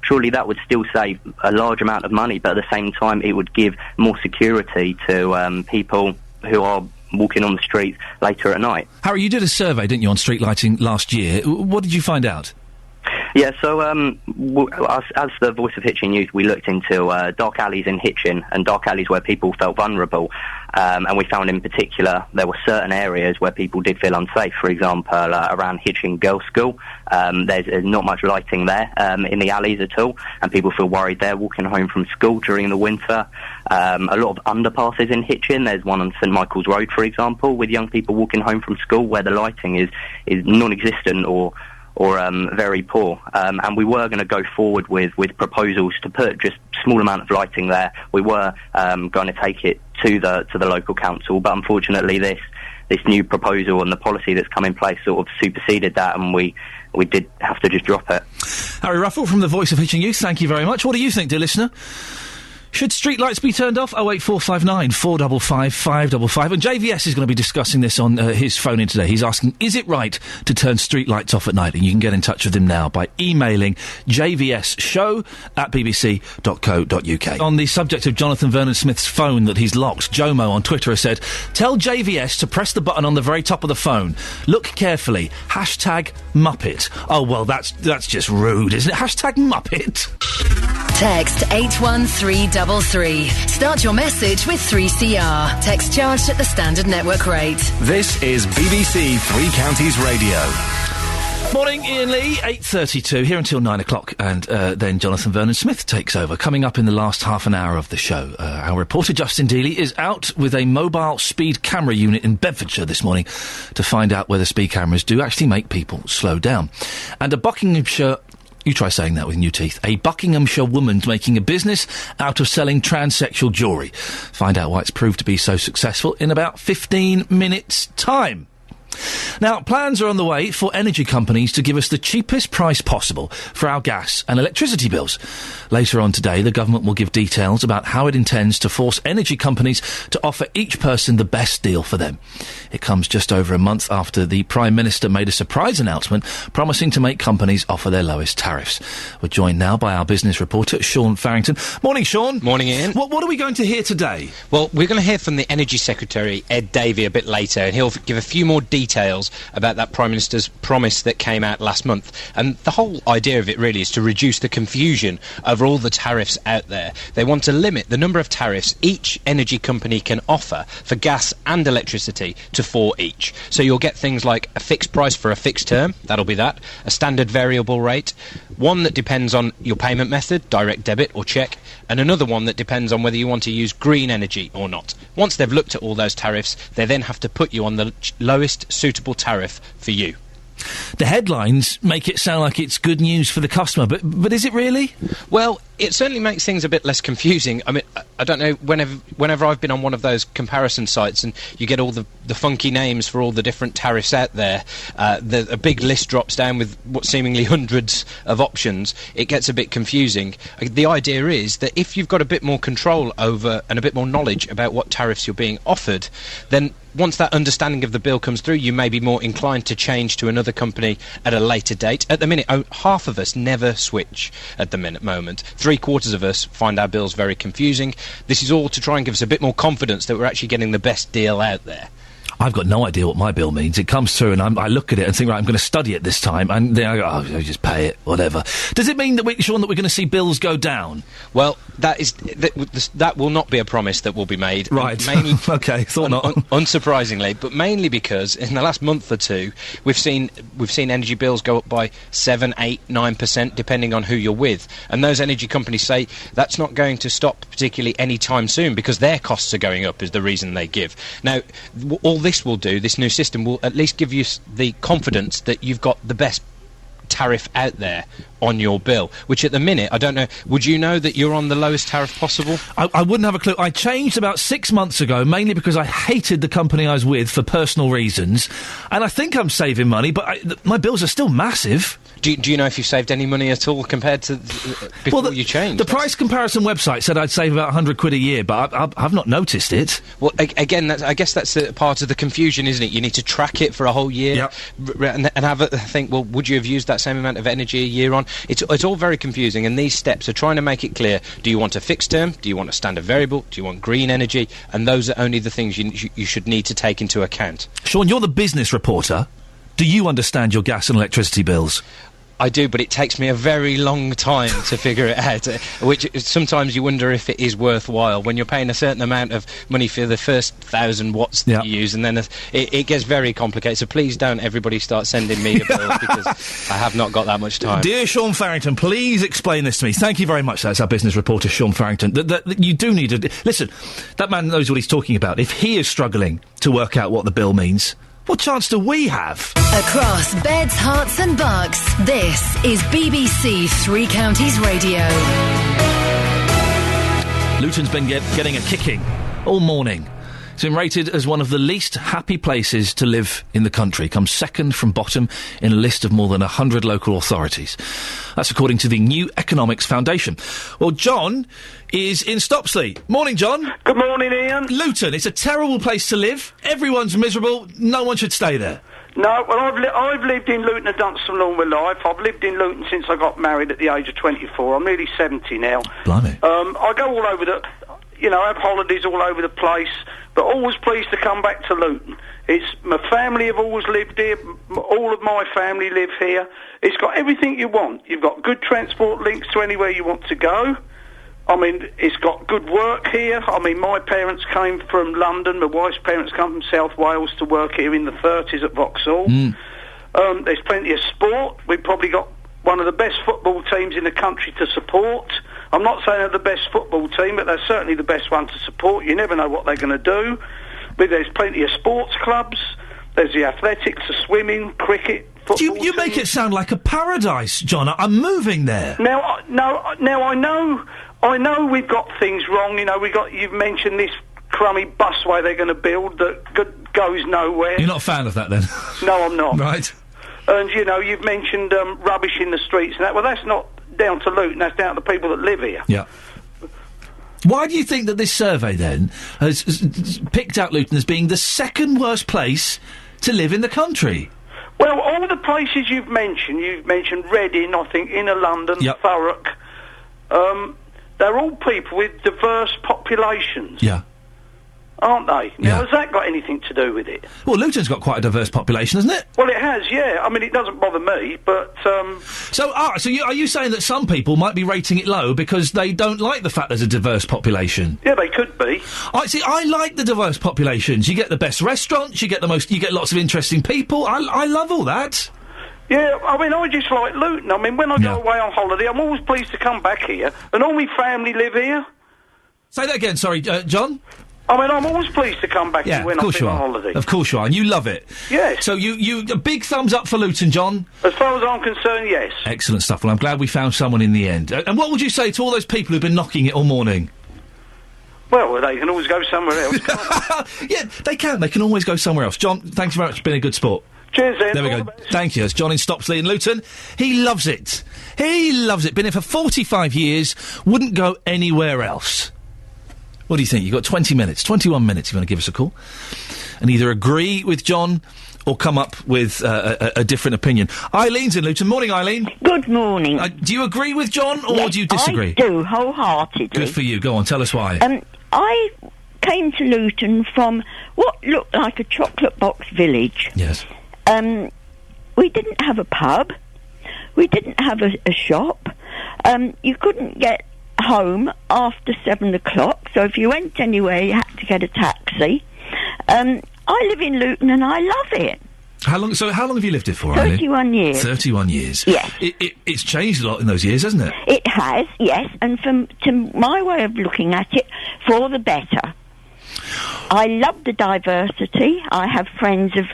Surely that would still save a large amount of money, but at the same time, it would give more security to people who are walking on the streets later at night. Harry, you did a survey, didn't you, on street lighting last year? What did you find out? Yeah, so as the Voice of Hitchin Youth, we looked into dark alleys in Hitchin and dark alleys where people felt vulnerable, and we found in particular there were certain areas where people did feel unsafe. For example, around Hitchin Girls' School, there's not much lighting there in the alleys at all, and people feel worried there walking home from school during the winter. A lot of underpasses in Hitchin. There's one on St Michael's Road, for example, with young people walking home from school where the lighting is non-existent or very poor, and we were going to go forward with proposals to put just small amount of lighting there. We were going to take it to the local council, but unfortunately this new proposal and the policy that's come in place sort of superseded that, and we did have to just drop it. Harry Ruffle from the Voice of Hitchin Youth, thank you very much. What do you think, dear listener? Should street lights be turned off? 08459 455 555. And JVS is going to be discussing this on his phone in today. He's asking, is it right to turn street lights off at night? And you can get in touch with him now by emailing jvsshow@bbc.co.uk. On the subject of Jonathan Vernon Smith's phone that he's locked, Jomo on Twitter has said, tell JVS to press the button on the very top of the phone. Look carefully. #Muppet. Oh, well, that's just rude, isn't it? #Muppet. Text 81333. Start your message with 3CR. Text charged at the standard network rate. This is BBC Three Counties Radio. Morning, Iain Lee, 8:32, here until 9 o'clock, and then Jonathan Vernon Smith takes over. Coming up in the last half an hour of the show, our reporter Justin Dealey is out with a mobile speed camera unit in Bedfordshire this morning to find out whether speed cameras do actually make people slow down. And a Buckinghamshire... You try saying that with new teeth. A Buckinghamshire woman's making a business out of selling transsexual jewellery. Find out why it's proved to be so successful in about 15 minutes' time. Now, plans are on the way for energy companies to give us the cheapest price possible for our gas and electricity bills. Later on today, the government will give details about how it intends to force energy companies to offer each person the best deal for them. It comes just over a month after the Prime Minister made a surprise announcement promising to make companies offer their lowest tariffs. We're joined now by our business reporter, Sean Farrington. Morning, Sean. Morning, Ian. What are we going to hear today? Well, we're going to hear from the Energy Secretary, Ed Davey, a bit later, and he'll give a few more details about that Prime Minister's promise that came out last month. And the whole idea of it really is to reduce the confusion over all the tariffs out there. They want to limit the number of tariffs each energy company can offer for gas and electricity to 4 each. So you'll get things like a fixed price for a fixed term, that'll be that, a standard variable rate, one that depends on your payment method, direct debit or cheque, and another one that depends on whether you want to use green energy or not. Once they've looked at all those tariffs, they then have to put you on the lowest suitable tariff for you. The headlines make it sound like it's good news for the customer, but is it really? Well, it certainly makes things a bit less confusing. I mean, I don't know, whenever I've been on one of those comparison sites and you get all the funky names for all the different tariffs out there, a big list drops down with what seemingly hundreds of options, it gets a bit confusing. The idea is that if you've got a bit more control over and a bit more knowledge about what tariffs you're being offered, then once that understanding of the bill comes through, you may be more inclined to change to another company at a later date. At the minute, half of us never switch at the moment. 3/4 of us find our bills very confusing. This is all to try and give us a bit more confidence that we're actually getting the best deal out there. I've got no idea what my bill means. It comes through and I look at it and think, right, I'm going to study it this time, and then I go, oh, just pay it, whatever. Does it mean that, Sean, that we're going to see bills go down? Well, that will not be a promise that will be made. Right. Mainly, okay, thought not. Unsurprisingly, but mainly because in the last month or two, we've seen energy bills go up by 7, 8, 9%, depending on who you're with. And those energy companies say that's not going to stop particularly any time soon because their costs are going up is the reason they give. Now, all this will do, this new system will at least give you the confidence that you've got the best tariff out there on your bill, which at the minute, I don't know, would you know that you're on the lowest tariff possible? I wouldn't have a clue. I changed about 6 months ago, mainly because I hated the company I was with for personal reasons, and I think I'm saving money, but my bills are still massive. Do you know if you've saved any money at all compared to before you changed? The price comparison website said I'd save about £100 a year, but I've not noticed it. Well, again, I guess that's part of the confusion, isn't it? You need to track it for a whole year and have a think, well, would you have used that same amount of energy a year on? It's all very confusing, and these steps are trying to make it clear. Do you want a fixed term? Do you want a standard variable? Do you want green energy? And those are only the things you should need to take into account. Sean, you're the business reporter. Do you understand your gas and electricity bills? I do, but it takes me a very long time to figure it out, which sometimes you wonder if it is worthwhile when you're paying a certain amount of money for the first 1,000 watts that you use, and then it gets very complicated. So please don't everybody start sending me your bills because I have not got that much time. Dear Sean Farrington, please explain this to me. Thank you very much. That's our business reporter, Sean Farrington. That you do need to... Listen, that man knows what he's talking about. If he is struggling to work out what the bill means... what chance do we have? Across beds, hearts and bucks, this is BBC Three Counties Radio. Luton's been getting a kicking all morning. It's been rated as one of the least happy places to live in the country. Comes second from bottom in a list of more than 100 local authorities. That's according to the New Economics Foundation. Well, John is in Stopsley. Morning, John. Good morning, Ian. Luton, it's a terrible place to live. Everyone's miserable. No one should stay there. No, well, I've lived in Luton and Dunstable all my life. I've lived in Luton since I got married at the age of 24. I'm nearly 70 now. Blimey. I go all over have holidays all over the place, but always pleased to come back to Luton. My family have always lived here. All of my family live here. It's got everything you want. You've got good transport links to anywhere you want to go. I mean, it's got good work here. I mean, my parents came from London. My wife's parents come from South Wales to work here in the 30s at Vauxhall. There's plenty of sport. We've probably got one of the best football teams in the country to support. I'm not saying they're the best football team, but they're certainly the best one to support. You never know what they're going to do. But there's plenty of sports clubs. There's the athletics, the swimming, cricket, football. You make it sound like a paradise, John. I'm moving there. Now I know we've got things wrong. You've mentioned this crummy busway they're going to build that goes nowhere. You're not a fan of that, then? No, I'm not. Right. And, you know, you've mentioned rubbish in the streets and that. Well, that's not down to Luton, that's down to the people that live here. Yeah. Why do you think that this survey, then, has picked out Luton as being the second worst place to live in the country? Well, all the places you've mentioned Reading, I think, Inner London, Thurrock, they're all people with diverse populations. Yeah. Aren't they? Now, has that got anything to do with it? Well, Luton's got quite a diverse population, hasn't it? Well, it has, yeah. I mean, it doesn't bother me, but... So are you saying that some people might be rating it low because they don't like the fact there's a diverse population? Yeah, they could be. I like the diverse populations. You get the best restaurants, you get lots of interesting people. I love all that. Yeah, I mean, I just like Luton. I mean, when I go away on holiday, I'm always pleased to come back here, and all my family live here. Say that again, sorry, John? I mean, I'm always pleased to come back here when I've been on holiday. Of course you are, and you love it. Yes. So you a big thumbs up for Luton, John? As far as I'm concerned, yes. Excellent stuff. Well, I'm glad we found someone in the end. And what would you say to all those people who've been knocking it all morning? Well, they can always go somewhere else, can't they? Yeah, they can. They can always go somewhere else. John, thanks very much for being a good sport. Cheers, then. There we go. Thank you. It's John in Stopsley in Luton. He loves it. He loves it. Been here for 45 years. Wouldn't go anywhere else. What do you think? You've got 20 minutes, 21 minutes if you want to give us a call. And either agree with John or come up with a different opinion. Eileen's in Luton. Morning, Eileen. Good morning. Do you agree with John or do you disagree? I do, wholeheartedly. Good for you. Go on, tell us why. I came to Luton from what looked like a chocolate box village. Yes. We didn't have a pub. We didn't have a shop. You couldn't get home after 7 o'clock, so if you went anywhere you had to get a taxi. I live in Luton and I love it. How long have you lived here for, Eileen? 31 years. 31 years. Yes. It's changed a lot in those years, hasn't it? It has, yes, and to my way of looking at it, for the better. I love the diversity. I have friends of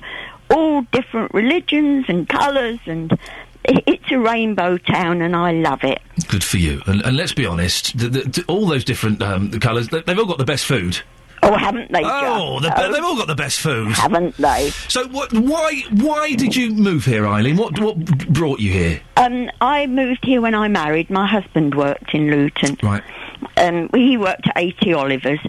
all different religions and colours, and it's a rainbow town, and I love it. Good for you. And let's be honest, all those different colours, they've all got the best food. Oh, haven't they? They've all got the best food. Haven't they? So why did you move here, Eileen? What brought you here? I moved here when I married. My husband worked in Luton. Right. He worked at 80 Olivers,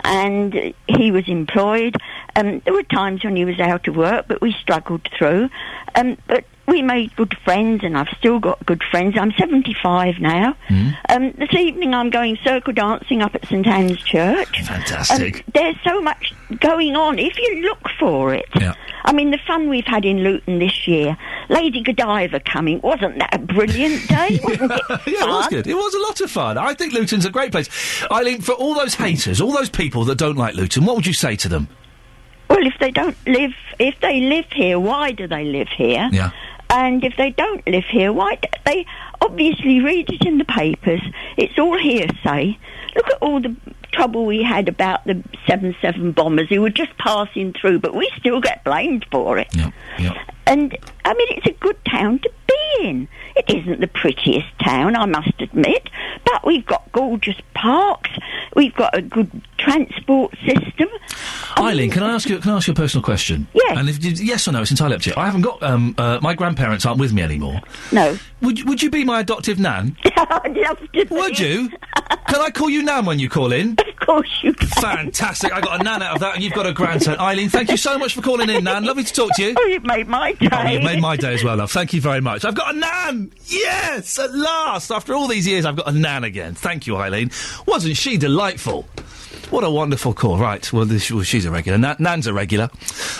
and he was employed. There were times when he was out of work, but we struggled through. But we made good friends, and I've still got good friends. I'm 75 now. This evening I'm going circle dancing up at St Anne's Church. Fantastic. There's so much going on if you look for it. Yeah. I mean, the fun we've had in Luton this year, Lady Godiva coming, wasn't that a brilliant day? Wasn't it fun? Yeah, it was good. It was a lot of fun. I think Luton's a great place. Eileen, for all those haters, all those people that don't like Luton, what would you say to them? Well, if they live here, why do they live here? Yeah. And if they don't live here, why do they obviously read it in the papers? It's all hearsay. Look at all the trouble we had about the 7-7 bombers who were just passing through, but we still get blamed for it. Yeah. And, I mean, it's a good town to be in. It isn't the prettiest town, I must admit, but we've got gorgeous parks, we've got a good transport system. Eileen, can I ask you a personal question? Yes. And yes or no, it's entirely up to you. I haven't got, my grandparents aren't with me anymore. No. Would you be my adoptive nan? I'd love to be. Would you? Can I call you nan when you call in? Of course you can. Fantastic. I got a nan out of that, and you've got a grandson. Eileen, thank you so much for calling in, nan. Lovely to talk to you. Oh, you've made my day. Oh, you've made my day as well, love. Thank you very much. I've got a nan! Yes! At last! After all these years, I've got a nan again. Thank you, Eileen. Wasn't she delightful? What a wonderful call. Right, well, she's a regular. Nan's a regular.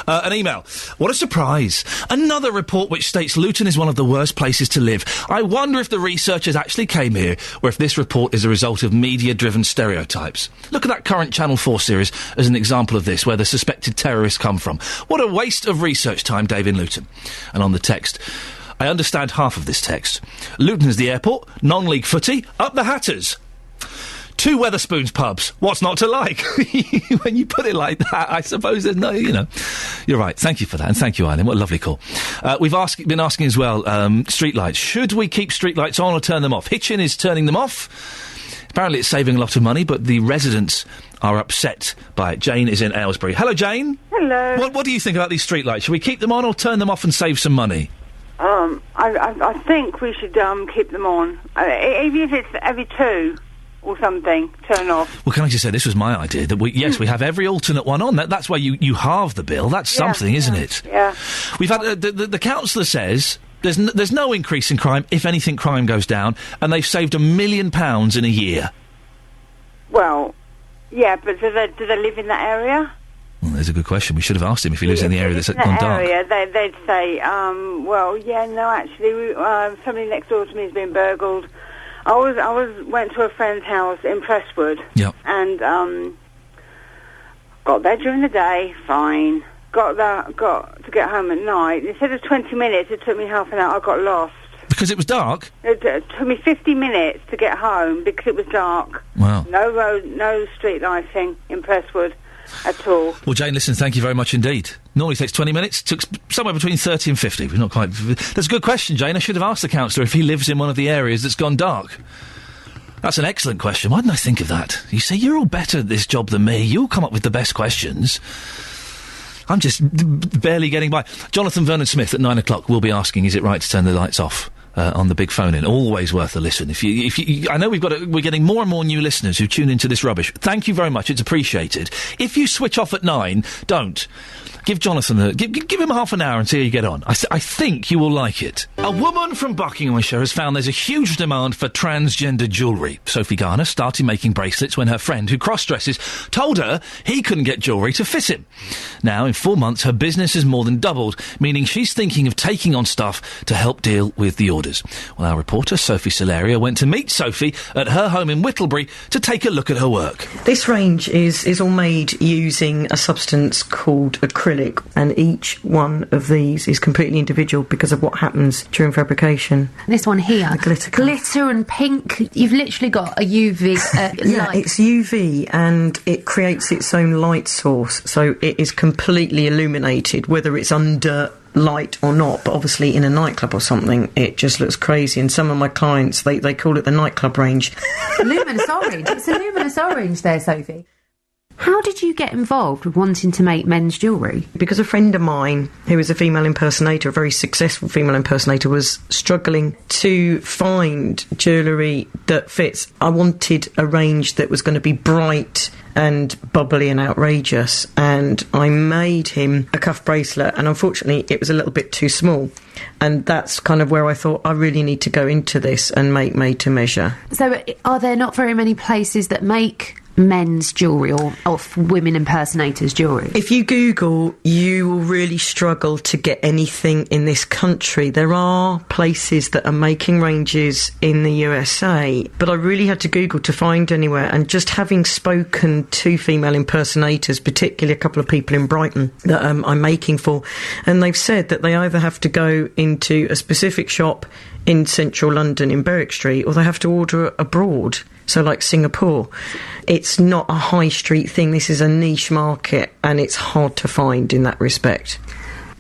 An email. What a surprise. Another report which states Luton is one of the worst places to live. I wonder if the researchers actually came here, or if this report is a result of media-driven stereotypes. Look at that current Channel 4 series as an example of this, where the suspected terrorists come from. What a waste of research time, Dave in Luton. And on the text, I understand half of this text. Luton is the airport, non-league footy, up the Hatters. 2 Wetherspoons pubs. What's not to like? When you put it like that, I suppose there's no, You're right. Thank you for that. And thank you, Eileen. What a lovely call. We've been asking as well, streetlights. Should we keep streetlights on or turn them off? Hitchin is turning them off. Apparently it's saving a lot of money, but the residents are upset by it. Jane is in Aylesbury. Hello, Jane. Hello. What do you think about these streetlights? Should we keep them on or turn them off and save some money? I think we should keep them on. Even if it's every 2 or something, turn off. Well, can I just say, this was my idea, that we have every alternate one on. That's why you halve the bill. That's something, isn't it? Yeah. We've had, the councillor says there's no increase in crime. If anything, crime goes down, and they've saved £1 million in a year. Well, yeah, but do they live in that area? Well, there's a good question. We should have asked him if he lives in the area that's gone dark. They'd say, well, yeah, no, actually, somebody next door to me has been burgled. I went to a friend's house in Presswood. Yep. And got there during the day, fine. Got to get home at night. Instead of 20 minutes, it took me half an hour. I got lost. Because it was dark? It took me 50 minutes to get home because it was dark. Wow. No road, no street lighting in Presswood at all. Well, Jane, listen, thank you very much indeed. Normally takes 20 minutes. Took somewhere between 30 and 50. We're not quite... That's a good question, Jane. I should have asked the councillor if he lives in one of the areas that's gone dark. That's an excellent question. Why didn't I think of that? You see, you're all better at this job than me. You'll come up with the best questions. I'm just barely getting by. Jonathan Vernon-Smith at 9 o'clock will be asking, is it right to turn the lights off? On the big phone-in. Always worth a listen. If you, I know we're getting more and more new listeners who tune into this rubbish. Thank you very much. It's appreciated. If you switch off at 9, don't. Give Jonathan give him half an hour and see how you get on. I think you will like it. A woman from Buckinghamshire has found there's a huge demand for transgender jewellery. Sophie Garner started making bracelets when her friend, who cross-dresses, told her he couldn't get jewellery to fit him. Now, in 4 months, her business has more than doubled, meaning she's thinking of taking on stuff to help deal with the orders. Well, our reporter, Sophie Solaria, went to meet Sophie at her home in Whittlebury to take a look at her work. This range is all made using a substance called acrylic, and each one of these is completely individual because of what happens during fabrication. This one here, the glitter and pink. You've literally got a UV yeah, light. It's UV and it creates its own light source, so it is completely illuminated, whether it's under light or not. But obviously in a nightclub or something it just looks crazy, and some of my clients they call it the nightclub range. Luminous orange. It's a luminous orange there, Sophie. How did you get involved with wanting to make men's jewellery? Because a friend of mine, who is a female impersonator, a very successful female impersonator, was struggling to find jewellery that fits. I wanted a range that was going to be bright and bubbly and outrageous, and I made him a cuff bracelet, and unfortunately it was a little bit too small, and that's kind of where I thought I really need to go into this and make made to measure. So are there not very many places that make men's jewellery or women impersonators jewellery? If you Google, you will really struggle to get anything in this country. There are places that are making ranges in the USA, but I really had to Google to find anywhere, and just having spoken to female impersonators, particularly a couple of people in Brighton that I'm making for, and they've said that they either have to go into a specific shop in central London in Berwick Street, or they have to order abroad. So like Singapore. It's not a high street thing. This is a niche market, and it's hard to find in that respect.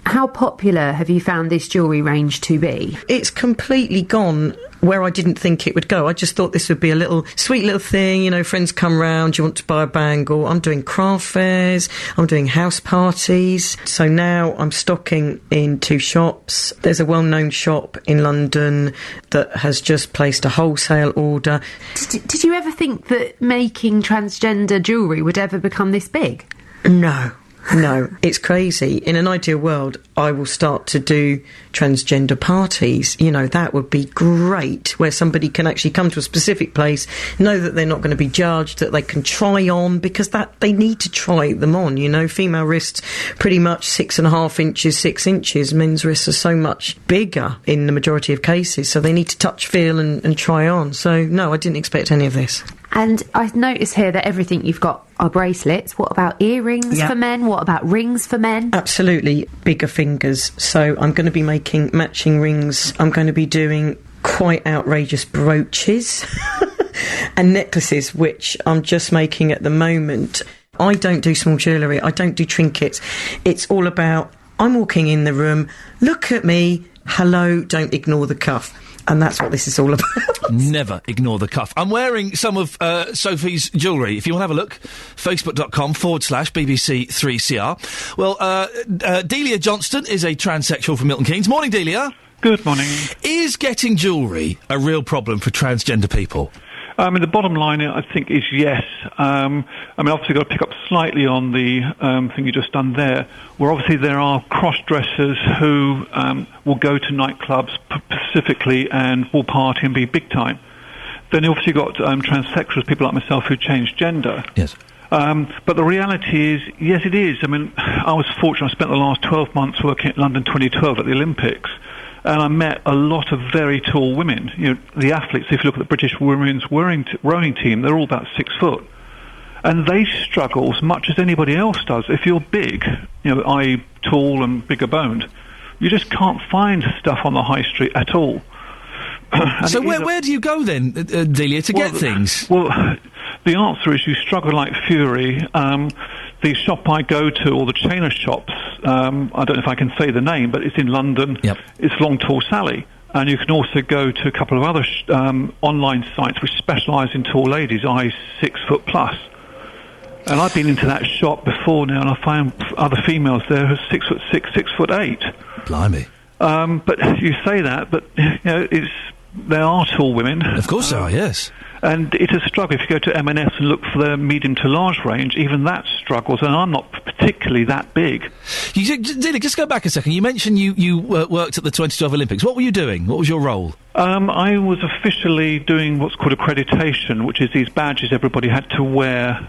How popular have you found this jewellery range to be? It's completely gone where I didn't think it would go. I just thought this would be a little sweet little thing, you know, friends come round, you want to buy a bangle. I'm doing craft fairs, I'm doing house parties. So now I'm stocking in 2 shops. There's a well-known shop in London that has just placed a wholesale order. Did you ever think that making transgender jewellery would ever become this big? No, it's crazy. In an ideal world, I will start to do transgender parties. You know, that would be great, where somebody can actually come to a specific place, know that they're not going to be judged, that they can try on, because that they need to try them on, you know. Female wrists, pretty much 6.5 inches, 6 inches. Men's wrists are so much bigger in the majority of cases, so they need to touch, feel and try on. So, no, I didn't expect any of this. And I notice here that everything you've got are bracelets. What about earrings for men? What about rings for men? Absolutely, bigger fingers. So I'm going to be making matching rings. I'm going to be doing quite outrageous brooches and necklaces, which I'm just making at the moment. I don't do small jewellery. I don't do trinkets. It's all about, I'm walking in the room, look at me, hello, don't ignore the cuff. And that's what this is all about. Never ignore the cuff. I'm wearing some of Sophie's jewellery. If you want to have a look, facebook.com/BBC3CR. Well, Delia Johnston is a transsexual from Milton Keynes. Morning, Delia. Good morning. Is getting jewellery a real problem for transgender people? The bottom line, I think, is yes. Obviously, got to pick up slightly on the thing you just done there, where obviously there are cross-dressers who will go to nightclubs specifically and will party and be big time. Then you obviously got transsexuals, people like myself who change gender. Yes. But the reality is, yes, it is. I was fortunate. I spent the last 12 months working at London 2012 at the Olympics. And I met a lot of very tall women. The athletes, if you look at the British women's rowing team, they're all about 6 foot. And they struggle as much as anybody else does. If you're big, i.e. tall and bigger boned, you just can't find stuff on the high street at all. So where do you go then, Delia, to get things? Well, the answer is you struggle like fury. The shop I go to, or the chain of shops, I don't know if I can say the name, but it's in London. Yep. It's Long Tall Sally. And you can also go to a couple of other online sites which specialise in tall ladies, i.e. 6 foot plus. And I've been into that shop before now, and I find other females there who are 6'6", 6'8". Blimey. But you say that, but there are tall women. Of course there are, yes. And it is a struggle. If you go to M&S and look for their medium to large range, even that struggles, and I'm not particularly that big. Delia, just go back a second. You mentioned you worked at the 2012 Olympics. What were you doing? What was your role? I was officially doing what's called accreditation, which is these badges everybody had to wear,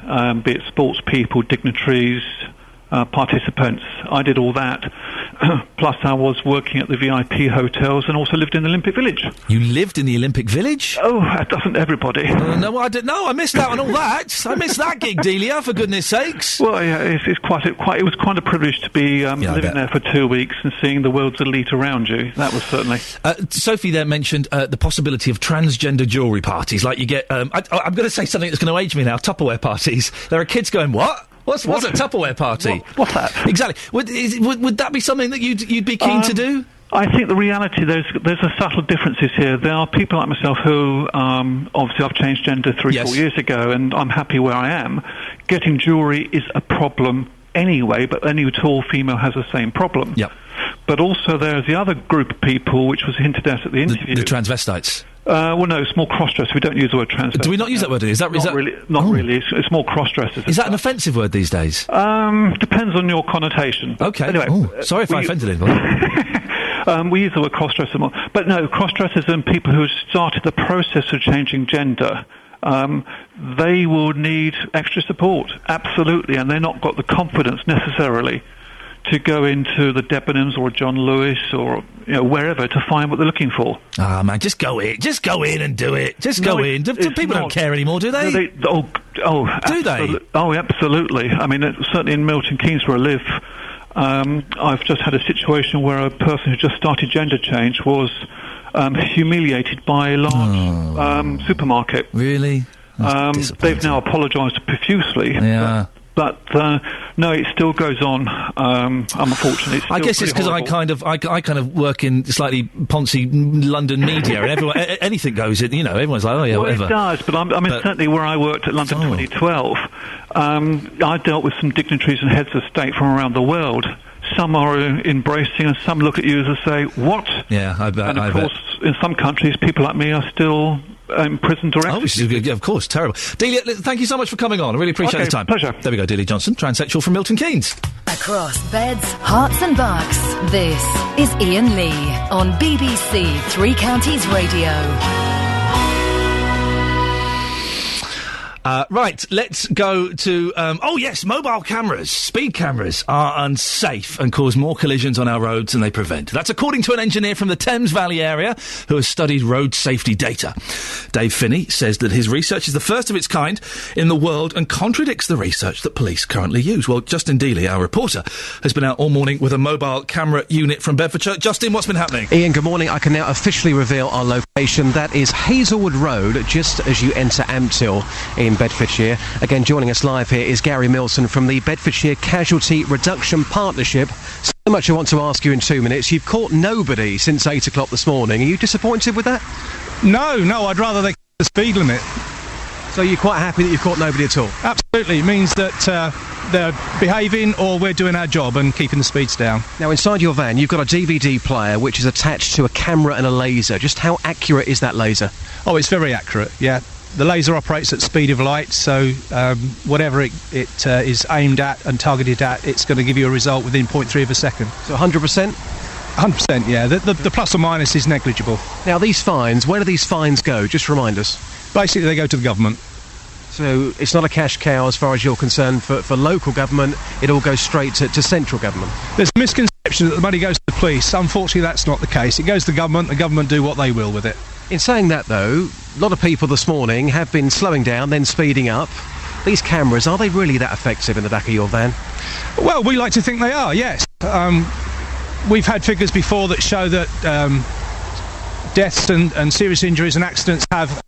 be it sports people, dignitaries, participants. I did all that. Plus I was working at the VIP hotels and also lived in the Olympic Village. You lived in the Olympic Village? Oh, that doesn't everybody. No, I didn't. No, I missed out on all that. I missed that gig, Delia, for goodness sakes. Well, yeah, it was quite a privilege to be living there for 2 weeks and seeing the world's elite around you. That was certainly. Sophie there mentioned the possibility of transgender jewellery parties. Like you get, I'm going to say something that's going to age me now, Tupperware parties. There are kids going, what? What's a Tupperware party? What's that? Exactly. Would that be something that you'd be keen to do? I think the reality, there's a subtle differences here. There are people like myself who, obviously I've changed gender 4 years ago, and I'm happy where I am. Getting jewellery is a problem anyway, but any tall female has the same problem. Yep. But also there's the other group of people, which was hinted at the interview. The transvestites. Well, no, it's more cross-dressers. We don't use the word transvestite. Do we not use that word? Not really. It's more cross-dressers. Is that an offensive word these days? Depends on your connotation. Okay. Anyway, sorry if I offended anyone. We use the word cross-dresser more. But no, cross-dressers and people who started the process of changing gender, they will need extra support, absolutely, and they're not got the confidence necessarily to go into the Debenhams or John Lewis or wherever to find what they're looking for. Ah, man, just go in and do it. Go in. Do people don't care anymore, do they? Do they? Oh, absolutely. I mean, certainly in Milton Keynes where I live, I've just had a situation where a person who just started gender change was humiliated by a large supermarket. Really? They've now apologised profusely. Yeah. But no, it still goes on. Unfortunately, I guess it's because I kind of work in slightly poncy London media, and everyone anything goes. Everyone's like, oh yeah, whatever. It does, but certainly where I worked at London 2012, I dealt with some dignitaries and heads of state from around the world. Some are embracing, and some look at you and say, "What?" Yeah, I bet. And of course, in some countries, people like me are still imprisoned or executed. Oh, of course, terrible. Delia, thank you so much for coming on. I really appreciate the time. Pleasure. There we go, Delia Johnson, transsexual from Milton Keynes. Across beds, hearts and bucks, this is Iain Lee on BBC Three Counties Radio. Right, let's go to... mobile cameras, speed cameras are unsafe and cause more collisions on our roads than they prevent. That's according to an engineer from the Thames Valley area who has studied road safety data. Dave Finney says that his research is the first of its kind in the world and contradicts the research that police currently use. Well, Justin Dealey, our reporter, has been out all morning with a mobile camera unit from Bedfordshire. Justin, what's been happening? Iain, good morning. I can now officially reveal our location. That is Hazelwood Road, just as you enter Ampthill in Bedfordshire. Again, joining us live here is Gary Milson from the Bedfordshire Casualty Reduction Partnership. So much I want to ask you in 2 minutes. You've caught nobody since 8 o'clock this morning. Are you disappointed with that? No, I'd rather they keep the speed limit. So you're quite happy that you've caught nobody at all? Absolutely. It means that they're behaving or we're doing our job and keeping the speeds down. Now, inside your van, you've got a DVD player which is attached to a camera and a laser. Just how accurate is that laser? Oh, it's very accurate, yeah. The laser operates at speed of light, so whatever it is aimed at and targeted at, it's going to give you a result within 0.3 of a second. So 100%? 100%, yeah. The plus or minus is negligible. Now, these fines, where do these fines go? Just remind us. Basically, they go to the government. So it's not a cash cow as far as you're concerned. For local government, it all goes straight to central government. There's a misconception that the money goes to the police. Unfortunately, that's not the case. It goes to the government do what they will with it. In saying that, though, a lot of people this morning have been slowing down, then speeding up. These cameras, are they really that effective in the back of your van? Well, we like to think they are, yes. We've had figures before that show that deaths and serious injuries and accidents have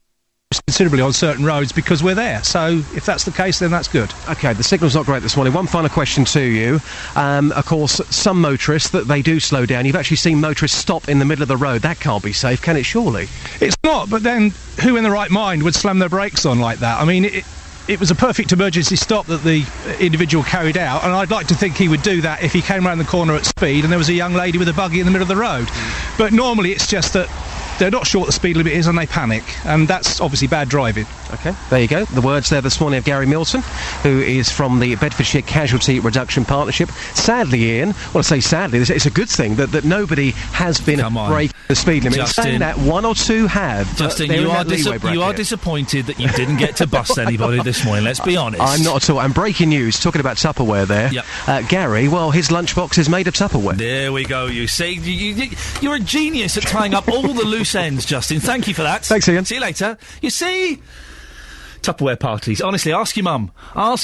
considerably on certain roads because we're there. So if that's the case, then that's good. OK, the signal's not great this morning. One final question to you. Of course, some motorists, that they do slow down. You've actually seen motorists stop in the middle of the road. That can't be safe, can it, surely? It's not, but then who in the right mind would slam their brakes on like that? I mean, it was a perfect emergency stop that the individual carried out, and I'd like to think he would do that if he came around the corner at speed and there was a young lady with a buggy in the middle of the road. But normally it's just that they're not sure what the speed limit is and they panic, and that's obviously bad driving. OK, there you go. The words there this morning of Gary Milton, who is from the Bedfordshire Casualty Reduction Partnership. Sadly, Ian, well, I say sadly, it's a good thing that nobody has been breaking the speed limit. Justin, saying that one or two have. Justin, you are disappointed that you didn't get to bust anybody this morning, let's be honest. I'm not at all. And breaking news, talking about Tupperware there. Yep. Gary, well, his lunchbox is made of Tupperware. There we go, you see. You're a genius at tying up all the loose ends, Justin. Thank you for that. Thanks, Ian. See you later. You see... Tupperware parties. Honestly, ask your mum. In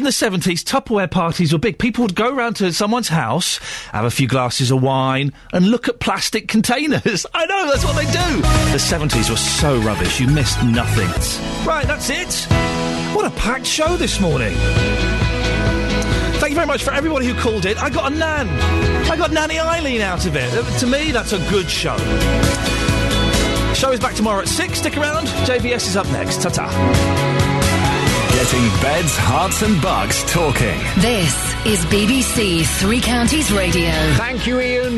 the 70s, Tupperware parties were big. People would go round to someone's house, have a few glasses of wine, and look at plastic containers. I know, that's what they do. The 70s were so rubbish, you missed nothing. Right, that's it. What a packed show this morning. Thank you very much for everybody who called in. I got a nan. I got Nanny Eileen out of it. To me, that's a good show. Show is back tomorrow at 6. Stick around. JVS is up next. Ta-ta. Getting beds, hearts and bugs talking. This is BBC Three Counties Radio. Thank you, Ian.